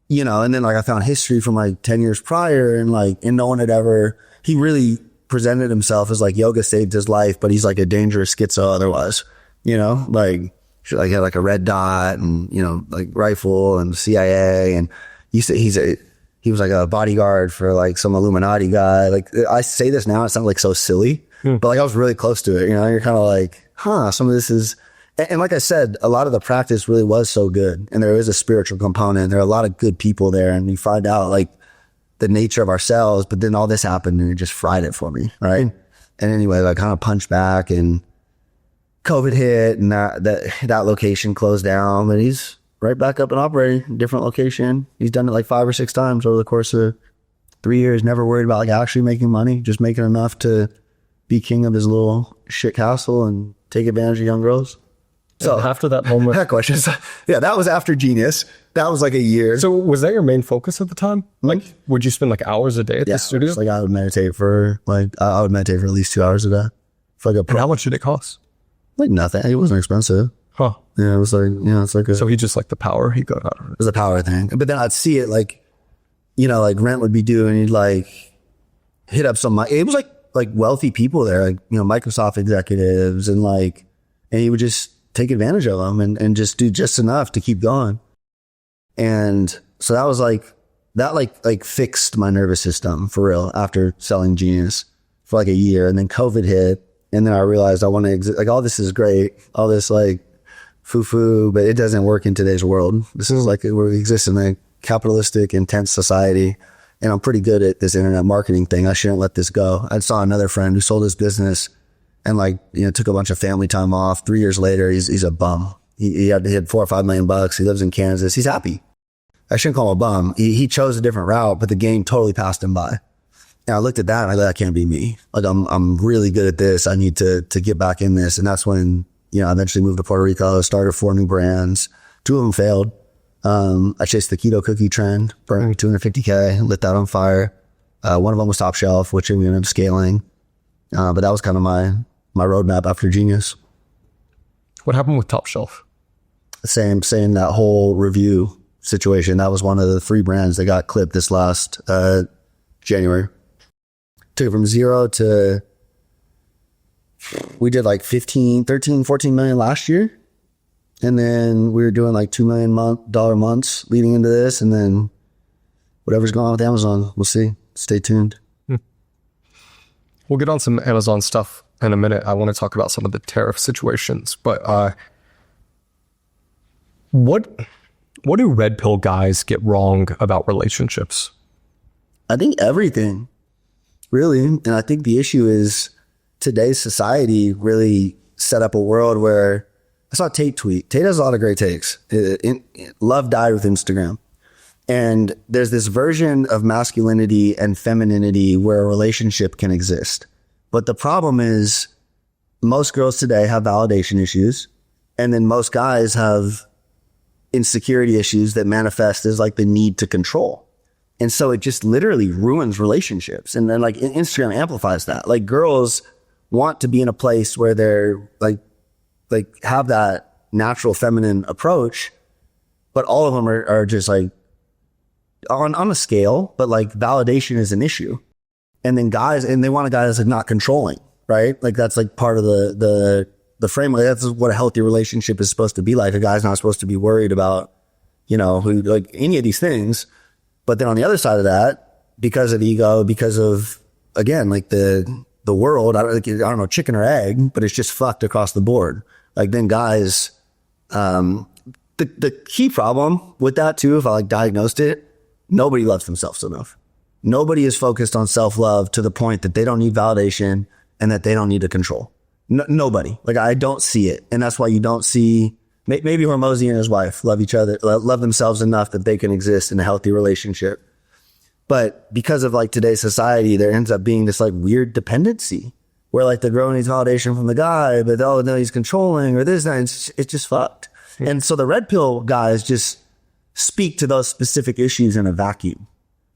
you know. And then like I found history from like 10 years prior, and no one had ever, he really presented himself as like yoga saved his life, but he's like a dangerous schizo otherwise, you know, like, She like had like a red dot and, you know, like rifle and CIA. And he was like a bodyguard for like some Illuminati guy. Like I say this now, it sounds like so silly, but like I was really close to it. You know, you're kind of like, some of this is, and like I said, a lot of the practice really was so good. And there is a spiritual component. There are a lot of good people there. And you find out like the nature of ourselves, but then all this happened and it just fried it for me. Right. And anyway, I kind of punched back and COVID hit and that location closed down, but he's right back up and operating, different location. He's done it like 5 or 6 times over the course of 3 years. Never worried about like actually making money, just making enough to be king of his little shit castle and take advantage of young girls. So after that moment, that questions. Yeah, that was after Genius. That was like a year. So was that your main focus at the time? Like, would you spend like hours a day at the studio? Like I would meditate for at least 2 hours a day. For like and how much did it cost? Like nothing. It wasn't expensive. Huh. Yeah, it was like, it's like so he just like the power he got out of it. It was a power thing. But then I'd see it like, like rent would be due and he'd like hit up it was like wealthy people there, like, Microsoft executives and he would just take advantage of them and just do just enough to keep going. And so that was that fixed my nervous system for real after selling Genius for like a year. And then COVID hit. And then I realized I want to exist. Like all this is great. All this like foo-foo, but it doesn't work in today's world. This is like we exist in a capitalistic, intense society. And I'm pretty good at this internet marketing thing. I shouldn't let this go. I saw another friend who sold his business and took a bunch of family time off. 3 years later, he's a bum. He had $4 or $5 million. He lives in Kansas. He's happy. I shouldn't call him a bum. He chose a different route, but the game totally passed him by. And I looked at that and I thought, that can't be me. Like I'm really good at this. I need to get back in this. And that's when, I eventually moved to Puerto Rico, started 4 new brands. 2 of them failed. I chased the keto cookie trend, burned $250K, lit that on fire. One of them was Top Shelf, which we ended up scaling. But that was kind of my roadmap after Genius. What happened with Top Shelf? Same that whole review situation. That was one of the 3 brands that got clipped this last January. Took it from 0 to, we did like 15, 13, 14 million last year. And then we were doing like $2 million months leading into this. And then whatever's going on with Amazon, we'll see. Stay tuned. We'll get on some Amazon stuff in a minute. I want to talk about some of the tariff situations, but what do red pill guys get wrong about relationships? I think everything, really. And I think the issue is today's society really set up a world where I saw Tate tweet. Tate has a lot of great takes. Love died with Instagram. And there's this version of masculinity and femininity where a relationship can exist. But the problem is most girls today have validation issues. And then most guys have insecurity issues that manifest as like the need to control. And so it just literally ruins relationships. And then like Instagram amplifies that. Like girls want to be in a place where they're like have that natural feminine approach, but all of them are just like on a scale, but like validation is an issue. And then guys, and they want a guy that's like not controlling, right? Like that's like part of the framework. That's what a healthy relationship is supposed to be like. A guy's not supposed to be worried about, who like any of these things. But then on the other side of that, because of ego, because of, again, like the world, I don't know, chicken or egg, but it's just fucked across the board. Like then guys, the key problem with that too, if I like diagnosed it, nobody loves themselves enough. Nobody is focused on self-love to the point that they don't need validation and that they don't need to control. Nobody. Like I don't see it. And that's why you don't see, maybe Hormozy and his wife love each other, love themselves enough that they can exist in a healthy relationship. But because of like today's society, there ends up being this like weird dependency where like the girl needs validation from the guy, but no, he's controlling or this, and it's just fucked. And so the red pill guys just speak to those specific issues in a vacuum.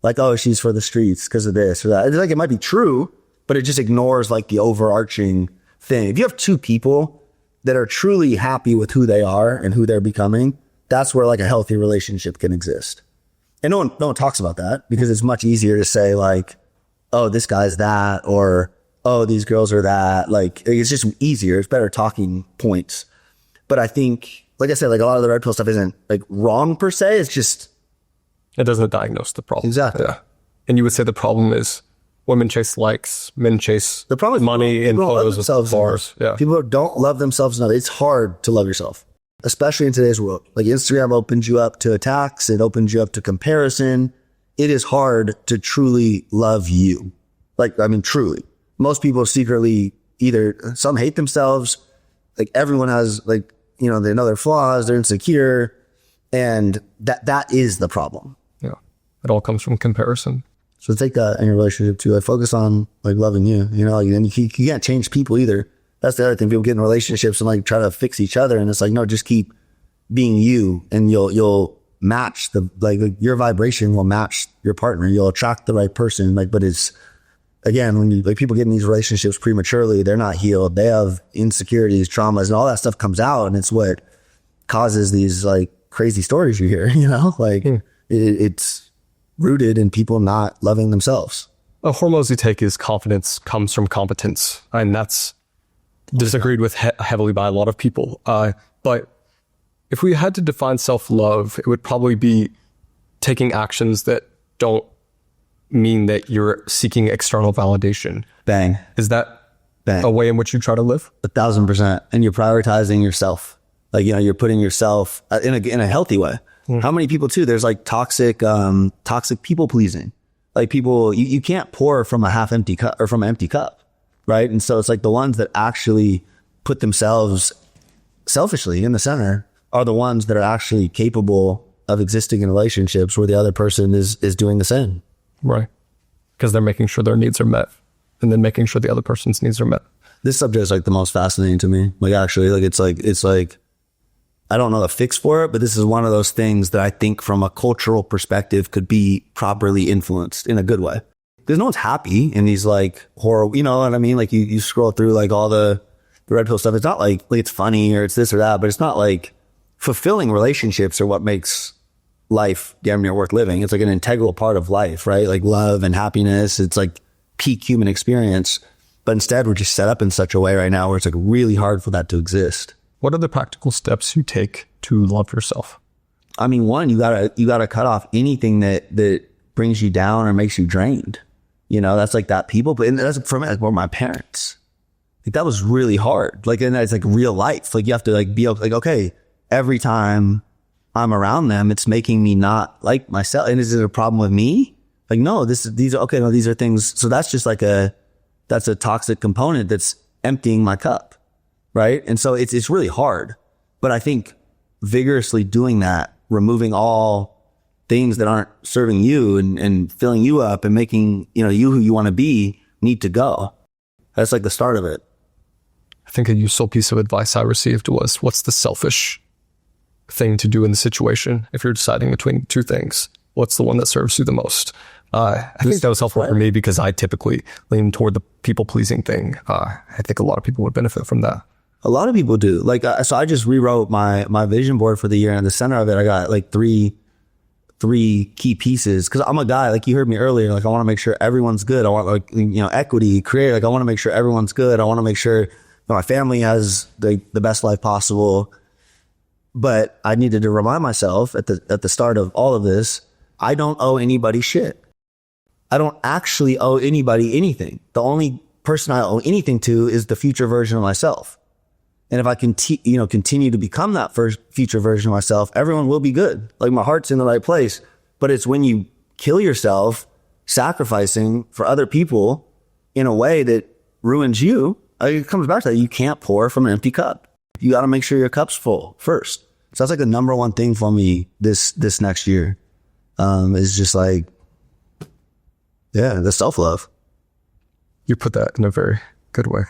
Like, oh, she's for the streets because of this or that. It's like, it might be true, but it just ignores like the overarching thing. If you have 2 people that are truly happy with who they are and who they're becoming, that's where like a healthy relationship can exist. And no one talks about that because it's much easier to say like, oh, this guy's that, or, oh, these girls are that. Like, it's just easier. It's better talking points. But I think, like I said, like a lot of the red pill stuff isn't like wrong per se. It's just, it doesn't diagnose the problem. Exactly. Yeah. And you would say the problem is women chase likes, men chase the problem is money and photos of bars. Yeah. People don't love themselves enough. It's hard to love yourself, especially in today's world. Like Instagram opens you up to attacks. It opens you up to comparison. It is hard to truly love you. Like, I mean, truly. Most people secretly either some hate themselves. Like everyone has like, you know, they know their flaws, they're insecure. And that is the problem. Yeah. It all comes from comparison. So take that in your relationship too. Like focus on like loving you, you know, like, and you can't change people either. That's the other thing. People get in relationships and like try to fix each other. And it's like, no, just keep being you and you'll match like your vibration will match your partner. You'll attract the right person. Like, but it's, again, when you like people get in these relationships prematurely, they're not healed. They have insecurities, traumas, and all that stuff comes out. And it's what causes these like crazy stories you hear, you know, like it's rooted in people not loving themselves. A hormones you take is confidence comes from competence. And that's disagreed with heavily by a lot of people. But if we had to define self-love, it would probably be taking actions that don't mean that you're seeking external validation. Bang. Is that Bang. A way in which you try to live? 1,000%. And you're prioritizing yourself. Like, you know, you're putting yourself in a healthy way. How many people too? There's like toxic people pleasing. Like people, you can't pour from a half empty cup or from an empty cup. Right. And so it's like the ones that actually put themselves selfishly in the center are the ones that are actually capable of existing in relationships where the other person is doing the same. Right. Because they're making sure their needs are met and then making sure the other person's needs are met. This subject is like the most fascinating to me. Like actually, like it's like, I don't know the fix for it, but this is one of those things that I think from a cultural perspective could be properly influenced in a good way. Because no one's happy in these like horror, you know what I mean? Like you scroll through like all the red pill stuff. It's not like it's funny or it's this or that, but it's not like fulfilling relationships are what makes life damn near worth living. It's like an integral part of life, right? Like love and happiness. It's like peak human experience. But instead we're just set up in such a way right now where it's like really hard for that to exist. What are the practical steps you take to love yourself? I mean, one, you gotta cut off anything that brings you down or makes you drained. You know, that's like that people, but that's for me, like, well, my parents, like that was really hard. Like, and that's like real life. Like you have to like be like, okay, every time I'm around them, it's making me not like myself. And is it a problem with me? Like, no, these are things. So that's just like that's a toxic component that's emptying my cup. Right. And so it's really hard, but I think vigorously doing that, removing all things that aren't serving you and filling you up and making, you know, you who you want to be need to go. That's like the start of it. I think a useful piece of advice I received was, what's the selfish thing to do in the situation? If you're deciding between two things, what's the one that serves you the most? I think that was helpful for me because I typically lean toward the people pleasing thing. I think a lot of people would benefit from that. A lot of people do. Like, so I just rewrote my vision board for the year, and in the center of it, I got like three key pieces. Cause I'm a guy, like you heard me earlier, like I want to make sure everyone's good. I want like, you know, equity, create, like I want to make sure everyone's good. I want to make sure my family has the best life possible. But I needed to remind myself at the start of all of this, I don't owe anybody shit. I don't actually owe anybody anything. The only person I owe anything to is the future version of myself. And if I continue to become that future version of myself, everyone will be good. Like my heart's in the right place. But it's when you kill yourself, sacrificing for other people in a way that ruins you. It comes back to that. You can't pour from an empty cup. You got to make sure your cup's full first. So that's like the number one thing for me this next year. Is just like, yeah, the self-love. You put that in a very good way.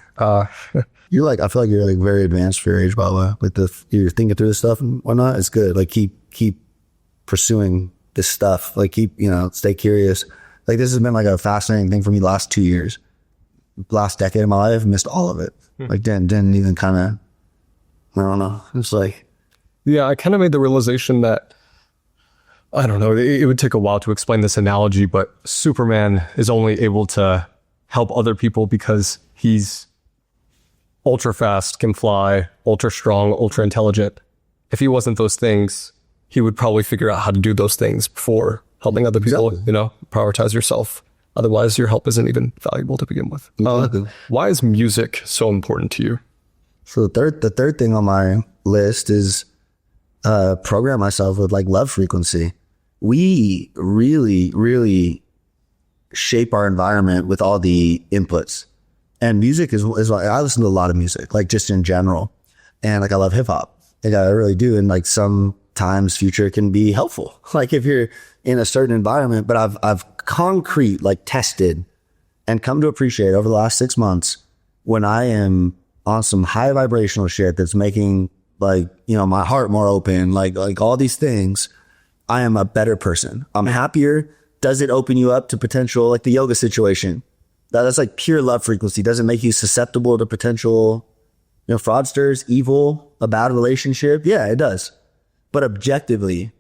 You're like, I feel like you're like very advanced for your age, by the way. Like you're thinking through this stuff and whatnot. It's good. Like keep pursuing this stuff. Like stay curious. Like this has been like a fascinating thing for me the last 2 years. Last decade of my life, missed all of it. Like didn't even kind of, I don't know. It's like, yeah, I kind of made the realization that, I don't know, it would take a while to explain this analogy, but Superman is only able to help other people because he's ultra fast, can fly, ultra strong, ultra intelligent. If he wasn't those things, he would probably figure out how to do those things before helping other people, prioritize yourself. Otherwise, your help isn't even valuable to begin with. Why is music so important to you? So the third thing on my list is program myself with like love frequency. We really, really shape our environment with all the inputs. And music is like, I listen to a lot of music, like just in general. And like I love hip hop. Like I really do. And like sometimes Future can be helpful. Like if you're in a certain environment, but I've concrete like tested and come to appreciate over the last 6 months when I am on some high vibrational shit that's making like, my heart more open, like all these things, I am a better person. I'm happier. Does it open you up to potential, like the yoga situation? That's like pure love frequency. Does it make you susceptible to potential, fraudsters, evil, a bad relationship? Yeah, it does. But objectively,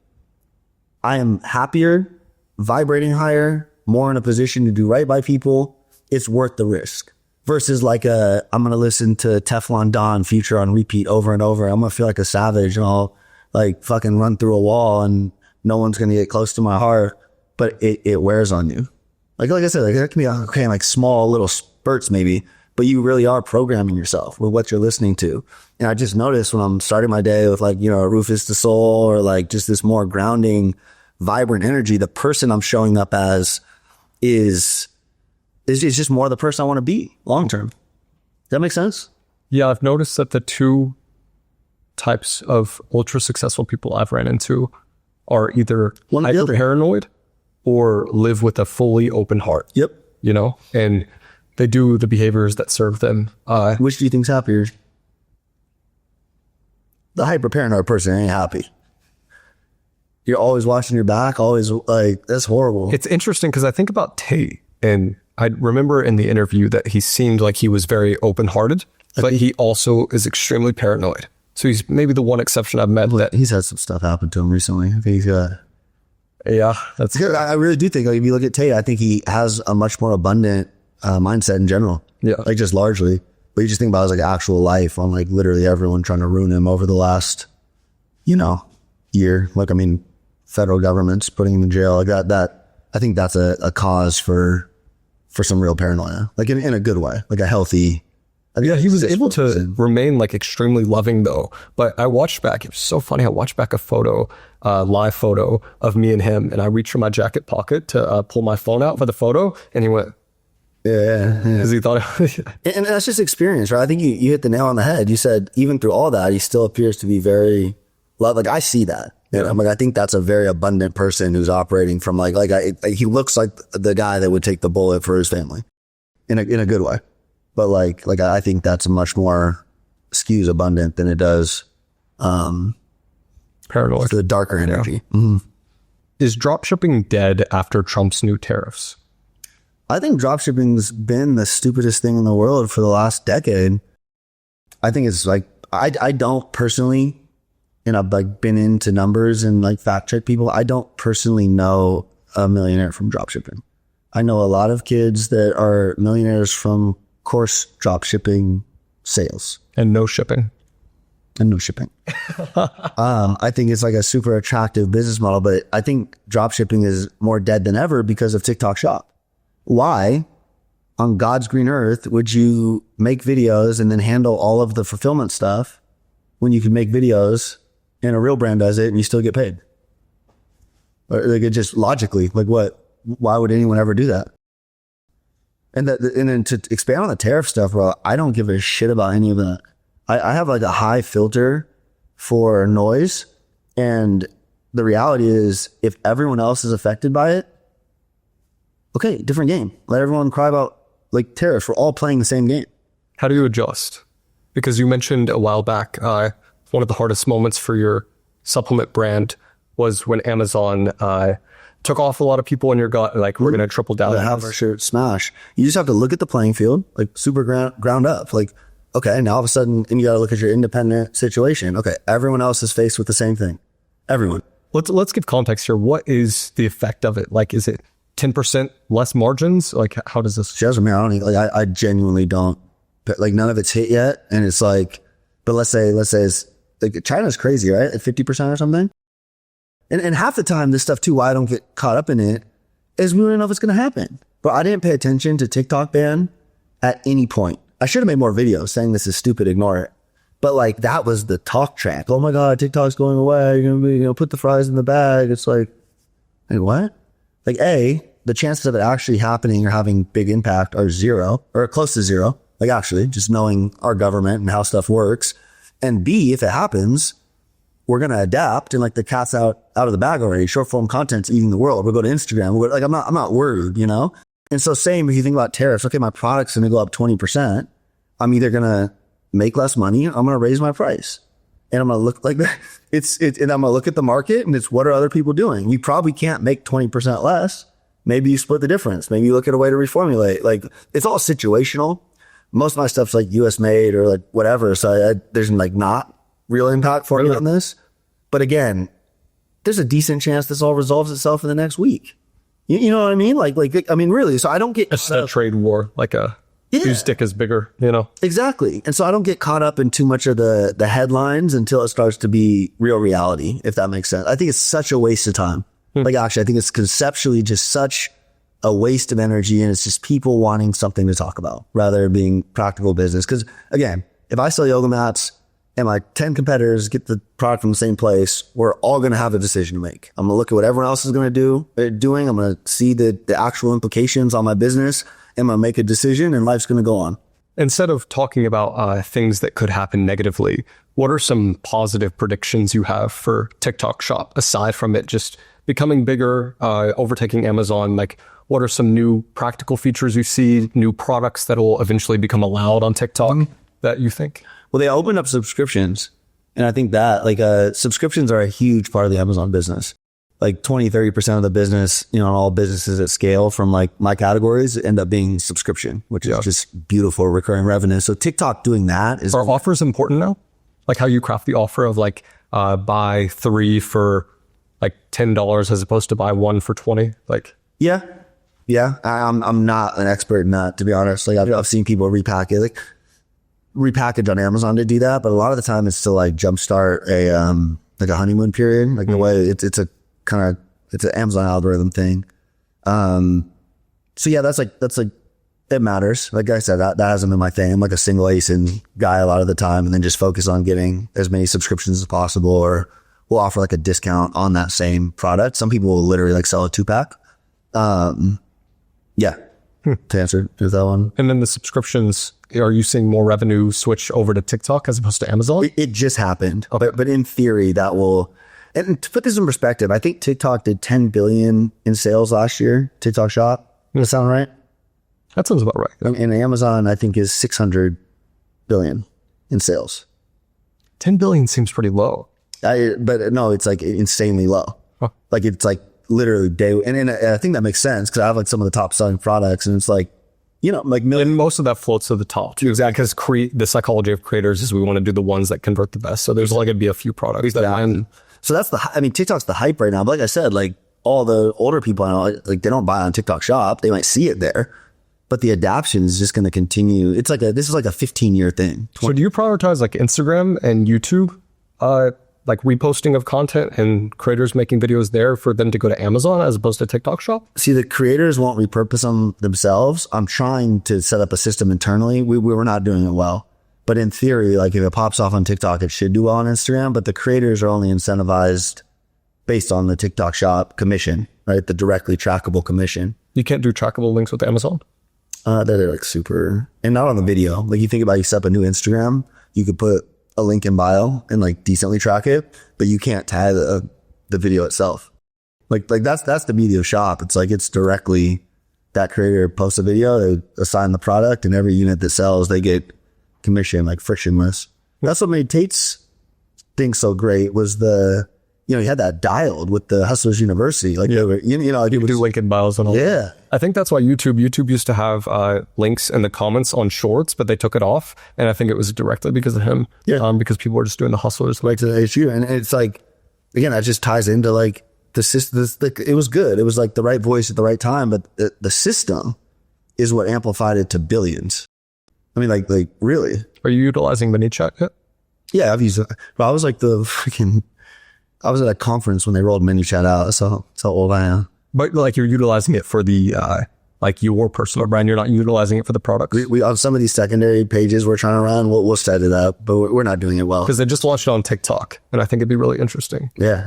I am happier, vibrating higher, more in a position to do right by people. It's worth the risk. Versus like I'm going to listen to Teflon Don Future on repeat over and over. I'm going to feel like a savage and I'll like fucking run through a wall and no one's going to get close to my heart, but it wears on you. Like I said, like that can be okay, like small little spurts maybe, but you really are programming yourself with what you're listening to. And I just noticed when I'm starting my day with like, Rufus the Soul or like just this more grounding, vibrant energy, the person I'm showing up as is just more the person I want to be long term. Does that make sense? Yeah, I've noticed that the two types of ultra successful people I've ran into are either hyper paranoid or live with a fully open heart. Yep. And they do the behaviors that serve them. Which do you think's happier? The hyper paranoid person ain't happy. You're always watching your back, always like, that's horrible. It's interesting because I think about Tate, and I remember in the interview that he seemed like he was very open-hearted, but he also is extremely paranoid. So he's maybe the one exception I've met that he's had some stuff happen to him recently. I think that's good. I really do think, like, if you look at Tate, I think he has a much more abundant mindset in general. Yeah, like just largely. But you just think about his like actual life on like literally everyone trying to ruin him over the last, year. Like, I mean, federal government's putting him in jail. Like that I think that's a cause for some real paranoia, like in a good way, like a healthy. Yeah, he was able to remain like extremely loving though. But I watched back, it was so funny. I watched back a photo, live photo of me and him, and I reached for my jacket pocket to pull my phone out for the photo, and he went, yeah. Because he thought, and that's just experience, right? I think you hit the nail on the head. You said even through all that, he still appears to be very love. Like I see that. Yeah. Like I think that's a very abundant person who's operating from he looks like the guy that would take the bullet for his family in a good way. But like I think that's much more skews abundant than it does paranoid, the darker energy. Yeah. Mm-hmm. Is dropshipping dead after Trump's new tariffs? I think dropshipping's been the stupidest thing in the world for the last decade. I think it's like I don't personally, and I've like been into numbers and like fact check people. I don't personally know a millionaire from dropshipping. I know a lot of kids that are millionaires from course dropshipping sales. And no shipping. I think it's like a super attractive business model, but I think dropshipping is more dead than ever because of TikTok Shop. Why on God's green earth would you make videos and then handle all of the fulfillment stuff when you can make videos and a real brand does it and you still get paid? Or like it just logically, like why would anyone ever do that? And then to expand on the tariff stuff, bro, I don't give a shit about any of that. I have like a high filter for noise. And the reality is if everyone else is affected by it, okay, different game. Let everyone cry about like tariffs. We're all playing the same game. How do you adjust? Because you mentioned a while back, one of the hardest moments for your supplement brand was when Amazon took off a lot of people in your gut, like we're going to triple down. Have our shirt smash. You just have to look at the playing field, like super ground up. Like, okay, now all of a sudden, and you got to look at your independent situation. Okay, everyone else is faced with the same thing. Everyone. Let's give context here. What is the effect of it? Like, is it 10% less margins? Like, how does this? I genuinely don't but like none of it's hit yet. And it's like, but let's say it's like China's crazy, right? At 50% or something. And half the time, this stuff too, why I don't get caught up in it is we don't know if it's going to happen. But I didn't pay attention to TikTok ban at any point. I should have made more videos saying this is stupid, ignore it. But like that was the talk track. Oh my God, TikTok's going away. You're going to be, put the fries in the bag. It's like, hey, what? Like the chances of it actually happening or having big impact are zero or close to zero. Like actually just knowing our government and how stuff works. And B, if it happens, we're going to adapt and like the cat's out of the bag already. Short form content's eating the world. We'll go to Instagram. Like I'm not worried, And so same, if you think about tariffs, okay, my product's going to go up 20%. I'm either going to make less money. Or I'm going to raise my price. And I'm going to look like that. And I'm going to look at the market and it's what are other people doing? You probably can't make 20% less. Maybe you split the difference. Maybe you look at a way to reformulate. Like it's all situational. Most of my stuff's like US made or like whatever. So there's like not real impact for me on this. But again, there's a decent chance this all resolves itself in the next week. You know what I mean? Like, I mean, really. So I don't get it's a trade war, like whose dick is bigger, Exactly. And so I don't get caught up in too much of the headlines until it starts to be real reality, if that makes sense. I think it's such a waste of time. Like actually, I think it's conceptually just such a waste of energy, and it's just people wanting something to talk about rather than being practical business. Because again, if I sell yoga mats and my 10 competitors get the product from the same place, we're all going to have a decision to make. I'm going to look at what everyone else is going to doing. I'm going to see the actual implications on my business. I'm going to make a decision and life's going to go on. Instead of talking about things that could happen negatively, what are some positive predictions you have for TikTok Shop aside from it just becoming bigger, overtaking Amazon? Like, what are some new practical features you see, new products that will eventually become allowed on TikTok that you think? Well, they opened up subscriptions. And I think that subscriptions are a huge part of the Amazon business. Like 20-30% of the business, all businesses at scale from like my categories end up being subscription, which is just beautiful recurring revenue. So TikTok doing that is... Are offers important now? Like how you craft the offer of like buy 3 for like $10 as opposed to buy 1 for 20? Like, yeah. I'm not an expert in that, to be honest. Like I've seen people repackage on Amazon to do that, but a lot of the time it's to like jumpstart a honeymoon period. Like the way it's an Amazon algorithm thing. So yeah, that's like it matters. Like I said, that hasn't been my thing. I'm like a single ASIN guy a lot of the time, and then just focus on getting as many subscriptions as possible, or we'll offer like a discount on that same product. Some people will literally like sell a 2-pack. Yeah. To answer that one. And then the subscriptions, are you seeing more revenue switch over to TikTok as opposed to Amazon? It just happened. Okay. But in theory, that will, and to put this in perspective, I think TikTok did 10 billion in sales last year. TikTok Shop. Does that sound right? That sounds about right. And Amazon, I think, is 600 billion in sales. 10 billion seems pretty low. But no, it's like insanely low. Huh. Like it's like literally and I think that makes sense because I have like some of the top selling products, and it's like, like million. And most of that floats to the top too. Exactly. Because the psychology of creators is we want to do the ones that convert the best. So there's like going to be a few products that land. So that's TikTok's the hype right now. But like I said, like all the older people I know, like they don't buy on TikTok Shop. They might see it there, but the adoption is just going to continue. It's like this is like a 15-year thing. So do you prioritize like Instagram and YouTube, like reposting of content and creators making videos there for them to go to Amazon as opposed to TikTok Shop? See, the creators won't repurpose them themselves. I'm trying to set up a system internally. We were not doing it well. But in theory, like if it pops off on TikTok, it should do well on Instagram. But the creators are only incentivized based on the TikTok Shop commission, right? The directly trackable commission. You can't do trackable links with Amazon? They're like super, and not on the video. Like you think about, you set up a new Instagram, you could put a link in bio and like decently track it, but you can't tag the video itself. Like that's the beauty of Shop. It's like, it's directly that creator posts a video, they assign the product, and every unit that sells, they get commission, like frictionless. That's what made Tate's thing so great was he had that dialed with the Hustlers University. Like, like you do link in bios and all. Yeah. I think that's why YouTube used to have links in the comments on shorts, but they took it off. And I think it was directly because of him. Yeah. Because people were just doing the Hustlers. Like to the HU. And it's like, again, that just ties into like the system. It was good. It was like the right voice at the right time, but the system is what amplified it to billions. I mean, like really. Are you utilizing ManyChat yet? Yeah, I've used it. But I was like I was at a conference when they rolled ManyChat out. So that's how old I am. But like you're utilizing it for the, like your personal brand. You're not utilizing it for the products. We on some of these secondary pages we're trying to run, we'll set it up, but we're not doing it well. Because they just launched it on TikTok, and I think it'd be really interesting. Yeah.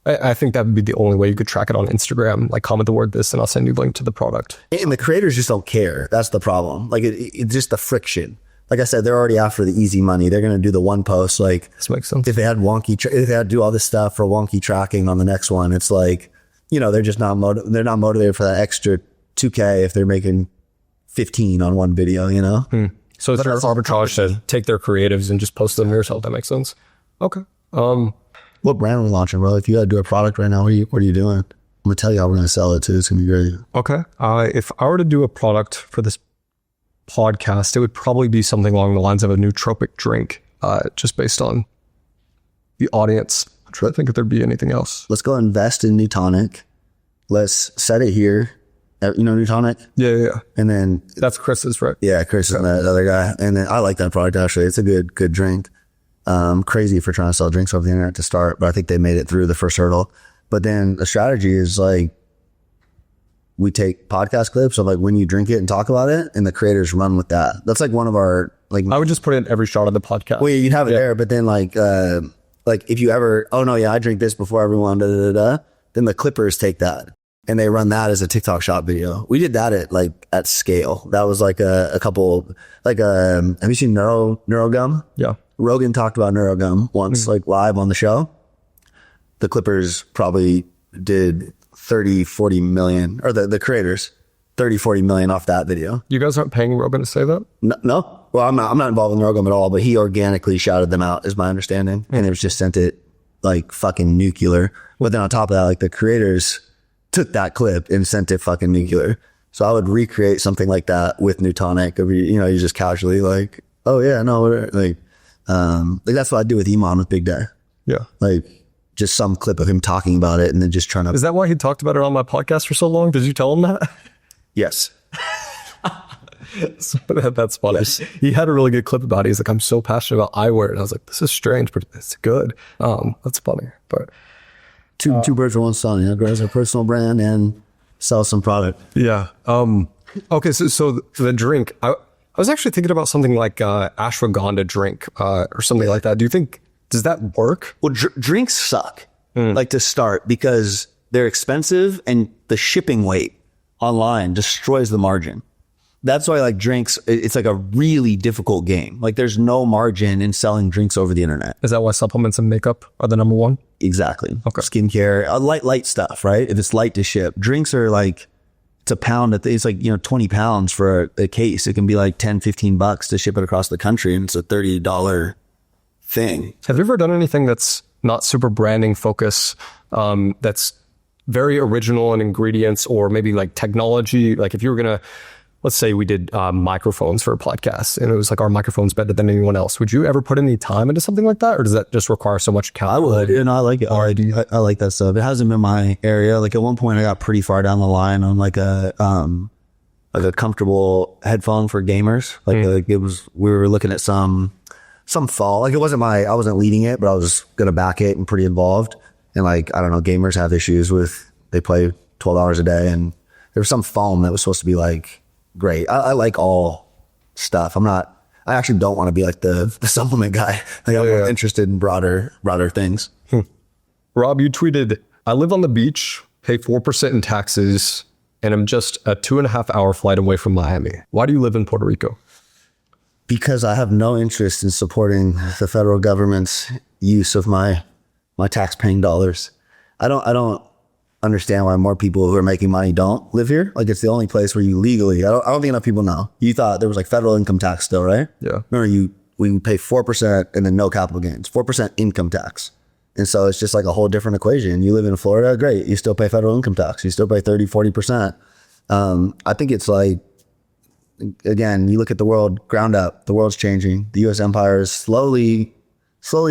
I think that would be the only way you could track it on Instagram. Like comment the word this, and I'll send you a link to the product. And the creators just don't care. That's the problem. Like it's just the friction. Like I said, they're already after the easy money. They're going to do the one post. Like this makes sense. If they had if they had to do all this stuff for wonky tracking on the next one, it's like, you know, they're just not they're not motivated for that extra 2K if they're making 15 on one video, you know? So it's their arbitrage to take their creatives and just post them yourself. That makes sense. Okay. What brand are we launching, bro? If you got to do a product right now, what are you doing? I'm going to tell you how we're going to sell it too. It's going to be great. Okay. If I were to do a product for this podcast, it would probably be something along the lines of a nootropic drink, just based on the audience. I'm trying to think if there'd be anything else. Let's go invest in Newtonic. Let's set it here. You know Newtonic? Yeah. And then that's Chris's, right? Yeah, Chris and that other guy. And then I like that product actually. It's a good drink. Crazy for trying to sell drinks over the internet to start, but I think they made it through the first hurdle. But then the strategy is like, we take podcast clips of like when you drink it and talk about it, and the creators run with that. That's like one of our like. I would just put it in every shot of the podcast. Well, you'd have it there, but then like if you ever, oh no, yeah, I drink this before everyone, then the clippers take that and they run that as a TikTok shop video. We did that at scale. That was like a couple, like have you seen Neurogum? Yeah. Rogan talked about Neurogum once, like live on the show. The clippers probably did 30, 40 million, or the creators, 30, 40 million off that video. You guys aren't paying Rogan to say that? No. Well, I'm not involved in Neurogum at all, but he organically shouted them out, is my understanding. And it was just sent it like fucking nuclear. But then on top of that, like the creators took that clip and sent it fucking nuclear. So I would recreate something like that with Newtonic. You know, you just casually like, oh yeah, no, like that's what I do with Iman with Big Day. Yeah. Like just some clip of him talking about it and then just trying to. Is that why he talked about it on my podcast for so long? Did you tell him that? Yes. That's funny. Yes. He had a really good clip about it. He's like, I'm so passionate about eyewear. And I was like, this is strange, but it's good. That's funny. But two birds with one stone, you know, grow as a personal brand and sell some product. Yeah. Okay. So the drink, I was actually thinking about something like ashwagandha drink or something like that. Does that work? Well, drinks suck, like to start, because they're expensive and the shipping weight online destroys the margin. That's why like drinks, it's like a really difficult game. Like there's no margin in selling drinks over the internet. Is that why supplements and makeup are the number one? Exactly. Okay. Skincare, light stuff, right? If it's light to ship. Drinks are like, it's a pound. It's like, 20 pounds for a case. It can be like 10, 15 bucks to ship it across the country. And it's a $30 thing. Have you ever done anything that's not super branding focus, that's very original in ingredients or maybe like technology? Like if you were going to, let's say we did microphones for a podcast and it was like our microphone's better than anyone else. Would you ever put any time into something like that? Or does that just require so much capital? I would. And I like it. I like that stuff. It hasn't been my area. Like at one point I got pretty far down the line on like a comfortable headphone for gamers. Like it was, we were looking at some fall. Like it wasn't I wasn't leading it, but I was going to back it and pretty involved. And like, I don't know, gamers have issues with, they play 12 hours a day and there was some foam that was supposed to be like, great. I like all stuff. I actually don't want to be like the supplement guy. Like I'm more interested in broader things. Rob, you tweeted, I live on the beach, pay 4% in taxes, and I'm just a 2.5 hour flight away from Miami. Why do you live in Puerto Rico? Because I have no interest in supporting the federal government's use of my tax-paying dollars. I don't understand why more people who are making money don't live here. Like it's the only place where you legally, I don't think enough people know. You thought there was like federal income tax still, right? Yeah. Remember we pay 4% and then no capital gains, 4% income tax. And so it's just like a whole different equation. You live in Florida, great. You still pay federal income tax. You still pay 30, 40%. I think it's like, again, you look at the world ground up, the world's changing. The US empire is slowly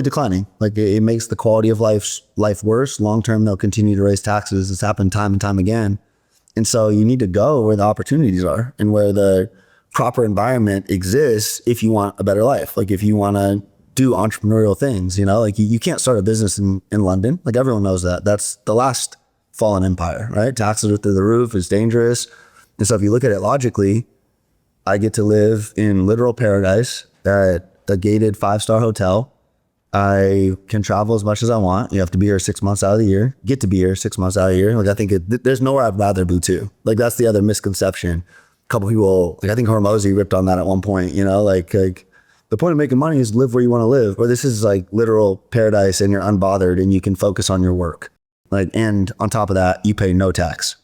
declining. Like it makes the quality of life worse. Long-term, they'll continue to raise taxes. It's happened time and time again. And so you need to go where the opportunities are and where the proper environment exists if you want a better life. Like if you want to do entrepreneurial things, like you can't start a business in London. Like everyone knows that. That's the last fallen empire, right? Taxes are through the roof. It's dangerous. And so if you look at it logically, I get to live in literal paradise at a gated 5-star hotel. I can travel as much as I want. You have to be here 6 months out of the year. Get to be here 6 months out of the year. Like I think there's nowhere I'd rather be too. Like that's the other misconception. A couple people, like I think Hormozy ripped on that at one point. Like the point of making money is live where you want to live. Or this is like literal paradise, and you're unbothered, and you can focus on your work. Like, and on top of that, you pay no tax.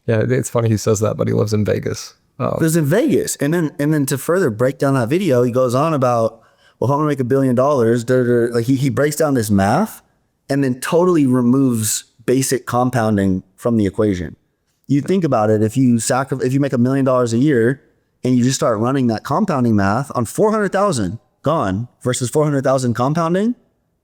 Yeah, it's funny he says that, but he lives in Vegas. Lives in Vegas, and then to further break down that video, he goes on about, well, if I'm gonna make $1 billion, like he breaks down this math and then totally removes basic compounding from the equation. You think about it, if you make $1 million a year and you just start running that compounding math on 400,000 gone versus 400,000 compounding,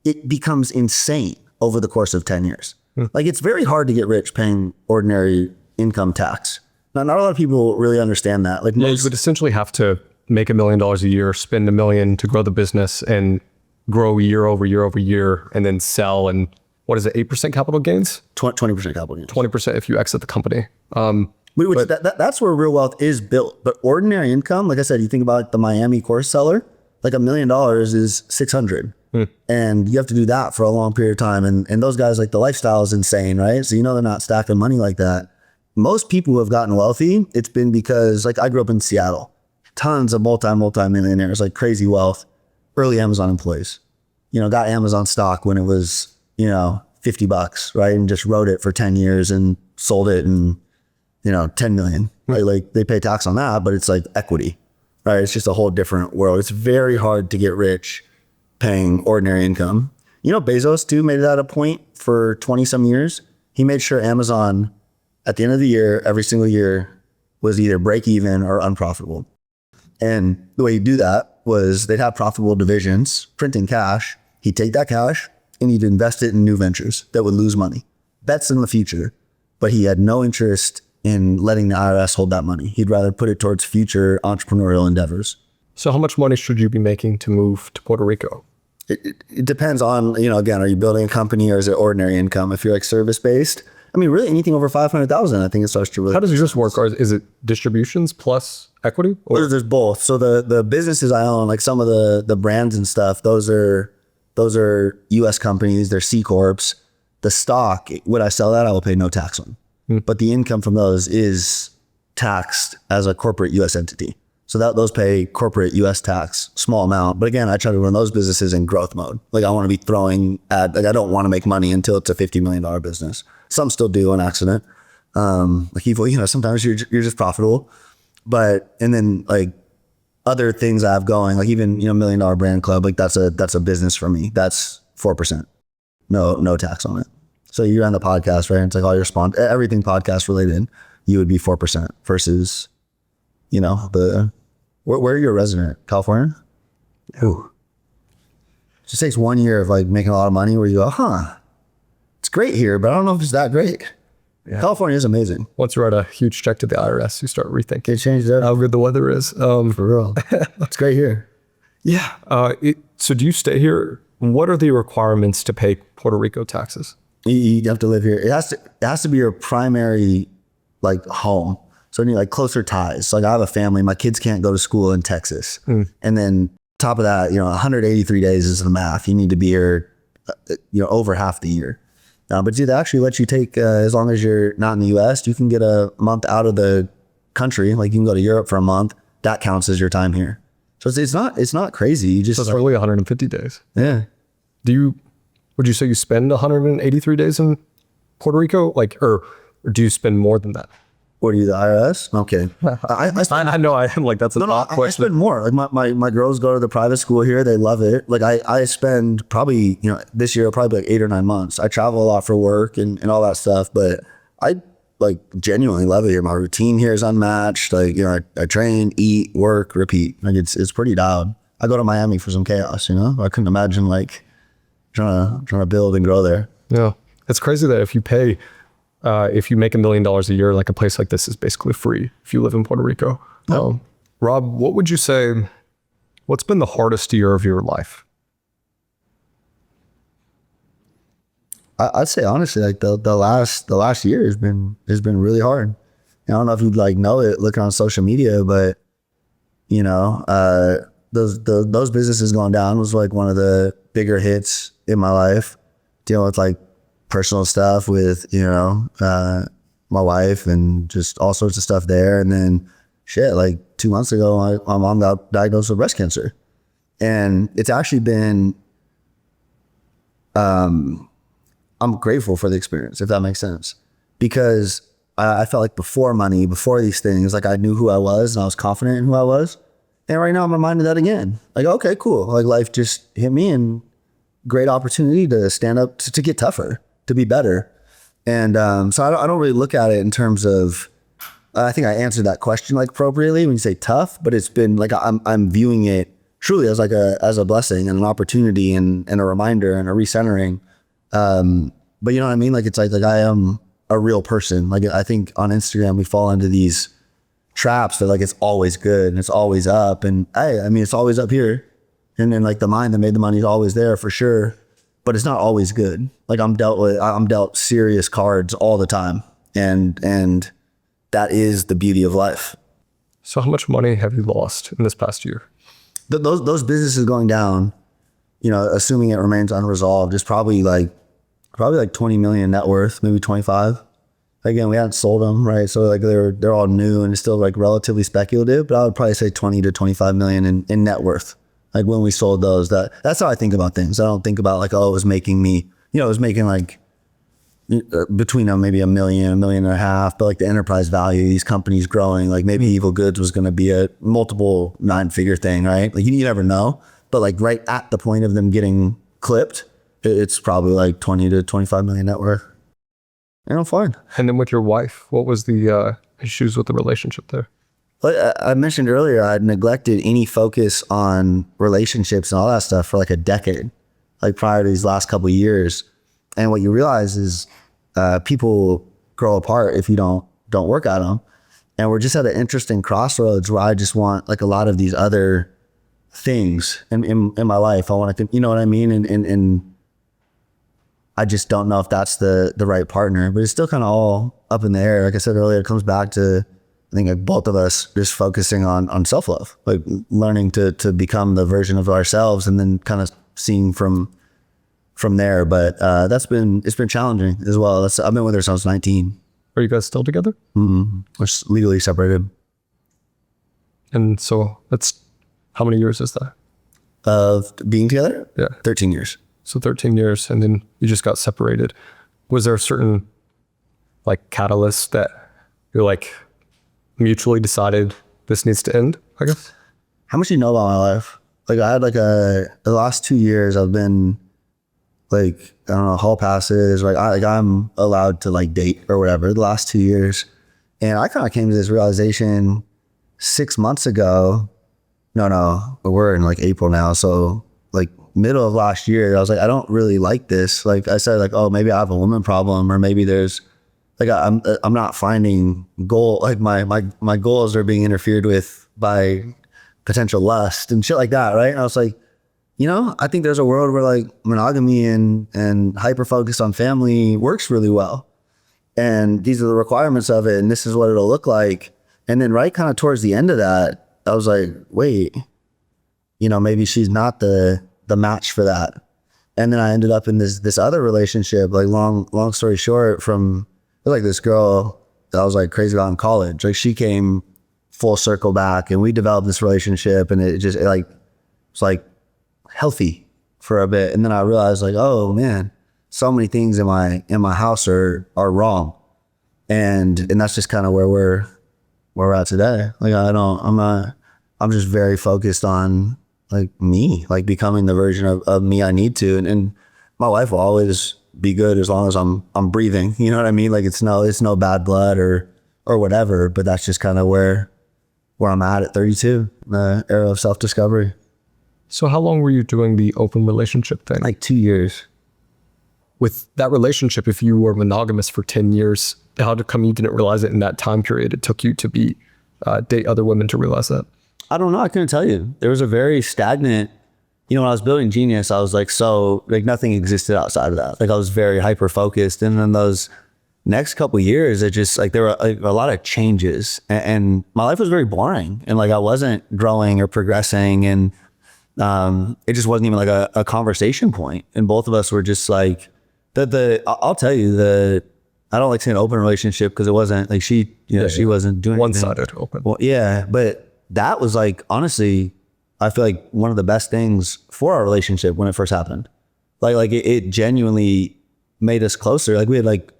it becomes insane over the course of 10 years. Like it's very hard to get rich paying ordinary income tax. Now, not a lot of people really understand that. Like you would essentially have to make $1 million a year, spend $1 million to grow the business and grow year over year over year, and then sell. And what is it, 8% capital gains? 20% capital gains. 20% if you exit the company. That's where real wealth is built. But ordinary income, like I said, you think about like the Miami course seller, like $1 million is 600. And you have to do that for a long period of time. And those guys, like the lifestyle is insane, right? So they're not stacking money like that. Most people who have gotten wealthy, it's been because, like I grew up in Seattle, tons of multi-millionaires, like crazy wealth, early Amazon employees, got Amazon stock when it was, $50, right? And just rode it for 10 years and sold it and, 10 million, right? Like they pay tax on that, but it's like equity, right? It's just a whole different world. It's very hard to get rich paying ordinary income. Bezos too made that a point for 20 some years. He made sure Amazon at the end of the year, every single year, was either break even or unprofitable. And the way he'd do that was they'd have profitable divisions, printing cash. He'd take that cash and he'd invest it in new ventures that would lose money. Bets in the future. But he had no interest in letting the IRS hold that money. He'd rather put it towards future entrepreneurial endeavors. So how much money should you be making to move to Puerto Rico? It depends on, again, are you building a company or is it ordinary income? If you're like service-based, really anything over 500,000, I think it starts to really. How does yours work? Or is it distributions plus equity? Or there's both. So the businesses I own, like some of the brands and stuff, those are U.S. companies. They're C corps. The stock, when I sell that, I will pay no tax on. But the income from those is taxed as a corporate U.S. entity. So those pay corporate U.S. tax, small amount. But again, I try to run those businesses in growth mode. Like I want to be throwing at, like I don't want to make money until it's a $50 million business. Some still do on accident. Sometimes you're just profitable. And then like other things I have going, like even, $1 million brand club, like that's a business for me. That's 4%. No tax on it. So you're on the podcast, right? It's like all your everything podcast related, you would be 4% versus, where are you a resident? California? Ooh. It just takes 1 year of like making a lot of money where you go, it's great here, but I don't know if it's that great. Yeah. California is amazing. Once you write a huge check to the IRS, you start rethinking. It changed everything. How good the weather is. For real. It's great here. Yeah. So do you stay here? What are the requirements to pay Puerto Rico taxes? You have to live here. It has to be your primary like home. So you need like closer ties. So, like I have a family. My kids can't go to school in Texas. And then top of that, 183 days is the math. You need to be here, over half the year. But they actually let you take, as long as you're not in the U.S., you can get a month out of the country. Like you can go to Europe for a month. That counts as your time here. So it's not crazy. You just. So it's really 150 days. Yeah. Would you say you spend 183 days in Puerto Rico? Or do you spend more than that? What are you, the IRS? Okay. I know I am like, that's a thought question. I spend more. Like my girls go to the private school here. They love it. Like I spend probably, this year, probably like 8 or 9 months. I travel a lot for work and all that stuff, but I like genuinely love it here. My routine here is unmatched. Like, I train, eat, work, repeat. Like it's pretty dialed. I go to Miami for some chaos, I couldn't imagine like trying to build and grow there. Yeah. It's crazy that if you make $1 million a year, like a place like this is basically free if you live in Puerto Rico. Rob, what would you say, what's been the hardest year of your life? I'd say honestly, like the last year has been really hard. I don't know if you'd like know it looking on social media, but you know, those businesses going down was like one of the bigger hits in my life. Dealing with like personal stuff with, you know, my wife and just all sorts of stuff there. And then shit, like 2 months ago, my mom got diagnosed with breast cancer. And it's actually been, I'm grateful for the experience, if that makes sense. Because I felt like before money, before these things, like I knew who I was and I was confident in who I was. And right now I'm reminded of that again. Like, okay, cool. Like life just hit me and great opportunity to stand up, to get tougher, to be better. And so I don't really look at it in terms of, I think I answered that question like appropriately when you say tough, but it's been like, I'm viewing it truly as like as a blessing and an opportunity and a reminder and a recentering. But you know what I mean? Like, it's like I am a real person. Like, I think on Instagram, we fall into these traps that like, it's always good and it's always up. And I mean, it's always up here. And then like the mind that made the money is always there for sure, but it's not always good. Like I'm dealt serious cards all the time. And that is the beauty of life. So how much money have you lost in this past year? Those businesses going down, you know, assuming it remains unresolved, is probably like 20 million net worth, maybe 25. Again, we hadn't sold them, right? So like they're all new and it's still like relatively speculative, but I would probably say 20 to 25 million in net worth. Like when we sold those, that's how I think about things. I don't think about like, oh, it was making me, you know, it was making like between them maybe $1 million, $1.5 million, but like the enterprise value, these companies growing, like maybe Evil Goods was going to be a multiple 9-figure thing, right? Like you never know, but like right at the point of them getting clipped, it's probably like 20 to 25 million net worth. And I'm fine. And then with your wife, what was the issues with the relationship there? Like I mentioned earlier, I neglected any focus on relationships and all that stuff for like a decade, like prior to these last couple of years. And what you realize is people grow apart if you don't work at them. And we're just at an interesting crossroads where I just want like a lot of these other things in my life. I want to, you know what I mean? And I just don't know if that's the right partner, but it's still kind of all up in the air. Like I said earlier, it comes back to, I think like both of us just focusing on self-love, like learning to become the version of ourselves and then kind of seeing from there. But it's been challenging as well. I've been with her since I was 19. Are you guys still together? Mm-hmm. We're legally separated. And so that's, how many years is that? Of being together? Yeah. 13 years. So 13 years, and then you just got separated. Was there a certain like catalyst that you're like mutually decided this needs to end, I guess? How much do you know about my life? Like I had like the last 2 years I've been like, I don't know, hall passes, like I'm allowed to like date or whatever the last 2 years. And I kind of came to this realization 6 months ago. No, we're in like April now. So like middle of last year, I was like, I don't really like this. Like I said, like, oh, maybe I have a woman problem, or maybe there's like, I'm not finding goal. Like my goals are being interfered with by potential lust and shit like that. Right. And I was like, you know, I think there's a world where like monogamy and hyper focus on family works really well. And these are the requirements of it. And this is what it'll look like. And then right kind of towards the end of that, I was like, wait, you know, maybe she's not the match for that. And then I ended up in this other relationship, like long story short, from like this girl that I was like crazy about in college. Like she came full circle back and we developed this relationship, and it was like healthy for a bit. And then I realized like, oh man, so many things in my house are wrong. And that's just kind of where we're at today. Like I'm just very focused on like me, like becoming the version of me I need to. And my wife will always be good as long as I'm breathing. You know what I mean? Like it's no bad blood or whatever, but that's just kind of where I'm at 32, the era of self-discovery. So how long were you doing the open relationship thing? Like 2 years. With that relationship, if you were monogamous for 10 years, how come you didn't realize it in that time period it took you to be date other women to realize that? I don't know. I couldn't tell you. There was a very stagnant, when I was building Genius, I was like, nothing existed outside of that. Like I was very hyper focused. And then those next couple of years, it just like, there were a lot of changes and my life was very boring. And like, I wasn't growing or progressing. And it just wasn't even like a conversation point. And both of us were just like, I'll tell you, I don't like saying open relationship because it wasn't like she wasn't doing one-sided open. Well, yeah, but that was like, honestly, I feel like one of the best things for our relationship when it first happened. Like it genuinely made us closer. Like we had like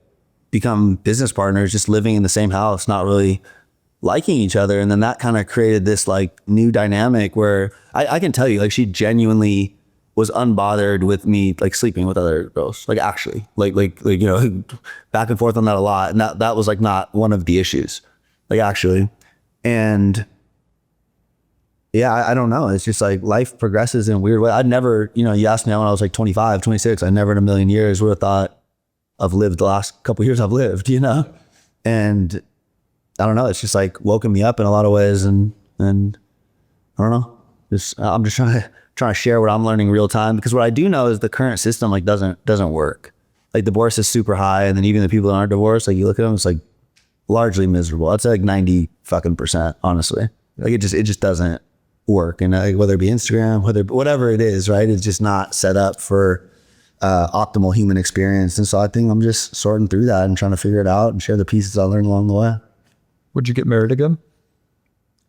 become business partners, just living in the same house, not really liking each other. And then that kind of created this like new dynamic where I can tell you, like she genuinely was unbothered with me like sleeping with other girls. Like actually, like back and forth on that a lot. And that was like not one of the issues. Like actually. And yeah, I don't know. It's just like life progresses in a weird way. I'd never, you asked me when I was like 25, 26, I never in a million years would have thought I've lived the last couple of years I've lived, and I don't know. It's just like woken me up in a lot of ways. And I don't know, I'm just trying to share what I'm learning real time, because what I do know is the current system like doesn't work. Like divorce is super high. And then even the people that aren't divorced, like you look at them, it's like largely miserable. I'd say like 90% honestly. Like it just doesn't work. And whether it be Instagram, whatever it is, right? It's just not set up for optimal human experience. And so I think I'm just sorting through that and trying to figure it out and share the pieces I learned along the way. Would you get married again?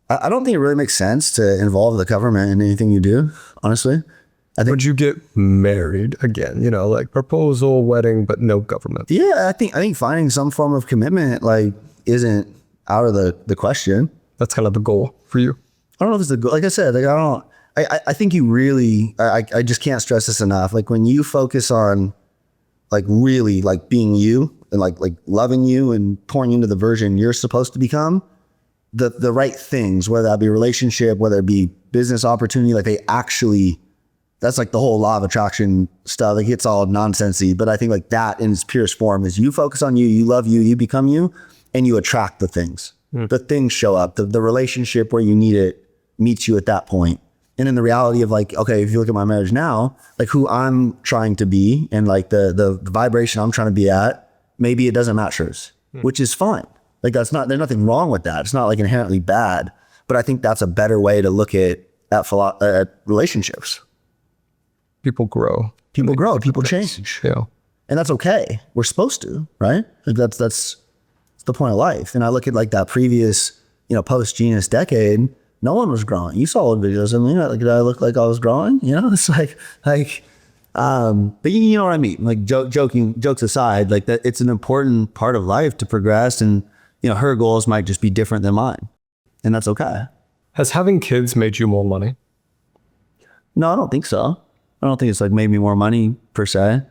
I don't think it really makes sense to involve the government in anything you do, honestly. Would you get married again? Like proposal, wedding, but no government. Yeah, I think finding some form of commitment like isn't out of the question. That's kind of the goal for you. I don't know if it's the goal. Like I said, like I think you really, I just can't stress this enough. Like when you focus on like really like being you and like loving you and pouring into the version you're supposed to become, the right things, whether that be a relationship, whether it be business opportunity, like that's like the whole law of attraction stuff. Like it's all nonsensy, but I think like that in its purest form is you focus on you, you love you, you become you, and you attract the things. The things show up. The relationship where you need it meets you at that point. And in the reality of like, okay, if you look at my marriage now, like who I'm trying to be and like the vibration I'm trying to be at, maybe it doesn't match hers, which is fine. Like there's nothing wrong with that. It's not like inherently bad, but I think that's a better way to look at relationships. People grow. People change. Yeah. And that's okay. We're supposed to, right? Like that's the point of life. And I look at like that previous, post-Genius decade, no one was growing. You saw old videos of me, like, did I look like I was growing? It's like, but you know what I mean? Like jokes aside, like that it's an important part of life to progress. And, her goals might just be different than mine. And that's okay. Has having kids made you more money? No, I don't think so. I don't think it's like made me more money per se,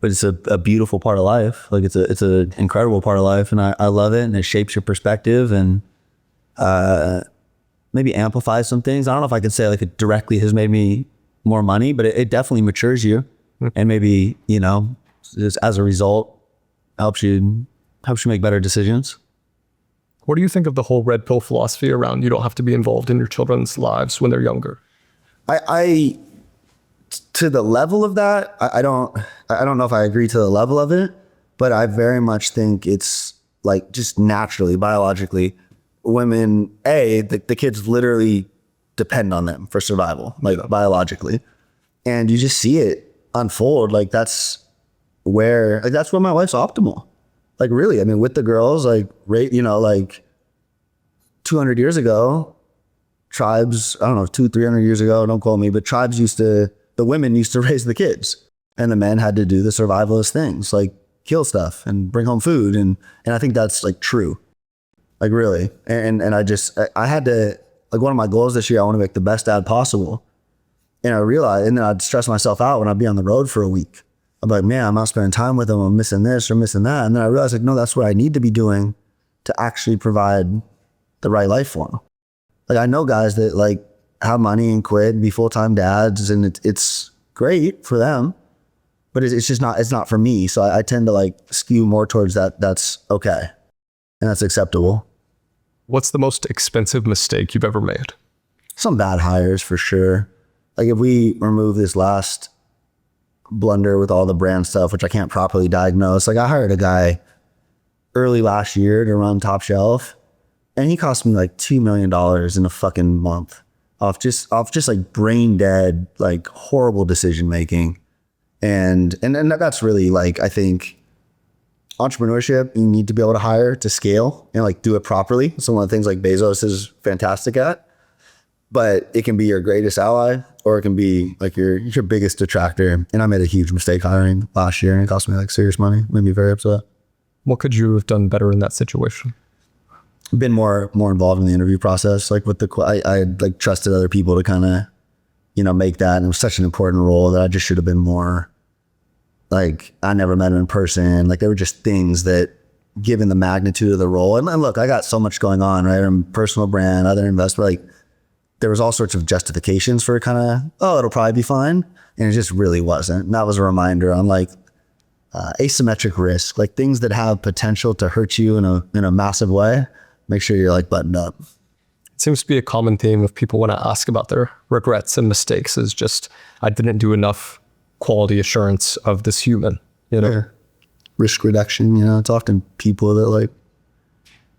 but it's a beautiful part of life. Like it's an incredible part of life, and I love it, and it shapes your perspective and maybe amplifies some things. I don't know if I could say like it directly has made me more money, but it definitely matures you, and maybe just as a result helps you make better decisions. What do you think of the whole red pill philosophy around you don't have to be involved in your children's lives when they're younger? I to the level of that, I don't know if I agree to the level of it, but I very much think it's like just naturally, biologically, women, the kids literally depend on them for survival, like biologically. And you just see it unfold. Like that's where my wife's optimal. Like really, I mean, with the girls, like, like 200 years ago, tribes, I don't know, 200-300 years ago, don't quote me, but tribes the women used to raise the kids and the men had to do the survivalist things, like kill stuff and bring home food. And I think that's like true, like really. And I had to, like one of my goals this year, I want to make the best dad possible. And I realized, and then I'd stress myself out when I'd be on the road for a week. I'm like, man, I'm not spending time with them. I'm missing this or missing that. And then I realized like, no, that's what I need to be doing to actually provide the right life for them. Like I know guys that like have money and quit and be full-time dads, and it's great for them, but it's not for me. So I tend to like skew more towards that. That's okay. And that's acceptable. What's the most expensive mistake you've ever made? Some bad hires for sure. Like if we remove this last blunder with all the brand stuff, which I can't properly diagnose, like I hired a guy early last year to run Top Shelf, and he cost me like $2 million in a fucking month off just like brain dead, like horrible decision making. And that's really like, I think entrepreneurship, you need to be able to hire to scale and like do it properly. So one of the things like Bezos is fantastic at, but it can be your greatest ally or it can be like your biggest detractor. And I made a huge mistake hiring last year and it cost me like serious money. Made me very upset. What could you have done better in that situation? Been more involved in the interview process. Like with I like trusted other people to kind of, make that. And it was such an important role that I just should have been more like, I never met him in person. Like there were just things that given the magnitude of the role. And look, I got so much going on, right? I'm personal brand, other investment, like there was all sorts of justifications for kind of, it'll probably be fine. And it just really wasn't. And that was a reminder on like asymmetric risk, like things that have potential to hurt you in a massive way. Make sure you're like buttoned up. It seems to be a common theme of people when I ask about their regrets and mistakes is just, I didn't do enough quality assurance of this human, Yeah. Risk reduction, it's often people that like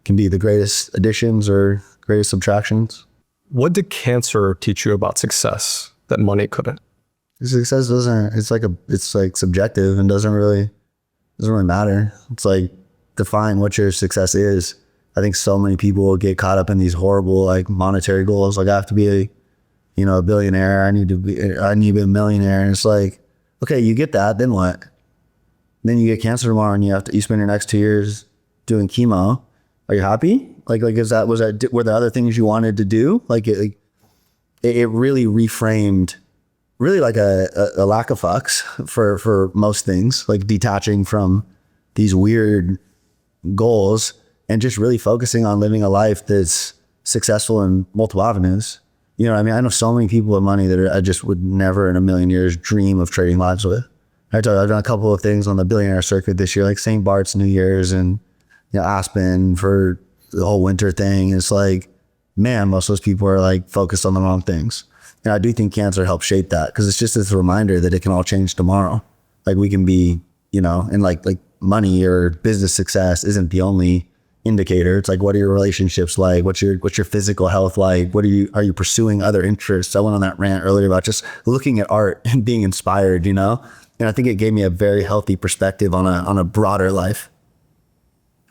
can be the greatest additions or greatest subtractions. What did cancer teach you about success that money couldn't? Success it's like subjective and doesn't really matter. It's like define what your success is. I think so many people get caught up in these horrible like monetary goals. Like I have to be a billionaire. I need to be a millionaire. And it's like, okay, you get that, then what? Then you get cancer tomorrow and you spend your next 2 years doing chemo. Are you happy? Like were there other things you wanted to do? Like it really reframed really like a lack of fucks for most things, like detaching from these weird goals and just really focusing on living a life that's successful in multiple avenues. You know what I mean? I know so many people with money that I just would never in a million years dream of trading lives with. I've done a couple of things on the billionaire circuit this year, like St. Bart's New Year's and Aspen for the whole winter thing. It's like, man, most of those people are like focused on the wrong things. And I do think cancer helps shape that because it's just this reminder that it can all change tomorrow. Like we can be, and like money or business success isn't the only indicator. It's like, what are your relationships like? What's your physical health like? Are you pursuing other interests? I went on that rant earlier about just looking at art and being inspired, And I think it gave me a very healthy perspective on a broader life.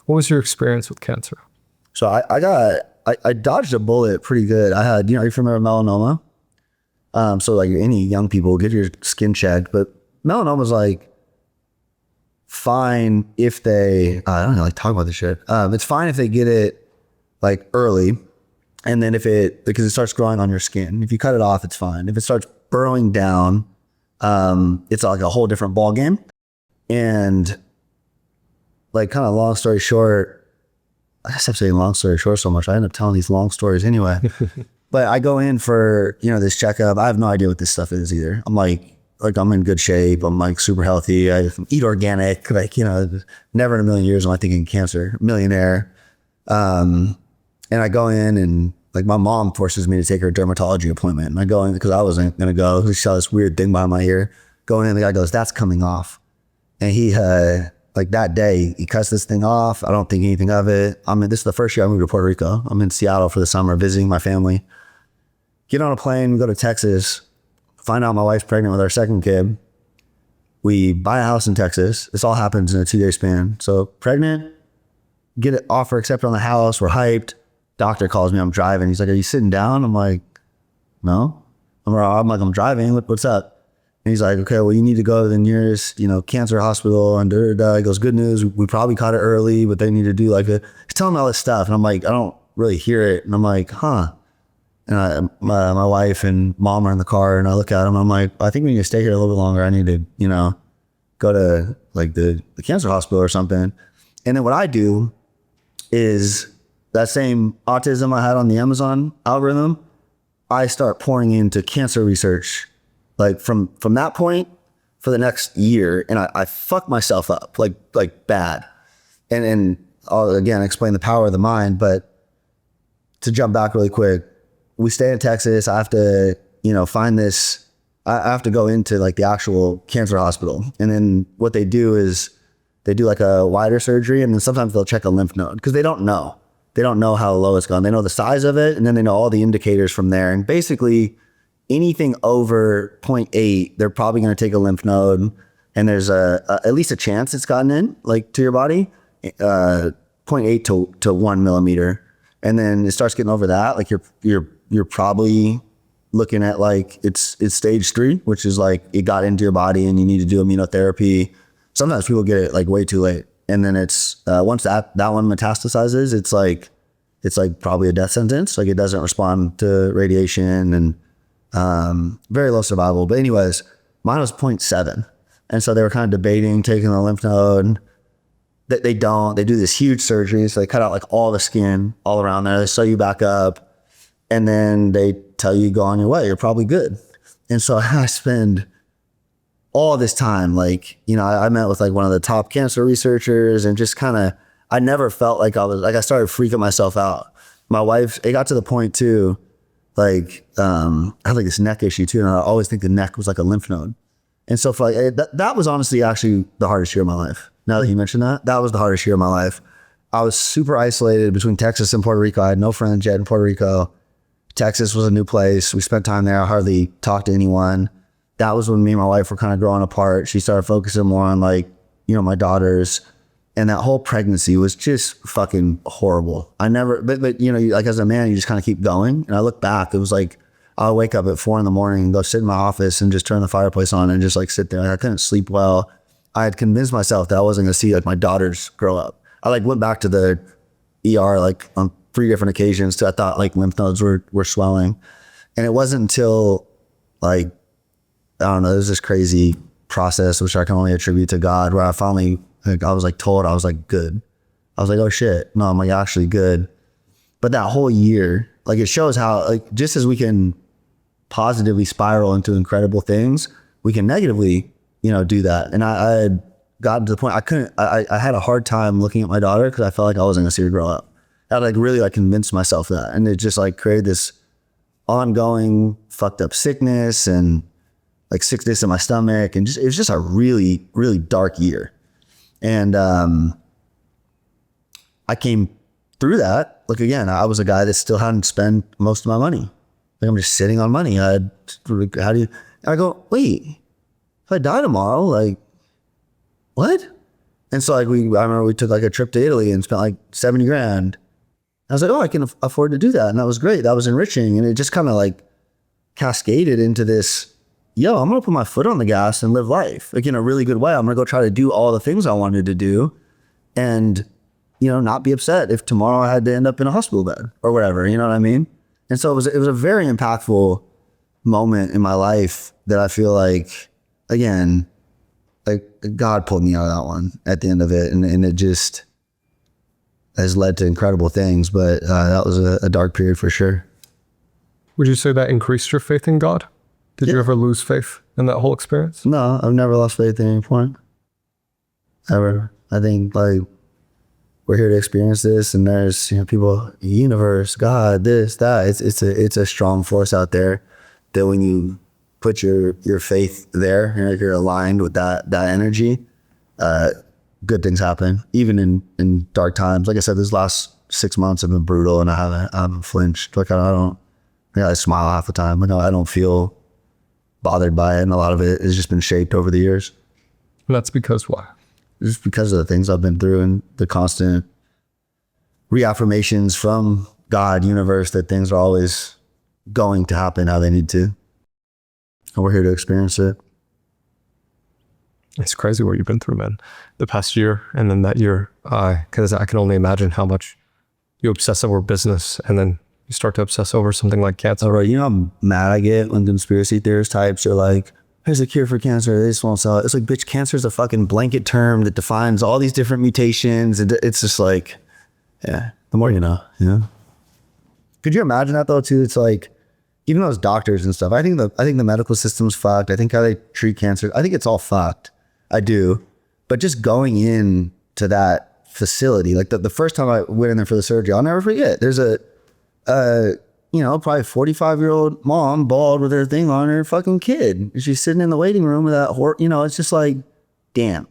What was your experience with cancer? So I dodged a bullet pretty good. I had, are you familiar with melanoma? So like any young people, get your skin checked, but melanoma is like fine if they, I don't know, like talk about this shit. It's fine if they get it like early. And then because it starts growing on your skin, if you cut it off, it's fine. If it starts burrowing down, it's like a whole different ball game. And like kind of long story short, I guess I'm saying long story short so much. I end up telling these long stories anyway. But I go in for, this checkup. I have no idea what this stuff is either. I'm like I'm in good shape. I'm like super healthy. I eat organic, never in a million years am I thinking cancer, millionaire. And I go in and like my mom forces me to take her dermatology appointment. And I go in because I wasn't going to go. She saw this weird thing behind my ear. Going in, the guy goes, that's coming off. And he, like that day, he cuts this thing off. I don't think anything of it. This is the first year I moved to Puerto Rico. I'm in Seattle for the summer visiting my family. Get on a plane, we go to Texas, find out my wife's pregnant with our second kid. We buy a house in Texas. This all happens in a 2-day span. So pregnant, get an offer accepted on the house. We're hyped. Doctor calls me. I'm driving. He's like, are you sitting down? I'm like, no. I'm driving. What's up? And he's like, okay, well, you need to go to the nearest, cancer hospital. And He goes, good news. We probably caught it early, but they need to do he's telling me all this stuff. And I'm like, I don't really hear it. And I'm like, huh. And my wife and mom are in the car and I look at them. I'm like, I think we need to stay here a little bit longer. I need to, go to like the cancer hospital or something. And then what I do is that same autism I had on the Amazon algorithm, I start pouring into cancer research. Like from that point for the next year, and I fuck myself up like bad. And I'll again explain the power of the mind, but to jump back really quick, we stay in Texas. I have to, find this. I have to go into like the actual cancer hospital. And then what they do is they do like a wider surgery, and then sometimes they'll check a lymph node because they don't know. They don't know how low it's gone. They know the size of it, and then they know all the indicators from there. And basically anything over 0.8, they're probably going to take a lymph node, and there's at least a chance it's gotten in like to your body, 0.8 to 1 millimeter. And then it starts getting over that. Like you're probably looking at like it's stage 3, which is like it got into your body and you need to do immunotherapy. Sometimes people get it like way too late. And then it's once that one metastasizes, it's like probably a death sentence. Like it doesn't respond to radiation, and very low survival. But anyways, mine was 0.7. And so they were kind of debating taking the lymph node. They do this huge surgery. So they cut out like all the skin all around there. They sew you back up, and then they tell you go on your way. You're probably good. And so I spend all this time, like, I met with like one of the top cancer researchers, and just kind of, I never felt like I started freaking myself out. My wife, it got to the point too, like, I had like this neck issue too. And I always think the neck was like a lymph node. And so for like, that was honestly actually the hardest year of my life. Now that you mentioned that was the hardest year of my life. I was super isolated between Texas and Puerto Rico. I had no friends yet in Puerto Rico. Texas was a new place. We spent time there. I hardly talked to anyone. That was when me and my wife were kind of growing apart. She started focusing more on like, my daughters, and that whole pregnancy was just fucking horrible. I never, but like as a man, you just kind of keep going. And I look back, it was like, I'll wake up at 4 a.m. and go sit in my office and just turn the fireplace on and just like sit there. I couldn't sleep well. I had convinced myself that I wasn't going to see like my daughters grow up. I like went back to the ER like on 3 different occasions. I thought like lymph nodes were swelling. And it wasn't until like, I don't know, there's this crazy process, which I can only attribute to God, where I finally, like, I was like told, I was like, good. I was like, oh shit. No, I'm like actually good. But that whole year, like it shows how like, just as we can positively spiral into incredible things, we can negatively, do that. And I had gotten to the point, I had a hard time looking at my daughter because I felt like I wasn't gonna see her grow up. I like really like convinced myself that. And it just like created this ongoing fucked up sickness and like sickness in my stomach. And it was just a really, really dark year. And I came through that. Like, again, I was a guy that still hadn't spent most of my money. Like, I'm just sitting on money. I go, wait, if I die tomorrow, like, what? And so like I remember we took like a trip to Italy and spent like 70 grand. I was like, oh, I can afford to do that. And that was great. That was enriching. And it just kind of like cascaded into this, I'm going to put my foot on the gas and live life like in a really good way. I'm going to go try to do all the things I wanted to do and, not be upset if tomorrow I had to end up in a hospital bed or whatever, you know what I mean? And so it was a very impactful moment in my life that I feel like, again, like God pulled me out of that one at the end of it. And it just has led to incredible things. But that was a dark period for sure. Would you say that increased your faith in God? Did you ever lose faith in that whole experience? No, I've never lost faith at any point. Ever. I think like we're here to experience this, and there's people, universe, God, this, that. It's a strong force out there that when you put your faith there, you're aligned with that energy, good things happen. Even in dark times. Like I said, these last 6 months have been brutal, and I haven't flinched. Like I smile half the time. I don't feel bothered by it, and a lot of it has just been shaped over the years. And that's because why? Just because of the things I've been through and the constant reaffirmations from God, universe, that things are always going to happen how they need to. And we're here to experience it. It's crazy what you've been through, man. The past year and then that year, because I can only imagine how much you obsess over business and then you start to obsess over something like cancer. All right, how mad I get when conspiracy theorist types are like, there's a cure for cancer, they just won't sell it. It's like, bitch, cancer is a fucking blanket term that defines all these different mutations. And it's just like, the more you know, Could you imagine that though too? It's like, even those doctors and stuff, I think the medical system's fucked. I think how they treat cancer, I think it's all fucked. I do. But just going in to that facility, like the first time I went in there for the surgery, I'll never forget. There's a Probably 45-year-old mom, bald with her thing on, her fucking kid. And she's sitting in the waiting room with that it's just like, damn.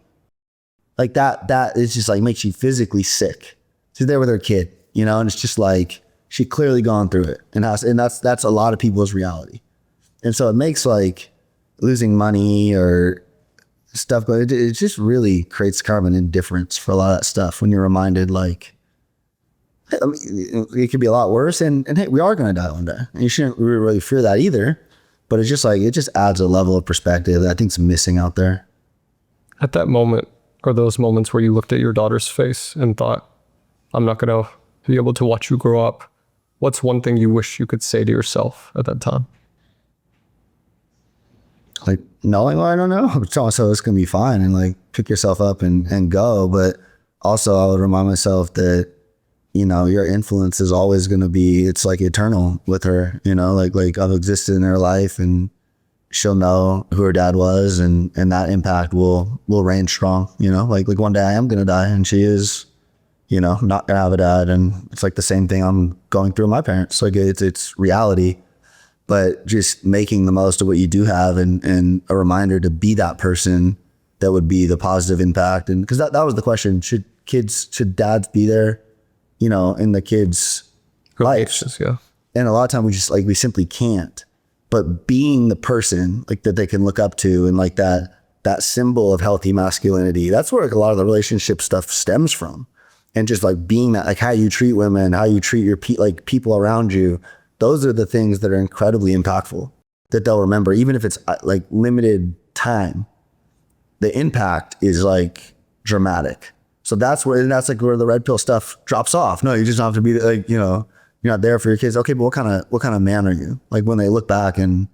Like that is just like makes you physically sick. She's there with her kid, and it's just like she clearly gone through it. And that's a lot of people's reality. And so it makes like losing money or stuff, but it just really creates kind of an indifference for a lot of that stuff when you're reminded like, I mean, it could be a lot worse. And hey, we are going to die one day. And you shouldn't really fear that either. But it's just like, it just adds a level of perspective that I think is missing out there. At that moment, or those moments where you looked at your daughter's face and thought, I'm not going to be able to watch you grow up, what's one thing you wish you could say to yourself at that time? Like knowing, well, I don't know. So it's going to be fine and like pick yourself up and go. But also I would remind myself that, your influence is always going to be, it's like eternal with her, like I've existed in her life and she'll know who her dad was and that impact will reign strong, like one day I am going to die and she is, not going to have a dad. And it's like the same thing I'm going through with my parents. Like it's reality. But just making the most of what you do have and a reminder to be that person that would be the positive impact. And because that was the question, should dads be there, in the kids' lives? Yeah. And a lot of time we simply can't. But being the person like that they can look up to and like that symbol of healthy masculinity, that's where like a lot of the relationship stuff stems from. And just like being that, like how you treat women, how you treat your people around you. Those are the things that are incredibly impactful that they'll remember, even if it's like limited time. The impact is like dramatic. So that's where the red pill stuff drops off. No, you just don't have to be like, you're not there for your kids. Okay, but what kind of man are you? Like when they look back and,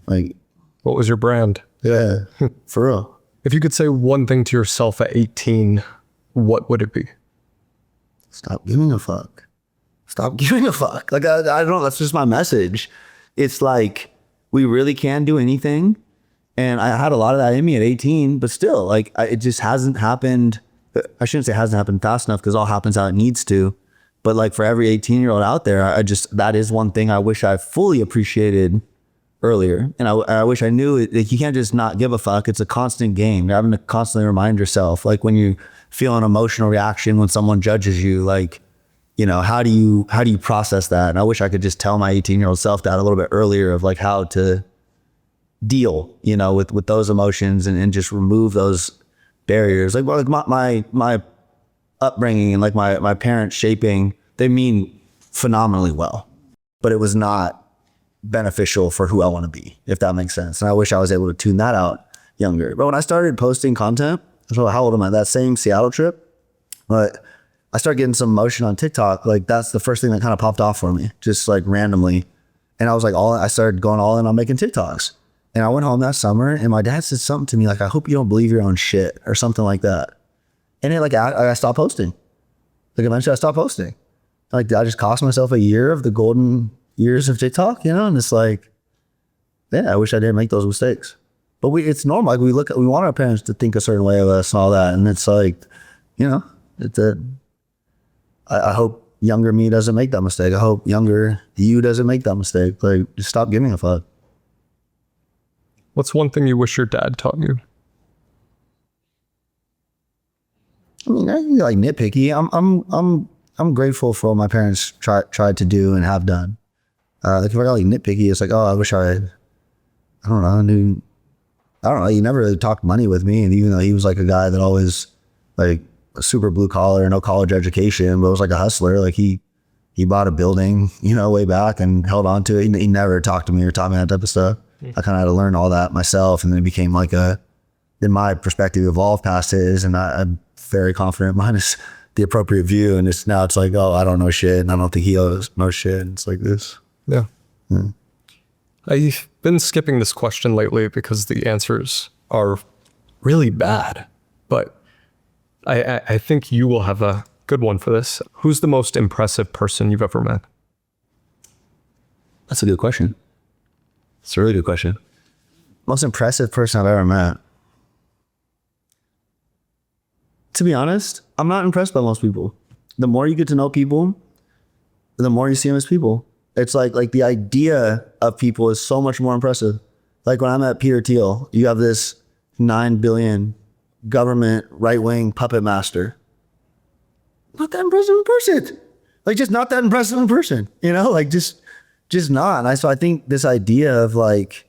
like. What was your brand? Yeah, for real. If you could say one thing to yourself at 18, what would it be? Stop giving a fuck. Stop giving a fuck. Like, I don't know. That's just my message. It's like, we really can do anything. And I had a lot of that in me at 18, but still, like, it just hasn't happened. I shouldn't say it hasn't happened fast enough because it all happens how it needs to. But like for every 18-year-old out there, that is one thing I wish I fully appreciated earlier. And I wish I knew it. Like, you can't just not give a fuck. It's a constant game. You're having to constantly remind yourself, like when you feel an emotional reaction when someone judges you, like, how do you process that? And I wish I could just tell my 18-year-old self that a little bit earlier of like how to deal, with those emotions and just remove those barriers. Like, my upbringing and like my parents shaping, they mean phenomenally well, but it was not beneficial for who I want to be, if that makes sense. And I wish I was able to tune that out younger. But when I started posting content, so how old am I? That same Seattle trip, but I started getting some motion on TikTok. Like that's the first thing that kind of popped off for me, just like randomly. And I was like, I started going all in on making TikToks. And I went home that summer and my dad said something to me like, I hope you don't believe your own shit or something like that. And then like I stopped posting. Like eventually I stopped posting. Like I just cost myself a year of the golden years of TikTok, and it's like, yeah, I wish I didn't make those mistakes. But it's normal. Like we want our parents to think a certain way of us and all that. And it's like, I hope younger me doesn't make that mistake. I hope younger you doesn't make that mistake. Like, just stop giving a fuck. What's one thing you wish your dad taught you? I mean, I'm like nitpicky. I'm grateful for what my parents tried to do and have done. Like if I got like nitpicky, it's like, oh, I wish I don't know. He never really talked money with me, and even though he was like a guy that always like a super blue collar, no college education, but was like a hustler. Like he bought a building, way back and held on to it. He never talked to me or taught me that type of stuff. I kind of had to learn all that myself, and then it became like then my perspective evolved past his, and I'm very confident mine is the appropriate view. And now it's like, oh, I don't know shit, and I don't think he knows shit. And it's like this. Yeah. I've been skipping this question lately because the answers are really bad, but I think you will have a good one for this. Who's the most impressive person you've ever met? That's a good question. It's a really good question. Most impressive person I've ever met. To be honest, I'm not impressed by most people. The more you get to know people, the more you see them as people. It's like the idea of people is so much more impressive. Like when I'm at Peter Thiel, you have this 9 billion government right-wing puppet master. Not that impressive in person. Like just not that impressive in person, you know, like just not. And so I think this idea of like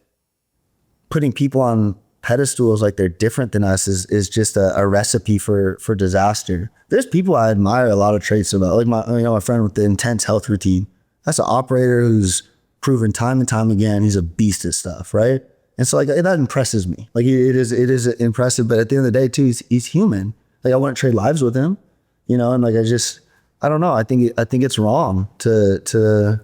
putting people on pedestals like they're different than us is just a recipe for disaster. There's people I admire a lot of traits about, like my friend with the intense health routine. That's an operator who's proven time and time again he's a beast at stuff, right? And so like that impresses me. Like it is impressive, but at the end of the day too, he's human. Like I wouldn't trade lives with him, you know. And like I don't know. I think it's wrong to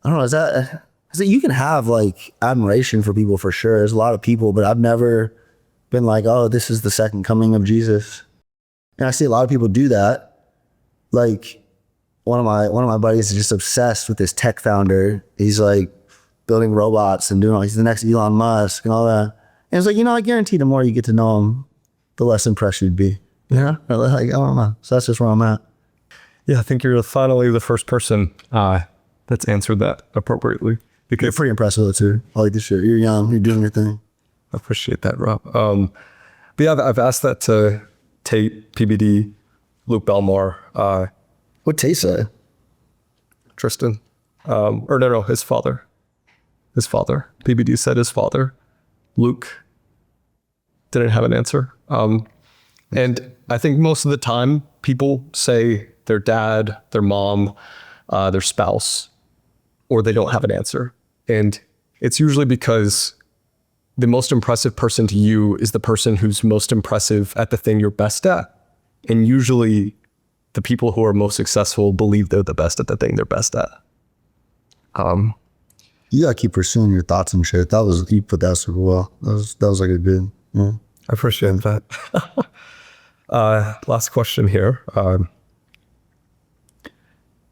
I don't know. Is that you can have like admiration for people for sure. There's a lot of people, but I've never been like, oh, this is the second coming of Jesus. And I see a lot of people do that. Like one of my buddies is just obsessed with this tech founder. He's like building robots and doing all, he's the next Elon Musk and all that. And it's like, you know, I guarantee the more you get to know him, the less impressed you'd be. Yeah. Like, I don't know. So that's just where I'm at. Yeah, I think you're finally the first person that's answered that appropriately. Because you're pretty impressive though too. I like this shit. You're young. You're doing your thing. I appreciate that, Rob. But yeah, I've asked that to Tate, PBD, Luke Belmore. What Tate said? Tristan. Or no, his father. His father. PBD said his father. Luke didn't have an answer. And I think most of the time people say their dad, their mom, their spouse, or they don't have an answer. And it's usually because the most impressive person to you is the person who's most impressive at the thing you're best at. And usually the people who are most successful believe they're the best at the thing they're best at. You gotta keep pursuing your thoughts and shit. You put that super well. That was like a good, yeah. I appreciate that. Last question here.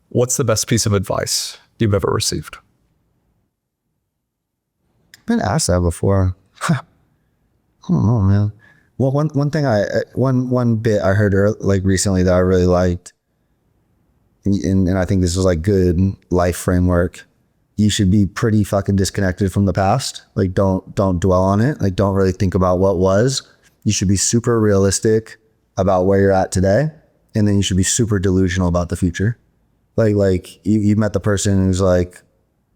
What's the best piece of advice you've ever received? I've been asked that before. I don't know, man. Well, one thing one bit I heard like recently that I really liked, and I think this was like good life framework. You should be pretty fucking disconnected from the past. Like don't dwell on it. Like don't really think about what was. You should be super realistic about where you're at today, and then you should be super delusional about the future. Like you met the person who's like,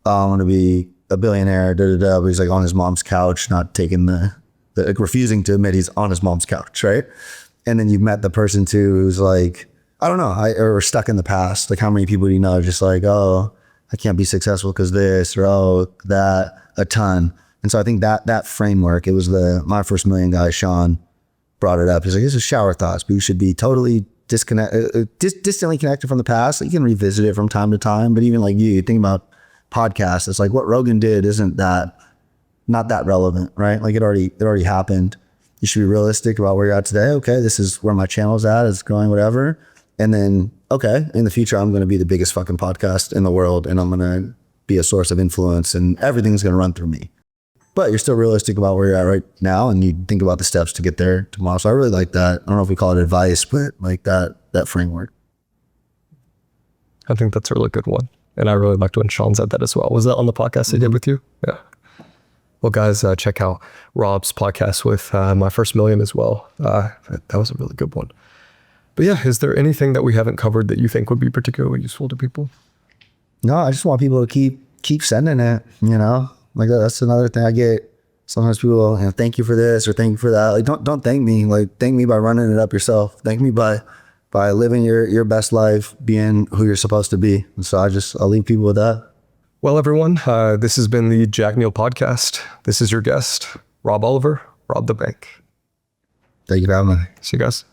oh, I want to be a billionaire, but he's like on his mom's couch, not taking like refusing to admit he's on his mom's couch, right? And then you've met the person too who's like, I don't know, or stuck in the past. Like how many people do you know are just like, oh, I can't be successful because this, or oh, that, a ton. And so I think that framework, it was my first million guy, Sean, brought it up. He's like, this is shower thoughts, but you should be totally distantly connected from the past. Like you can revisit it from time to time, but even like you think about podcasts, it's like what Rogan did not that relevant, right? Like it already happened. You should be realistic about where you're at today. Okay, this is where my channel's at, it's growing, whatever. And then, okay, in the future, I'm going to be the biggest fucking podcast in the world, and I'm going to be a source of influence, and everything's going to run through me. But you're still realistic about where you're at right now, and you think about the steps to get there tomorrow. So I really like that. I don't know if we call it advice, but like that framework. I think that's a really good one. And I really liked when Sean said that as well. Was that on the podcast I did with you? Yeah. Well, guys, check out Rob's podcast with My First Million as well. That was a really good one. But yeah, is there anything that we haven't covered that you think would be particularly useful to people? No, I just want people to keep sending it, you know? Like that's another thing I get. Sometimes people, thank you for this or thank you for that. Like don't thank me. Like thank me by running it up yourself. Thank me by living your best life, being who you're supposed to be. And so I'll leave people with that. Well, everyone, this has been the Jack Neel Podcast. This is your guest, Rob Oliver, RobTheBank. Thank you for having me. See you guys.